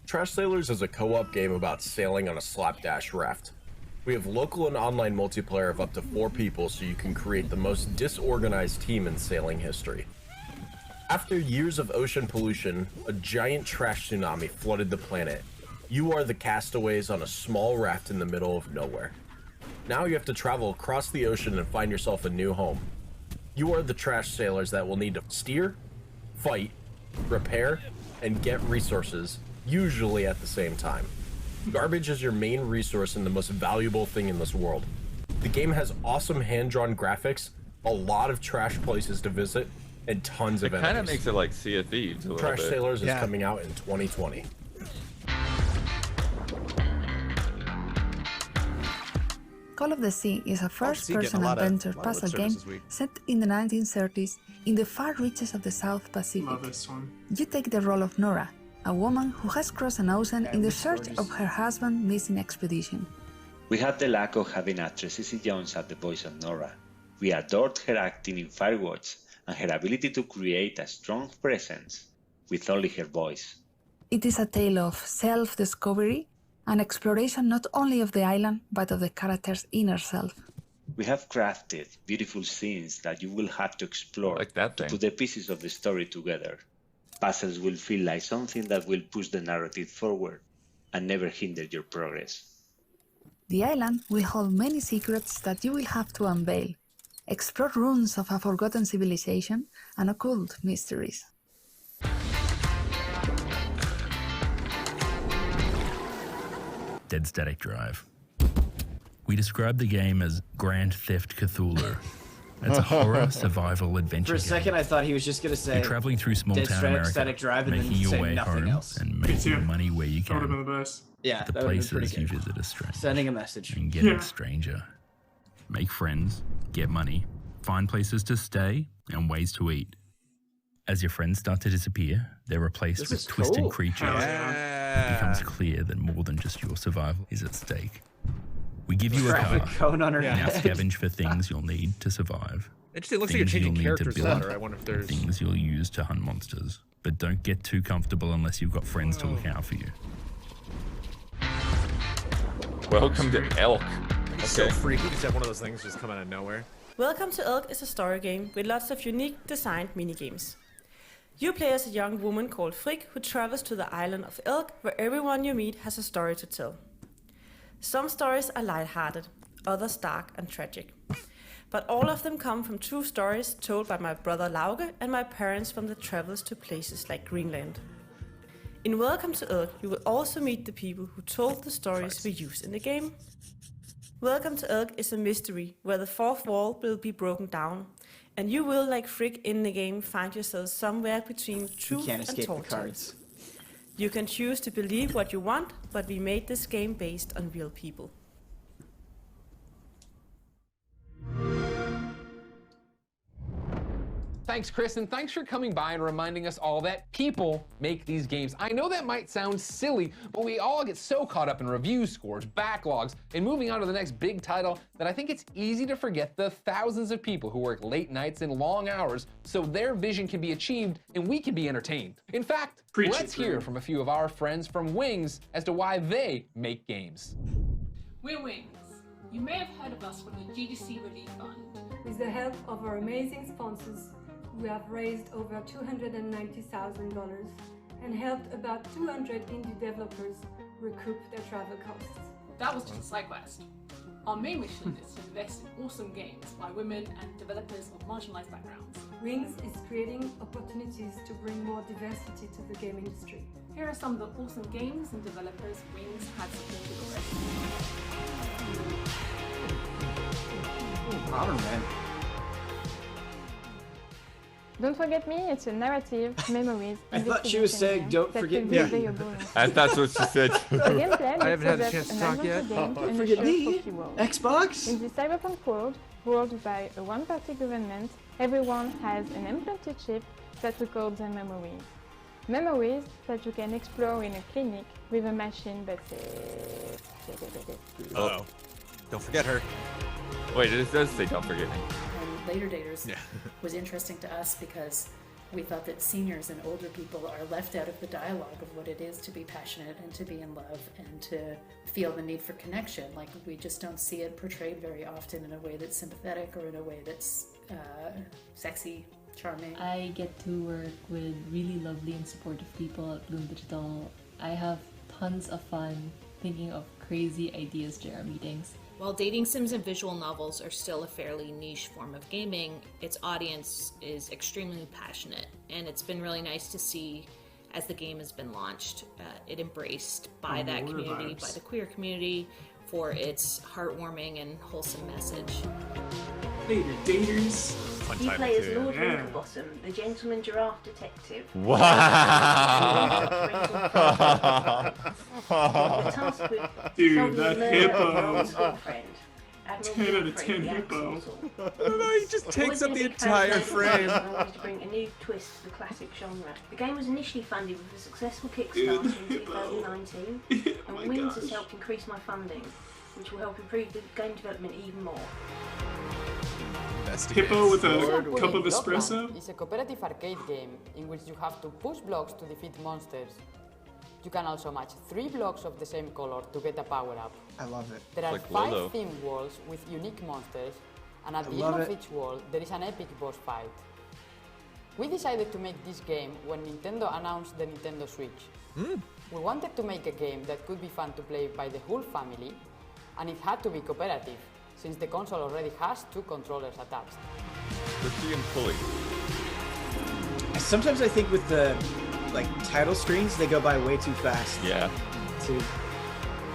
Trash Sailors is a co-op game about sailing on a slapdash raft. We have local and online multiplayer of up to 4 people, so you can create the most disorganized team in sailing history. After years of ocean pollution, a giant trash tsunami flooded the planet. You are the castaways on a small raft in the middle of nowhere. Now you have to travel across the ocean and find yourself a new home. You are the trash sailors that will need to steer, fight, repair, and get resources, usually at the same time. Garbage is your main resource and the most valuable thing in this world. The game has awesome hand-drawn graphics, a lot of trash places to visit, and tons of enemies. It kind of makes it like Sea of Thieves a little Trash bit. Sailors is coming out in 2020. Call of the Sea is a first-person adventure puzzle game set in the 1930s in the far reaches of the South Pacific. Love this one. You take the role of Nora, a woman who has crossed an ocean in the search of her husband's missing expedition. We had the luck of having actress Cissy Jones as the voice of Nora. We adored her acting in Firewatch and her ability to create a strong presence with only her voice. It is a tale of self-discovery and exploration not only of the island, but of the character's inner self. We have crafted beautiful scenes that you will have to explore to put the pieces of the story together. Puzzles will feel like something that will push the narrative forward and never hinder your progress. The island will hold many secrets that you will have to unveil. explore ruins of a forgotten civilization, and occult mysteries. Dead Static Drive. We describe the game as Grand Theft Cthulhu. It's a horror survival adventure For a second, game. I thought he was just gonna say You're traveling through small Dead town Static, America, Static Drive, and making then your say way nothing home else. and making money where you That would have can. been the best. Yeah, The that would have been places pretty you good. visit are strange. Sending a message. And get a stranger. Make friends, get money, find places to stay, and ways to eat. As your friends start to disappear, they're replaced This with is twisted cool. creatures. It becomes clear that more than just your survival is at stake. We give you a Traffic car. cone on her Now head. scavenge for things you'll need to survive. Interesting. It looks like you're Things changing you'll need to characters a build, lot. I wonder if there's things you'll use to hunt monsters. But don't get too comfortable unless you've got friends to look out for you. Welcome to Elk. so freaky. Just have one of those things just come out of nowhere. Welcome to Elk is a story game with lots of unique designed minigames. You play as a young woman called Frick who travels to the island of Elk where everyone you meet has a story to tell. Some stories are lighthearted, others dark and tragic. But all of them come from true stories told by my brother Lauge and my parents from the travels to places like Greenland. In Welcome to Elk, you will also meet the people who told the stories we use in the game. Welcome to Elk is a mystery where the fourth wall will be broken down, and you will, like Frick in the game, find yourself somewhere between truth can't and escape the tall cards. tales. You can choose to believe what you want, but we made this game based on real people. Thanks, Chris, and thanks for coming by and reminding us all that people make these games. I know that might sound silly, but we all get so caught up in review scores, backlogs, and moving on to the next big title that I think it's easy to forget the thousands of people who work late nights and long hours so their vision can be achieved and we can be entertained. In fact, let's hear from a few of our friends from Wings as to why they make games. We're Wings. You may have heard of us from the GDC Relief Fund. With the help of our amazing sponsors, we have raised over $290,000 and helped about 200 indie developers recoup their travel costs. That was just a side quest. Our main mission is to invest in awesome games by women and developers of marginalized backgrounds. Wings is creating opportunities to bring more diversity to the game industry. Here are some of the awesome games and developers Wings has supported already. Modern man. Don't Forget Me, it's a narrative, memories, I thought she was saying, "Don't forget me." And that's what she said. I haven't had a chance to talk yet. Don't forget me. Xbox? In the cyberpunk world, ruled by a one-party government, everyone has an implanted chip that records their memories. Memories that you can explore in a clinic with a machine that says... Uh-oh. Don't forget her. Wait, it does say don't forget me. Later Daters was interesting to us because we thought that seniors and older people are left out of the dialogue of what it is to be passionate and to be in love and to feel the need for connection. Like, we just don't see it portrayed very often in a way that's sympathetic or in a way that's sexy, charming. I get to work with really lovely and supportive people at Bloom Digital. I have tons of fun thinking of crazy ideas during our meetings. While dating sims and visual novels are still a fairly niche form of gaming, its audience is extremely passionate, and it's been really nice to see as the game has been launched, it embraced by that community, by the queer community, for its heartwarming and wholesome message. Later Daters. You play as Lord Winterbottom, the gentleman giraffe detective. Wow! Dude, that hippo. 10 out of 10 hippo. He just takes up the entire frame. I wanted to bring a new twist to the classic genre. The game was initially funded with a successful Kickstarter in 2019, and Wings has helped increase my funding, which will help improve the game development even more. Hippo with a cup of espresso? It's a cooperative arcade game in which you have to push blocks to defeat monsters. You can also match 3 blocks of the same color to get a power-up. I love it. There are Like 5 Lolo. theme walls with unique monsters, and at I the love end of it. each wall, there is an epic boss fight. We decided to make this game when Nintendo announced the Nintendo Switch. We wanted to make a game that could be fun to play by the whole family, and it had to be cooperative, since the console already has 2 controllers attached. Pushy and Pully. Sometimes I think with the title screens, they go by way too fast. Yeah. To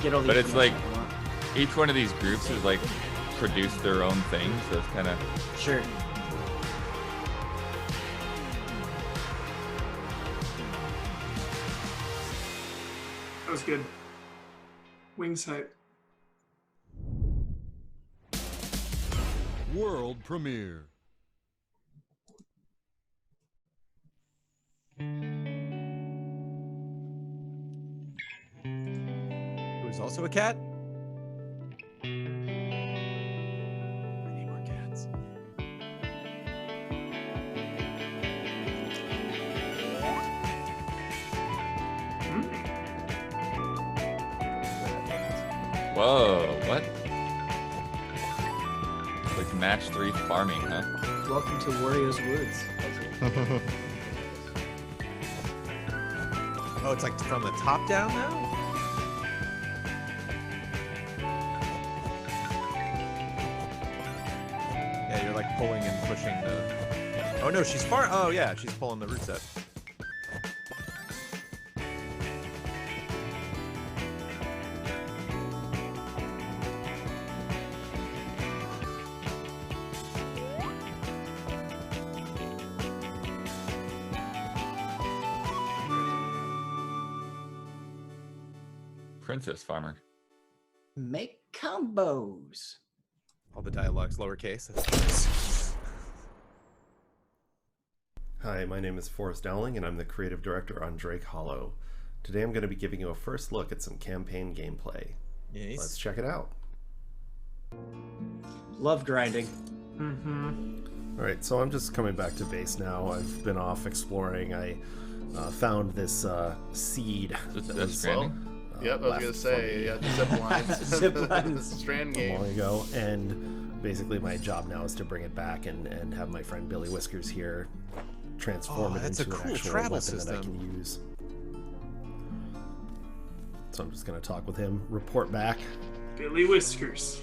get all the. But it's like each one of these groups is like produced their own thing, so it's kind of sure. That was good. Wings hype. World premiere. Who's also a cat? I need more cats. Whoa, what? Like match 3 farming, huh? Welcome to Wario's Woods. Oh, it's like from the top down now? Yeah, you're like pulling and pushing the... Oh no, she's far... Oh yeah, she's pulling the root set. Princess farmer. Make combos. All the dialogue's lowercase. Hi, my name is Forrest Dowling, and I'm the creative director on Drake Hollow. Today I'm going to be giving you a first look at some campaign gameplay. Nice. Let's check it out. Love grinding. Alright, so I'm just coming back to base now. I've been off exploring. I found this seed. Yep, I was gonna say, yeah, zip lines. Zip lines. Strand a game. long ago, and basically my job now is to bring it back and have my friend Billy Whiskers here transform it into an actual weapon that I can use. So I'm just gonna talk with him, report back. Billy Whiskers.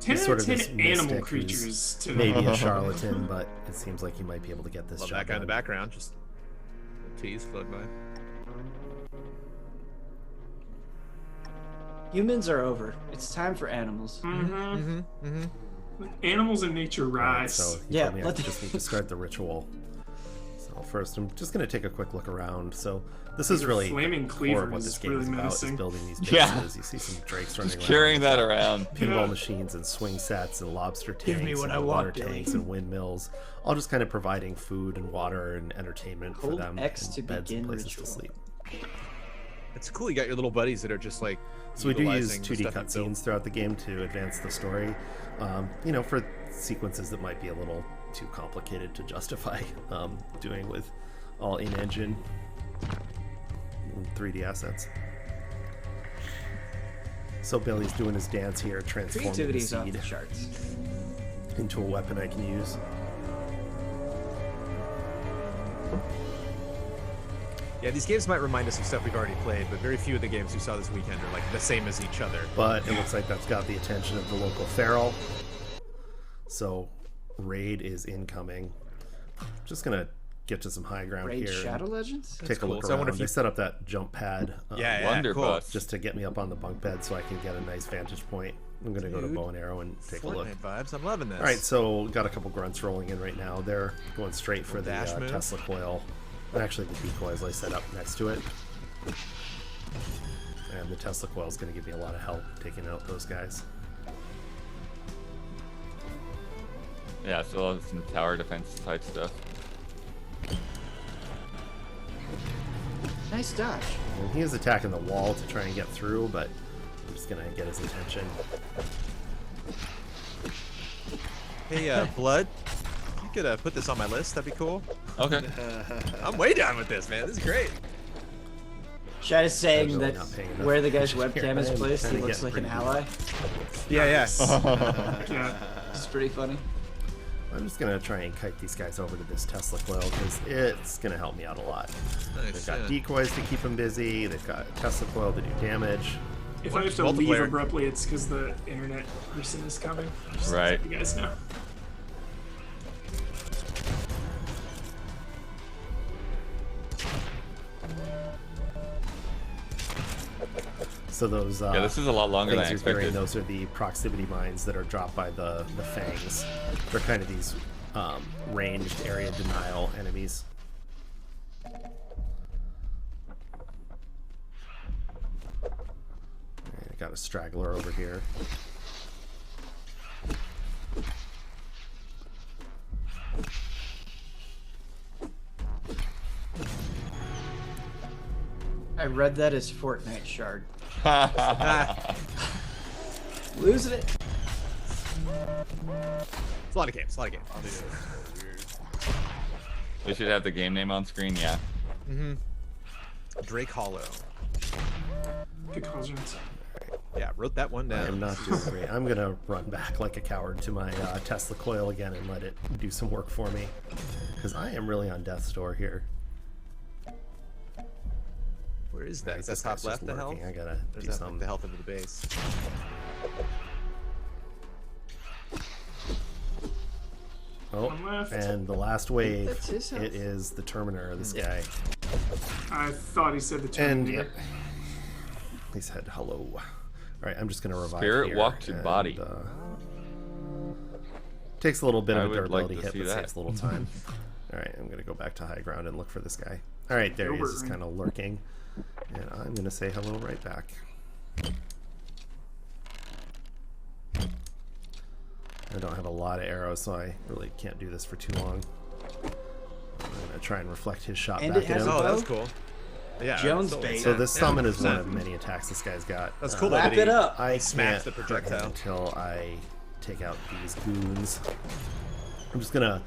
10 out of 10 animal creatures to maybe a charlatan, but it seems like he might be able to get this Love job that guy in the done. background, just tease float by. Humans are over. It's time for animals. Animals in nature rise. So he told me I just need to start the ritual. So first, I'm just going to take a quick look around. So this is really flaming core of what cleavers this is game really is about, menacing. is building these bases. Yeah. You see some drakes running Just around. carrying that around. Pinball machines and swing sets and lobster tanks Give me what and I want, water Billy. tanks and windmills. All just kind of providing food and water and entertainment for Hold them. X and to beds begin and places ritual. to sleep. It's cool. You got your little buddies that are just like. So we do use utilizing 2D the stuff you built. cutscenes throughout the game to advance the story. You know, for sequences that might be a little too complicated to justify doing with all in-engine 3D assets. So Billy's doing his dance here, transforming the Creativity's off seed the charts. into a weapon I can use. Yeah, these games might remind us of stuff we've already played, but very few of the games we saw this weekend are like the same as each other. But it looks like that's got the attention of the local feral. So raid is incoming. Just gonna get to some high ground Raid here. Shadow Legends? Take That's a cool. look So I around. wonder if They you- set up that jump pad. Cool. Just to get me up on the bunk bed so I can get a nice vantage point. I'm gonna go to Dude, bow and arrow and take a look. Fortnite vibes. I'm loving this. All right, so got a couple grunts rolling in right now. They're going straight for the Dash move. Tesla coil. And actually, the decoys I set up next to it. And the Tesla coil is going to give me a lot of help taking out those guys. Yeah, so some tower defense type stuff. Nice dodge. And he is attacking the wall to try and get through, but I'm just going to get his attention. Hey, Blood, you could put this on my list. That'd be cool. Okay. I'm way down with this, man. This is great. Chad is saying Really that not paying enough where the guy's attention webcam here. is I'm placed, trying he to looks get like an pretty ally. Yeah. Yeah. It's pretty funny. I'm just going to try and kite these guys over to this Tesla coil because it's going to help me out a lot. Nice, They've got yeah. decoys to keep them busy. They've got Tesla coil to do damage. If I have to leave abruptly, it's because the internet person is coming. Just to let you guys know. So those this is a lot longer than I expected. Those are the proximity mines that are dropped by the fangs. They're kind of these ranged area denial enemies. I got a straggler over here. I read that as Fortnite shard. Losing it. It's a lot of games. A lot of games. We should have the game name on screen. Yeah. Drake Hollow. Good calls, Yeah, wrote that one down. I am not doing great. I'm gonna run back like a coward to my Tesla coil again and let it do some work for me, because I am really on death's door here. Where is that? Is that top left, the health? I gotta do something. The health of the base. Oh, and the last wave, it is the Terminator, this guy. I thought he said the Terminator. And he said hello. All right, I'm just gonna revive Spirit here, walk to body. Takes a little bit of a durability like to hit, see but that. takes a little time. All right, I'm gonna go back to high ground and look for this guy. All right, there he is. He's kind of lurking, and I'm gonna say hello right back. I don't have a lot of arrows, so I really can't do this for too long. I'm gonna try and reflect his shot And back it at has him. a bow? That's cool. Yeah, Jones bait. So this summon is one of many attacks this guy's got. That's cool. Wrap it up. I Smash can't the hurt him projectile. until I take out these goons. I'm just gonna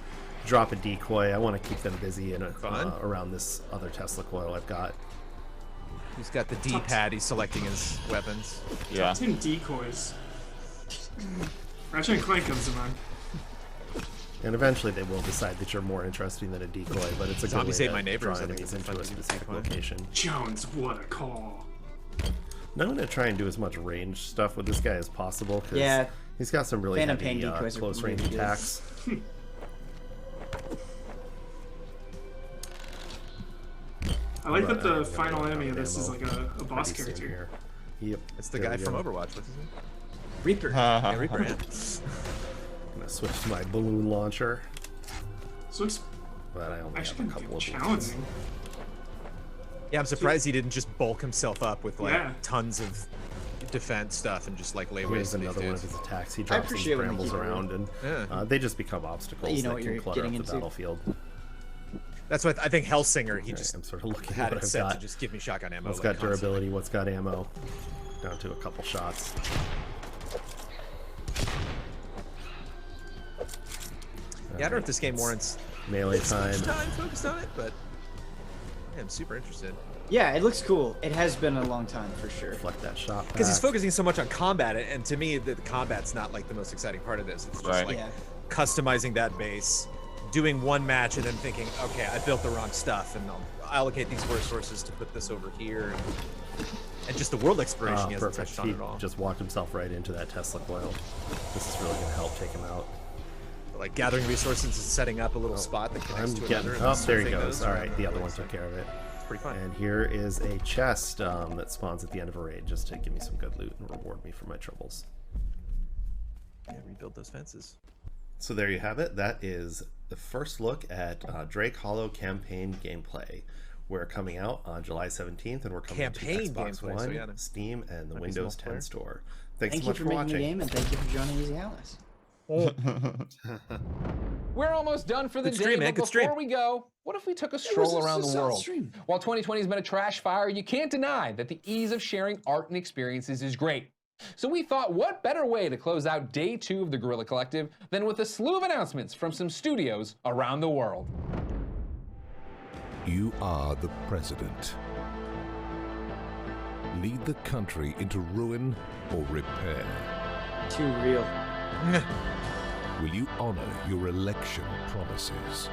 drop a decoy. I want to keep them busy and around this other Tesla coil I've got. He's got the D-pad. He's selecting his weapons. Yeah. 10 decoys. Ratchet and Clank comes to mind. And eventually they will decide that you're more interesting than a decoy, but it's a good way Zombies Ate to My Neighbors, draw I think enemies is a into fun a specific decoy. location. Jones, what a call. Now I'm going to try and do as much range stuff with this guy as possible, because Yeah. he's got some really Phantom heavy Pain decoys are close range really good. attacks. I like that the final enemy of this is like a boss Pretty soon character. here. Yep. It's the there guy we from go. Overwatch. What's his name? Reaper. Yeah, Reaper. Yeah. I'm going to switch to my balloon launcher, So it's but I only have actually a couple of balloons. challenging. Yeah, I'm surprised he didn't just bulk himself up with like Yeah. tons of defense stuff and just like lay Here's waste to these another one of dudes. his attacks. He drops some appreciate when they scrambles keep it around, and Yeah. they just become obstacles You know that what can you're clutter up getting the into. battlefield. That's what I think Hellsinger, he Right, just I'm sort of looking had at what it I've set got. to just give me shotgun ammo. What's like, got constantly. durability? What's got ammo? Down to a couple shots. Yeah, I don't know if this game warrants melee this time. much time focused on it, but I'm super interested. Yeah, it looks cool. It has been a long time for sure. Reflect that shot. Because he's back. focusing so much on combat, and to me, the combat's not like the most exciting part of this. It's just Right. like Yeah. customizing that base, doing one match, and then thinking, okay, I built the wrong stuff, and I'll allocate these resources to put this over here. And just the world exploration he hasn't Perfect. touched on He at all. just walked himself right into that Tesla coil. This is really going to help take him out. Like gathering resources and setting up a little spot that connects I'm to getting. another. Oh, and there he surfing goes. those All around right, the other one took care of it. It's pretty fun. And here is a chest that spawns at the end of a raid, just to give me some good loot and reward me for my troubles. Yeah, rebuild those fences. So there you have it. That is the first look at Drake Hollow campaign gameplay. We're coming out on July 17th, and we're coming Campaign to Xbox gameplay, One, so yeah, Steam, and the might be Windows some 10 multiplayer. store. Thanks Thank so you much for for making the watching. game, and thank you for joining Easy Alice. We're almost done for the Good day, stream, man. but Good before stream. we go, what if we took a stroll around the world? While 2020 has been a trash fire, you can't deny that the ease of sharing art and experiences is great. So we thought, what better way to close out day 2 of the Guerrilla Collective than with a slew of announcements from some studios around the world. You are the president. Lead the country into ruin or repair? Too real. Will you honor your election promises?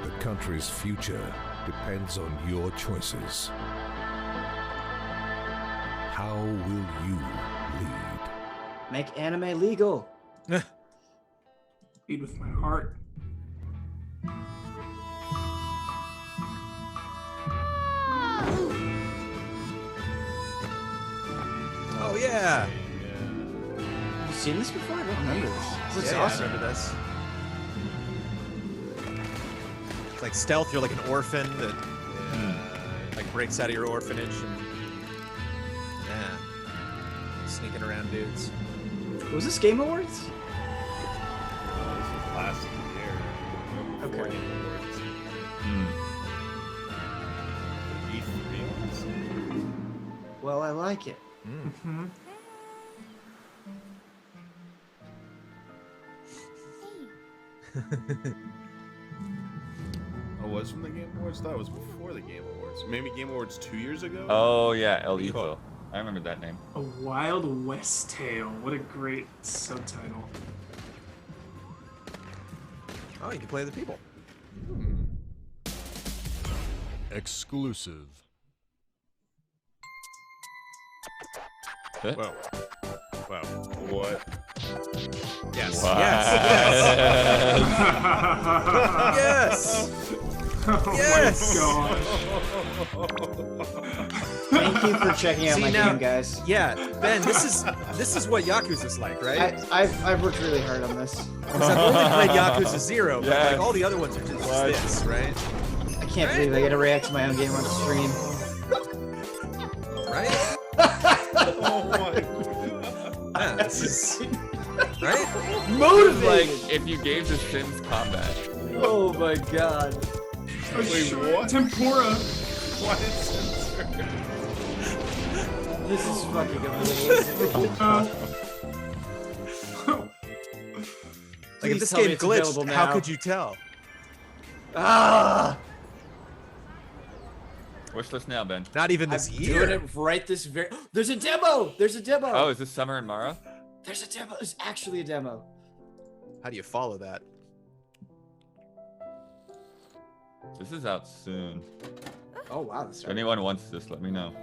The country's future depends on your choices. How will you lead? Make anime legal. Lead with my heart. Oh yeah. Have you seen this before? I don't remember this. This looks Yeah, awesome. I remember this. It's like Stealth. You're like an orphan that like breaks out of your orphanage and sneaking around dudes. Was this Game Awards? Last year. Okay. Game Awards. E3, Well, I like it. Mm-hmm. Oh, was from the Game Awards? I thought it was before the Game Awards. Maybe Game Awards 2 years ago? Oh, yeah, El Hijo. I remember that name. A Wild West Tale. What a great subtitle. Oh, you can play the people. Exclusive. Huh? Wow. Wow. What? Yes. What? Yes. Yes. Oh yes. Thank you for checking out my game, guys. Yeah, Ben, this is what Yakuza's like, right? I've worked really hard on this. Because I've only played Yakuza 0, but Yes. like all the other ones are just this, right? I can't believe I get to react to my own game on stream. Right? Oh my god. Yeah, this is right. Motivated. Like if you gave The Sims combat. Oh my god. Wait, what? Tempura. What is censored? This is fucking amazing. Like if Please this tell me game it's glitched, available how now. could you tell? Ah! Wishlist now, Ben. Not even this I'm year. doing it right this very. There's a demo. There's a demo. Oh, is this Summer and Mara? There's a demo. There's actually a demo. How do you follow that? This is out soon. Oh wow, that's If anyone wants this, let me know.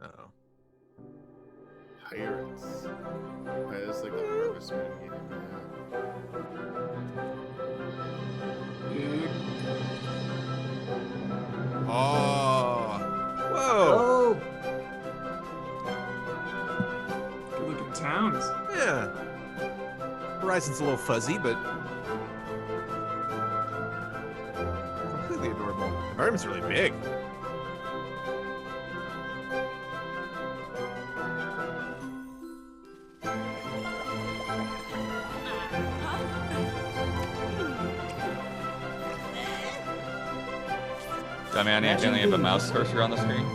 Uh-oh. Pirates. It's like the harvest moon game. Oh. Whoa. Oh. Good looking towns. Yeah. Horizon's a little fuzzy, but completely adorable. Environment's really big. I mean, I accidentally have a mouse cursor on the screen.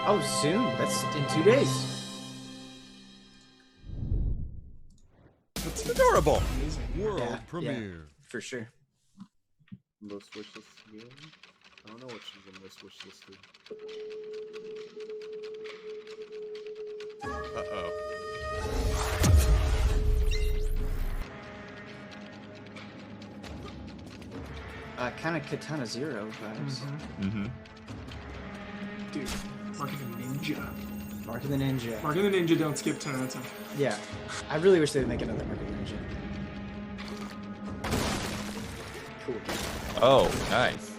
Oh, soon. That's in 2 days. It's adorable. World premiere. For sure. Most wishlist game? I don't know which is the most wishlisted. Uh-oh. Kind of Katana Zero vibes. Mm-hmm. Dude, Mark of the Ninja. Mark of the Ninja. Mark of the Ninja, don't skip 10 out of 10. Yeah. I really wish they'd make another Mark of the Ninja. Cool. Oh, nice.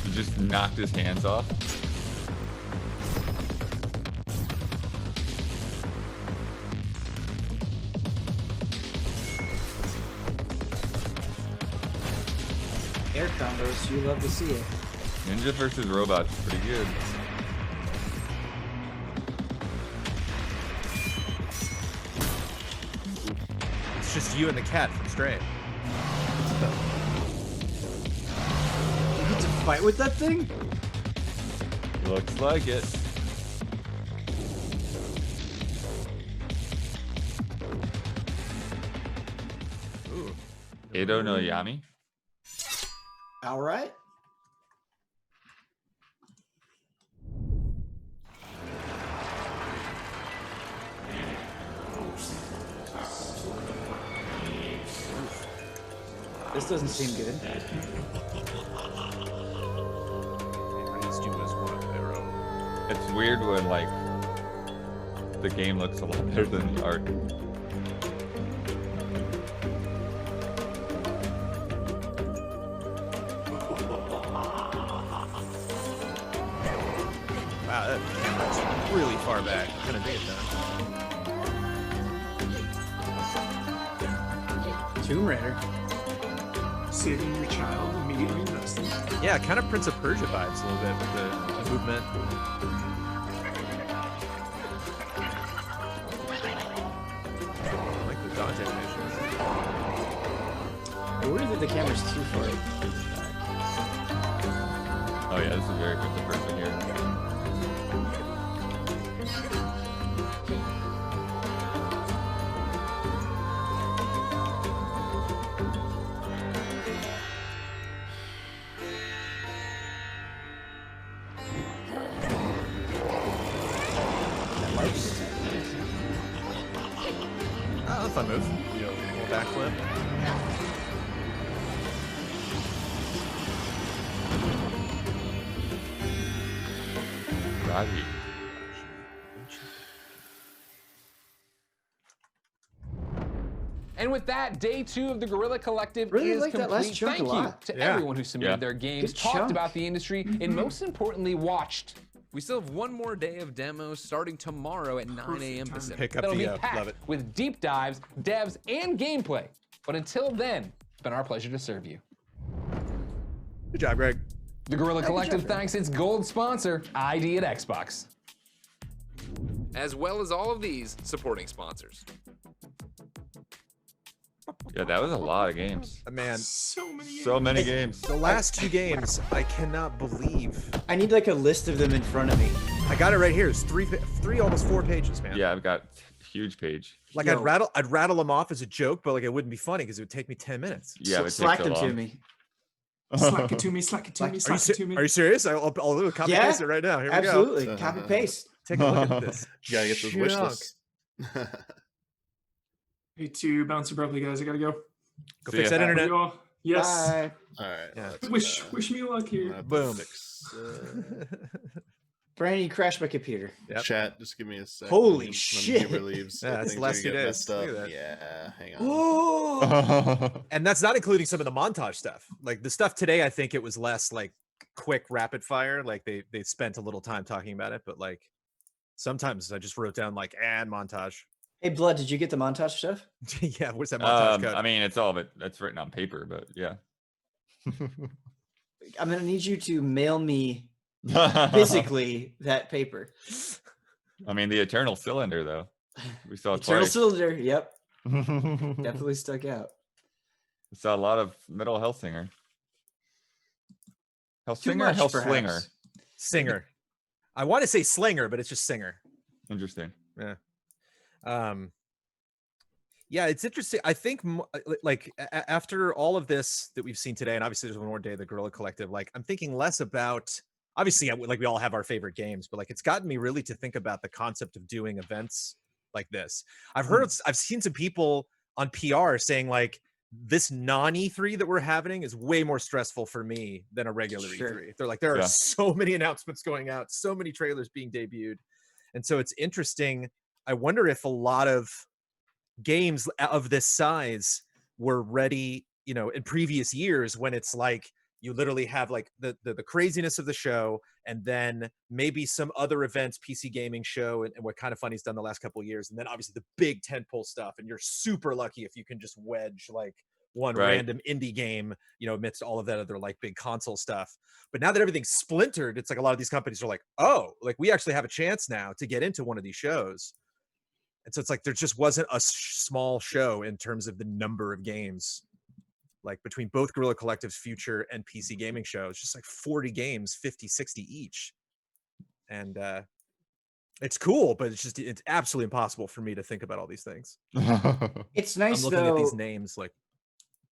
You just knocked his hands off. Air combos, you love to see it. Ninja versus robots is pretty good. It's just you and the cat from Stray. You get to fight with that thing? Looks like it. Edo no Yami. All right. This doesn't seem good. It's weird when like the game looks a lot better than the art. Wow, that camera's really far back. I'm gonna be it done. Tomb Raider. Saving your child, immediately investing. Yeah, kind of Prince of Persia vibes a little bit with the movement. I like the dodge animations. I wonder if the camera's too far. Oh yeah, this is very Prince of Persia here. Fun move. You know, little backflip. Roddy. And with that, day 2 of the Guerrilla Collective Really is like that complete. last chunk Thank a you lot. to Yeah. everyone who submitted their games, Good talked chunk. about the industry, and most importantly, watched. We still have one more day of demos starting tomorrow at 9 a.m. Pacific. Pick up That'll be the love packed it. with deep dives, devs, and gameplay. But until then, it's been our pleasure to serve you. Good job, Greg. The Guerrilla Good Collective job, thanks its gold sponsor, ID at Xbox. As well as all of these supporting sponsors. Yeah, that was a lot of games. Man, So many games. the last 2 games, I cannot believe. I need like a list of them in front of me. I got it right here. It's three, almost 4 pages, man. Yeah, I've got a huge page. Like Yo. I'd rattle them off as a joke, but like it wouldn't be funny because it would take me 10 minutes. Yeah, it would take Slack so them to long. me. Slack it to me, slack it to me, slack it to me. Are you serious? I'll do a copy Yeah, paste it right now. Here we Absolutely. go. Copy paste. Take a look at this. You gotta get those wish Chunk. lists. Hey, to bounce abruptly, guys. I gotta go. Go See fix ya. that internet. You all. Yes. Bye. All right. Yeah. let's, Wish me luck here. Boom. Brandon, you crashed my computer. Yep. Chat, just give me a second. Holy when shit. Huber leaves. Yeah, that's things the last are 2 gonna get days. messed Look up. at that. Yeah, hang on. Oh. And that's not including some of the montage stuff. Like the stuff today, I think it was less like quick rapid fire. Like they spent a little time talking about it, but like sometimes I just wrote down like and montage. Hey, Blood, did you get the montage stuff? Yeah, where's that montage code? I mean, it's all of it. That's written on paper, but yeah. I'm gonna need you to mail me physically that paper. I mean, the Eternal Cylinder, though. We saw it Eternal twice. Cylinder. Yep. We Definitely stuck out. saw a lot of middle Hellsinger. Too Hellsinger or much, Hellslinger? perhaps. Singer. I want to say Slinger, but it's just Singer. Interesting. Yeah. Yeah, it's interesting. I think like after all of this that we've seen today, and obviously there's one more day of the Guerrilla Collective, like I'm thinking less about, obviously like we all have our favorite games, but like it's gotten me really to think about the concept of doing events like this. I've seen some people on PR saying like this non-E3 that we're having is way more stressful for me than a regular E3. They're like, there are so many announcements going out, so many trailers being debuted. And so it's interesting. I wonder if a lot of games of this size were ready, you know, in previous years when it's like you literally have like the craziness of the show and then maybe some other events, PC gaming show and what Kind of Funny's done the last couple of years, and then obviously the big tentpole stuff, and you're super lucky if you can just wedge like one random indie game, you know, amidst all of that other like big console stuff. But now that everything's splintered, it's like a lot of these companies are like, oh, like we actually have a chance now to get into one of these shows. And so it's like there just wasn't a small show in terms of the number of games, like between both Guerrilla Collective's future and PC gaming shows, just like 40 games, 50, 60 each. And it's cool, but it's absolutely impossible for me to think about all these things. It's nice I'm looking though, at these names like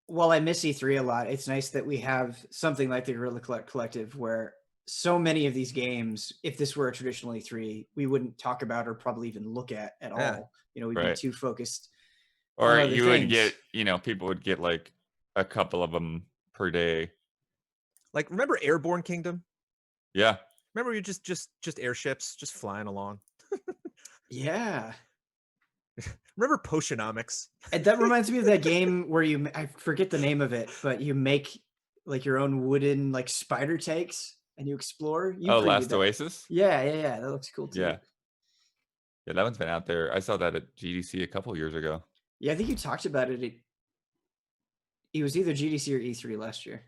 while I miss E3 a lot, it's nice that we have something like the Guerrilla Collective where so many of these games, if this were a traditional E3, we wouldn't talk about or probably even look at all. You know, we'd be too focused. Or on you other would things. get, you know, people would get like a couple of them per day. Like, remember Airborne Kingdom? Yeah. Remember you just airships just flying along. Yeah. Remember Potionomics? And that reminds me of that game where I forget the name of it, but you make like your own wooden like spider tanks and you explore. You Last Oasis? Yeah. That looks cool too. Yeah, that one's been out there. I saw that at GDC a couple years ago. Yeah, I think you talked about it. It was either GDC or E3 last year.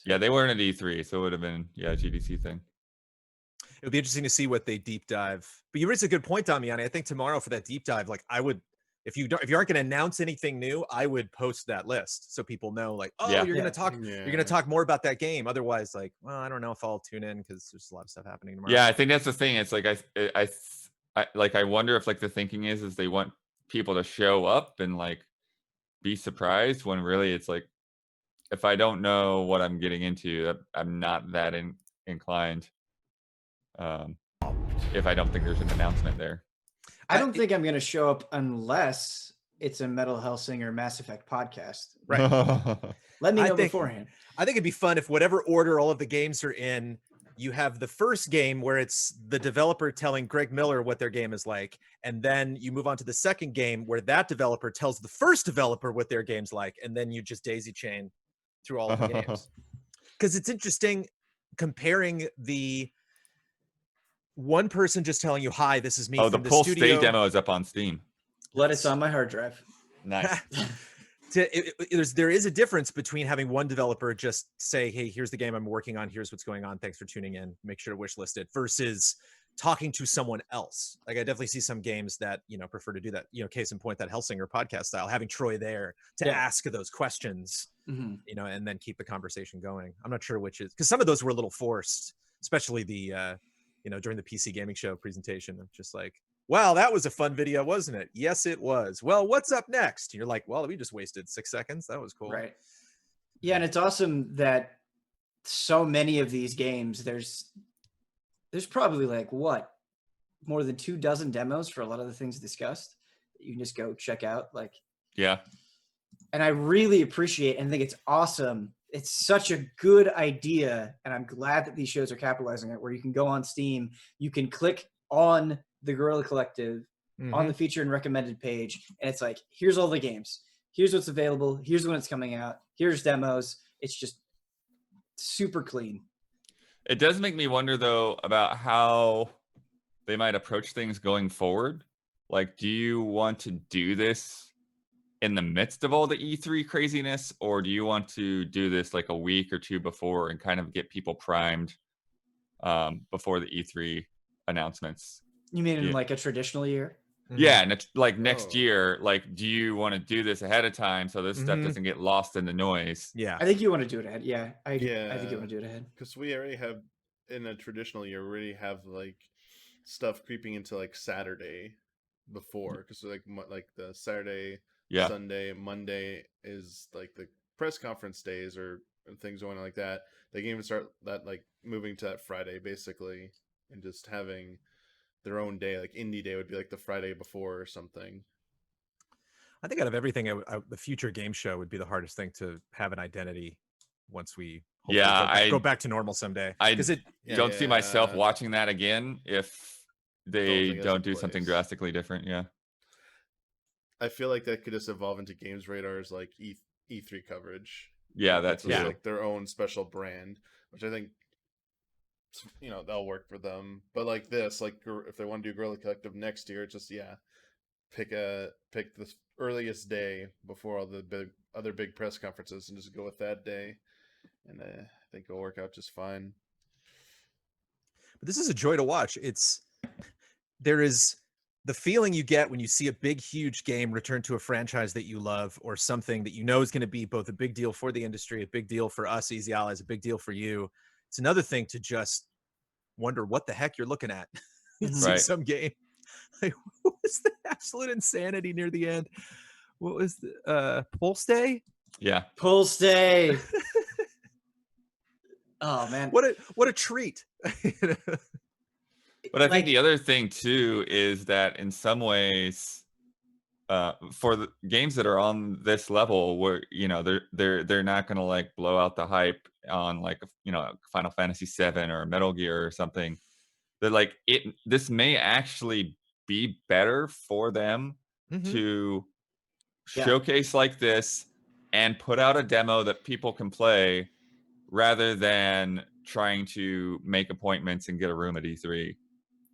Yeah, they weren't at E3, so it would have been GDC thing. It would be interesting to see what they deep dive. But you raised a good point, Damiani. I think tomorrow for that deep dive, like I would, if you aren't going to announce anything new, I would post that list so people know, like, oh, you're going to talk, you're going to talk more about that game. Otherwise, like, well, I don't know if I'll tune in because there's a lot of stuff happening tomorrow. Yeah, I think that's the thing. It's like I wonder if like the thinking is they want people to show up and like be surprised when really it's like, if I don't know what I'm getting into, I'm not that inclined. If I don't think there's an announcement there. I don't think I'm going to show up unless it's a Metal Hellsinger Mass Effect podcast. Right. Let me know beforehand. I think it'd be fun if whatever order all of the games are in, you have the first game where it's the developer telling Greg Miller what their game is like, and then you move on to the second game where that developer tells the first developer what their game's like, and then you just daisy chain through all of the games. Because it's interesting comparing the one person just telling you, hi, this is me from the the Pulse studio. Stay demo is up on Steam. It's on my hard drive. Nice. There is a difference between having one developer just say, hey, here's the game I'm working on, here's what's going on, thanks for tuning in, make sure to wish list it, versus talking to someone else. Like I definitely see some games that, you know, prefer to do that, you know, case in point, that Hellsinger podcast style, having Troy there to ask those questions, you know, and then keep the conversation going. I'm not sure which is, because some of those were a little forced, especially the you know, during the PC gaming show presentation of just like, wow, that was a fun video, wasn't it? Yes, it was. Well, what's up next? You're like, well, we just wasted 6 seconds. That was cool. Right. Yeah, and it's awesome that so many of these games, there's probably like what, more than 24 demos for a lot of the things discussed that you can just go check out. Like, yeah. And I really appreciate and think it's awesome. It's such a good idea, and I'm glad that these shows are capitalizing on it, where you can go on Steam, you can click on the Guerrilla Collective on the feature and recommended page, and it's like, here's all the games, here's what's available, here's when it's coming out, here's demos. It's just super clean. It does make me wonder though about how they might approach things going forward. Like, do you want to do this in the midst of all the E3 craziness, or do you want to do this like a week or two before and kind of get people primed before the E3 announcements? You mean in like a traditional year? Yeah, and it's like next year, like, do you want to do this ahead of time so this stuff doesn't get lost in the noise? Yeah, I think you want to do it ahead. Yeah, I think you want to do it ahead. Because we already have, in a traditional year, we already have like stuff creeping into like Saturday before, because like the Saturday, Sunday, Monday is like the press conference days or things going on like that. They can even start that like moving to that Friday basically, and just having their own day. Like indie day would be like the Friday before or something. I think out of everything, the future game show would be the hardest thing to have an identity once we go back to normal someday. I don't see myself watching that again if they don't do something drastically different. Yeah. I feel like that could just evolve into Games Radar's like E3 coverage. Yeah, that's like their own special brand, which I think, you know, that'll work for them. But like this, like if they want to do Guerrilla Collective next year, just pick the earliest day before all the other big press conferences and just go with that day, and I think it'll work out just fine. But this is a joy to watch. There is the feeling you get when you see a big, huge game return to a franchise that you love, or something that you know is going to be both a big deal for the industry, a big deal for us, Easy Allies, a big deal for you. It's another thing to just wonder what the heck you're looking at. You see some game. Like, what was the absolute insanity near the end? What was the Pulse Day? Yeah. Pull stay. Oh man, what a treat. But I think the other thing too is that in some ways, for the games that are on this level, where they're not going to like blow out the hype on like Final Fantasy VII or Metal Gear or something. That like this may actually be better for them to showcase like this and put out a demo that people can play, rather than trying to make appointments and get a room at E3.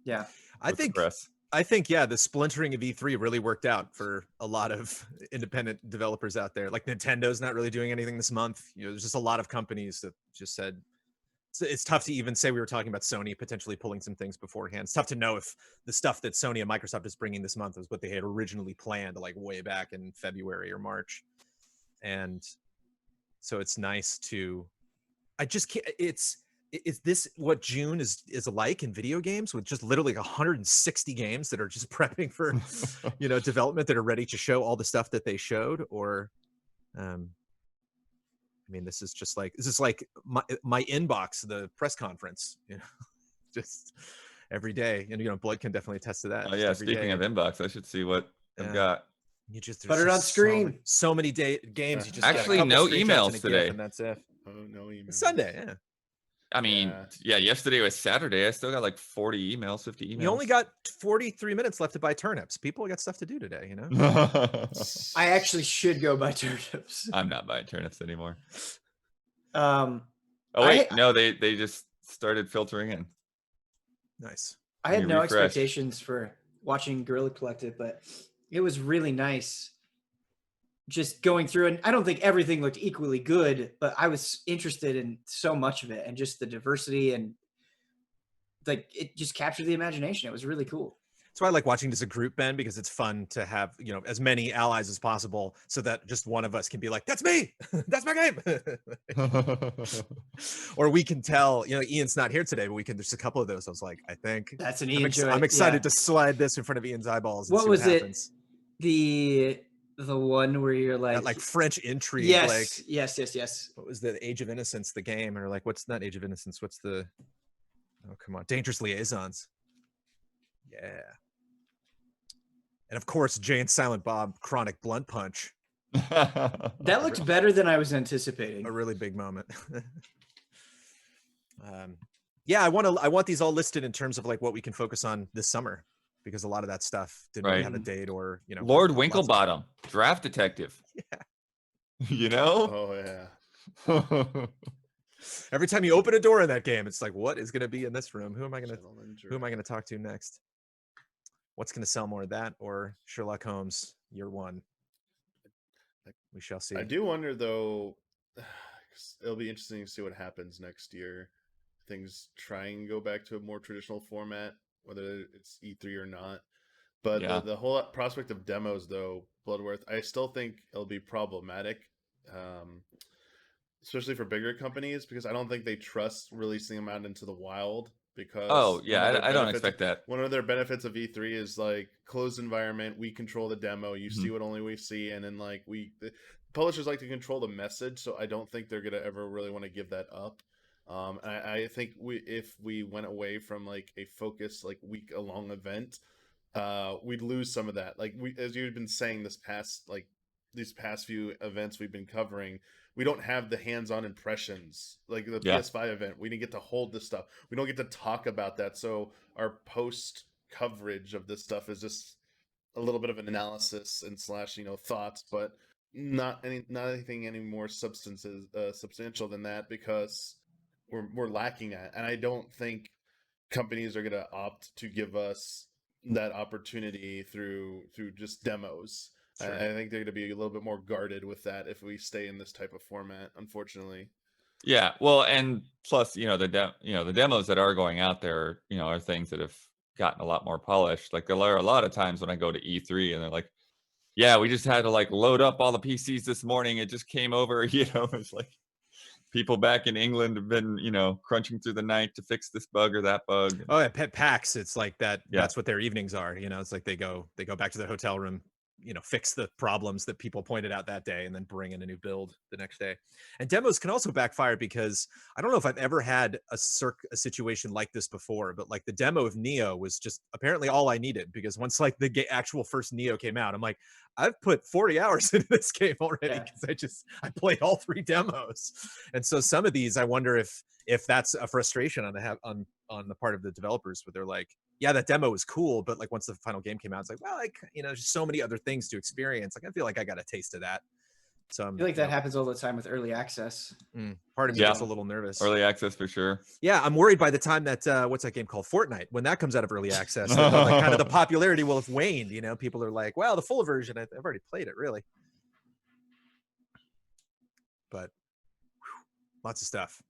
Yeah, I think the splintering of E3 really worked out for a lot of independent developers out there. Like Nintendo's not really doing anything this month. There's just a lot of companies that just said it's tough to even say. We were talking about Sony potentially pulling some things beforehand. It's tough to know if the stuff that Sony and Microsoft is bringing this month was what they had originally planned, like way back in February or March. And so it's nice to. I just can't. Is this what June is like in video games, with just literally 160 games that are just prepping for, development, that are ready to show all the stuff that they showed? Or, I mean, this is like my inbox, the press conference, just every day. And, Blood can definitely attest to that. Oh yeah. Speaking of inbox, I should see what I've got. You just put it on screen. So many games. You just actually no emails today. And that's it. Oh, no emails. It's Sunday. Yeah. I mean, yesterday was Saturday. I still got like 40 emails, 50 emails. You only got 43 minutes left to buy turnips. People got stuff to do today, I actually should go buy turnips. I'm not buying turnips anymore. Oh wait, no, they just started filtering in. Nice. I had no expectations for watching Guerrilla Collective, but it was really nice. Just going through, and I don't think everything looked equally good, but I was interested in so much of it, and just the diversity, and like it just captured the imagination. It was really cool. That's why I like watching as a group, Ben, because it's fun to have, as many allies as possible, so that just one of us can be like, that's me, that's my game. Or we can tell, Ian's not here today, but there's a couple of those. I was like, I think that's an Ian joint. I'm excited to slide this in front of Ian's eyeballs. And what see was what happens. it? The one where you're like, that, like French intrigue. Yes, yes. What was the Age of Innocence, the game? Or like, what's not Age of Innocence? What's the, oh, come on. Dangerous Liaisons. Yeah. And of course, Jay and Silent Bob Chronic Blunt Punch. That looked better than I was anticipating. A really big moment. I want these all listed in terms of like what we can focus on this summer, because a lot of that stuff didn't really have a date, or Lord Winklebottom, Draft Detective. Yeah. Oh yeah. Every time you open a door in that game, it's like, what is going to be in this room? Who am I going to talk to next? What's going to sell more, that or Sherlock Holmes Year One? We shall see. I do wonder though. It'll be interesting to see what happens next year. Things try and go back to a more traditional format, whether it's E3 or not. But the whole prospect of demos, though, Bloodworth, I still think it'll be problematic, especially for bigger companies, because I don't think they trust releasing them out into the wild. Because I don't expect that. One of their benefits of E3 is like closed environment. We control the demo. You see what only we see, and then like the publishers like to control the message. So I don't think they're gonna ever really want to give that up. I think if we went away from like a focused like week-long event, we'd lose some of that. Like as you've been saying, these past few events we've been covering, we don't have the hands-on impressions like the PS5 event. We didn't get to hold this stuff. We don't get to talk about that. So our post coverage of this stuff is just a little bit of an analysis and / thoughts, but not anything any more substantial than that, because we're lacking that. And I don't think companies are going to opt to give us that opportunity through just demos. Sure. I think they're going to be a little bit more guarded with that if we stay in this type of format, unfortunately. Yeah, well, and plus, the demos that are going out there, are things that have gotten a lot more polished. Like there are a lot of times when I go to E3 and they're like, "Yeah, we just had to like load up all the PCs this morning. It just came over." It's like people back in England have been, crunching through the night to fix this bug or that bug. Oh, at PAX, it's like that. Yeah. That's what their evenings are. It's like they go back to their hotel room, fix the problems that people pointed out that day and then bring in a new build the next day. And demos can also backfire because I don't know if I've ever had a situation like this before, but like the demo of Neo was just apparently all I needed, because once like the actual first Neo came out, I'm like, I've put 40 hours into this game already because I played all 3 demos. And so some of these, I wonder if that's a frustration on the part of the developers, where they're like, yeah, that demo was cool, but like once the final game came out, it's like, well, there's so many other things to experience. Like I feel like I got a taste of that. So I feel like that happens all the time with early access. Part of me gets a little nervous. Early access for sure. Yeah, I'm worried by the time that what's that game called, Fortnite, when that comes out of early access, like kind of the popularity will have waned. People are like, well, the full version, I've already played it, really. But lots of stuff.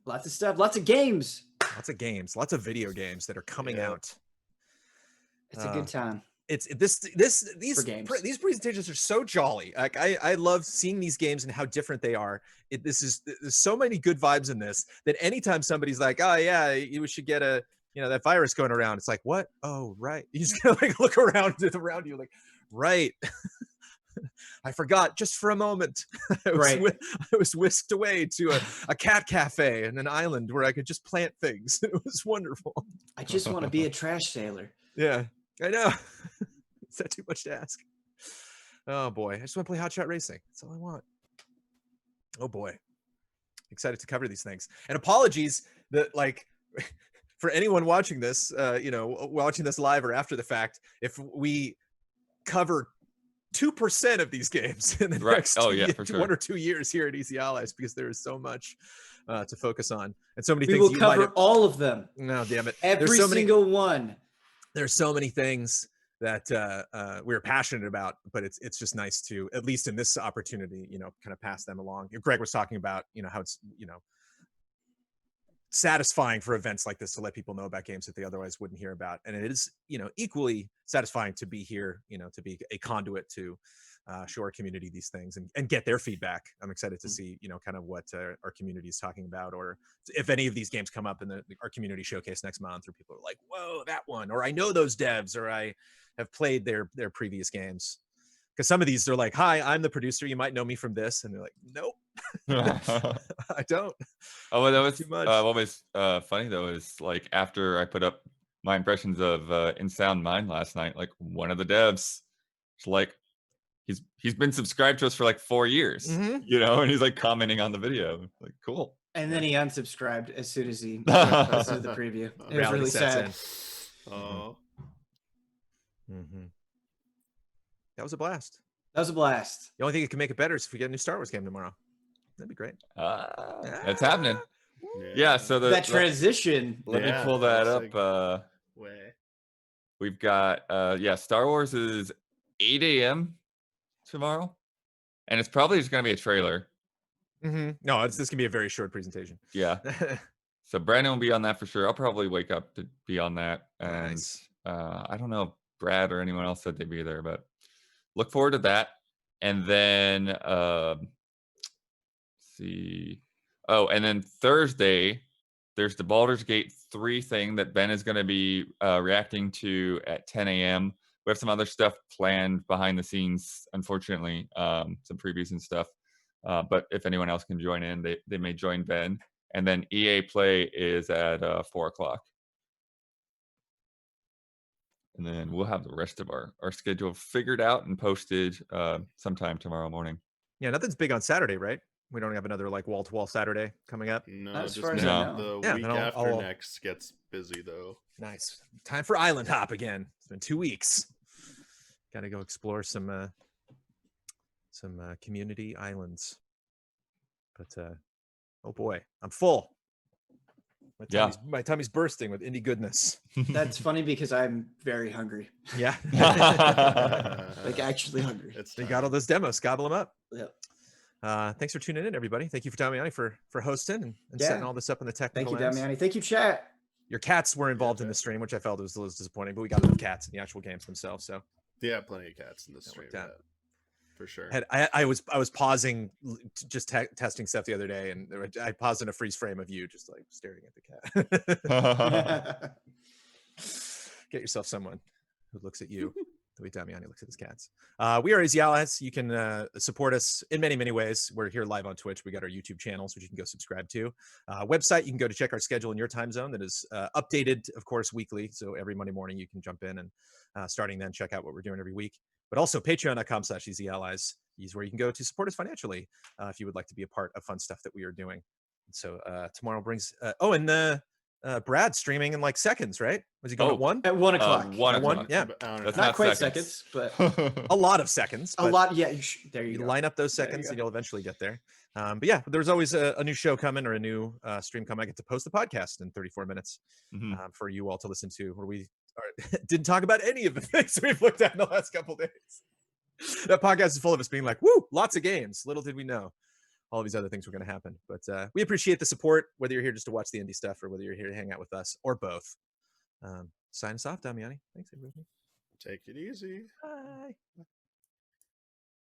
Lots of stuff. Lots of games. Lots of games. Lots of video games that are coming out. It's a good time. These presentations are so jolly. Like I love seeing these games and how different they are. There's so many good vibes in this that anytime somebody's like, oh yeah, we should get that virus going around, it's like, what? Oh right. You just gotta like look around you like, right. I forgot just for a moment. I was whisked away to a cat cafe and an island where I could just plant things. It was wonderful. I just want to be a trash sailor. Yeah, I know. Is that too much to ask? Oh boy, I just want to play Hot Shot Racing. That's all I want. Oh boy, excited to cover these things. And apologies that for anyone watching this, watching this live or after the fact, if we cover 2% of these games in the next 1 or 2 years here at Easy Allies, because there is so much to focus on and so many things. We will cover all of them. No, damn it. Every single one. There's so many things that we're passionate about, but it's just nice to, at least in this opportunity, kind of pass them along. Greg was talking about, how it's, satisfying for events like this to let people know about games that they otherwise wouldn't hear about. And it is, equally satisfying to be here, to be a conduit to show our community these things and get their feedback. I'm excited to see, kind of what our community is talking about, or if any of these games come up in our community showcase next month, or people are like, whoa, that one, or I know those devs, or I have played their previous games. Because some of these are like, hi, I'm the producer. You might know me from this. And they're like, nope, I don't. Oh, well, that was too much. What was funny, though, is like after I put up my impressions of In Sound Mind last night, like one of the devs, like he's been subscribed to us for like 4 years, and he's like commenting on the video. Like, cool. And then he unsubscribed as soon as he posted the preview. It was really sad. Oh. Mm-hmm. That was a blast. That was a blast. The only thing that can make it better is if we get a new Star Wars game tomorrow. That'd be great. It's happening. Yeah. So that transition. Let me pull that up. We've got Star Wars is 8 a.m. tomorrow, and it's probably just gonna be a trailer. Mm-hmm. No, this can be a very short presentation. Yeah. So Brandon will be on that for sure. I'll probably wake up to be on that, and nice. I don't know if Brad or anyone else said they'd be there, but look forward to that. And then see. Oh, and then Thursday, there's the Baldur's Gate 3 thing that Ben is going to be reacting to at 10 a.m. We have some other stuff planned behind the scenes, unfortunately, some previews and stuff. But if anyone else can join in, they may join Ben. And then EA Play is at 4 o'clock. And then we'll have the rest of our schedule figured out and posted sometime tomorrow morning. Yeah, nothing's big on Saturday, right? We don't have another like wall-to-wall Saturday coming up. No, just the week after next gets busy though. Nice. Time for Island Hop again. It's been 2 weeks. Got to go explore some community islands. But oh boy, I'm full. My tummy's bursting with indie goodness. That's funny because I'm very hungry. Yeah. Like actually hungry. You got all those demos, gobble them up. Yep. Thanks for tuning in, everybody. Thank you for Damiani for hosting and setting all this up in the technical Thank you, Damiani. Thank you, chat. Your cats were involved in the stream, which I felt was a little disappointing, but we got enough cats in the actual games themselves. So yeah, plenty of cats in the stream. For sure. I was pausing, just testing stuff the other day, and I paused in a freeze frame of you just like staring at the cat. Get yourself someone who looks at you. The way Damiani looks at his cats. We are Easy Allies. You can support us in many, many ways. We're here live on Twitch. We got our YouTube channels, which you can go subscribe to. Website, you can go to check our schedule in your time zone that is updated, of course, weekly. So every Monday morning, you can jump in and starting then check out what we're doing every week. But also patreon.com/Easy Allies is where you can go to support us financially if you would like to be a part of fun stuff that we are doing. So tomorrow brings... Brad streaming in like seconds, right? Was he going at 1? At 1 o'clock. 1 o'clock. 1? Yeah. That's not quite seconds, but a lot of seconds. A lot, yeah. There you go. Line up those seconds and you'll eventually get there. But yeah, there's always a new show coming or a new stream coming. I get to post the podcast in 34 minutes for you all to listen to, where we didn't talk about any of the things we've looked at in the last couple days. That podcast is full of us being like, woo, lots of games. Little did we know all of these other things were going to happen. But we appreciate the support, whether you're here just to watch the indie stuff or whether you're here to hang out with us or both. Sign us off, Damiani. Thanks, everybody. Take it easy. Bye.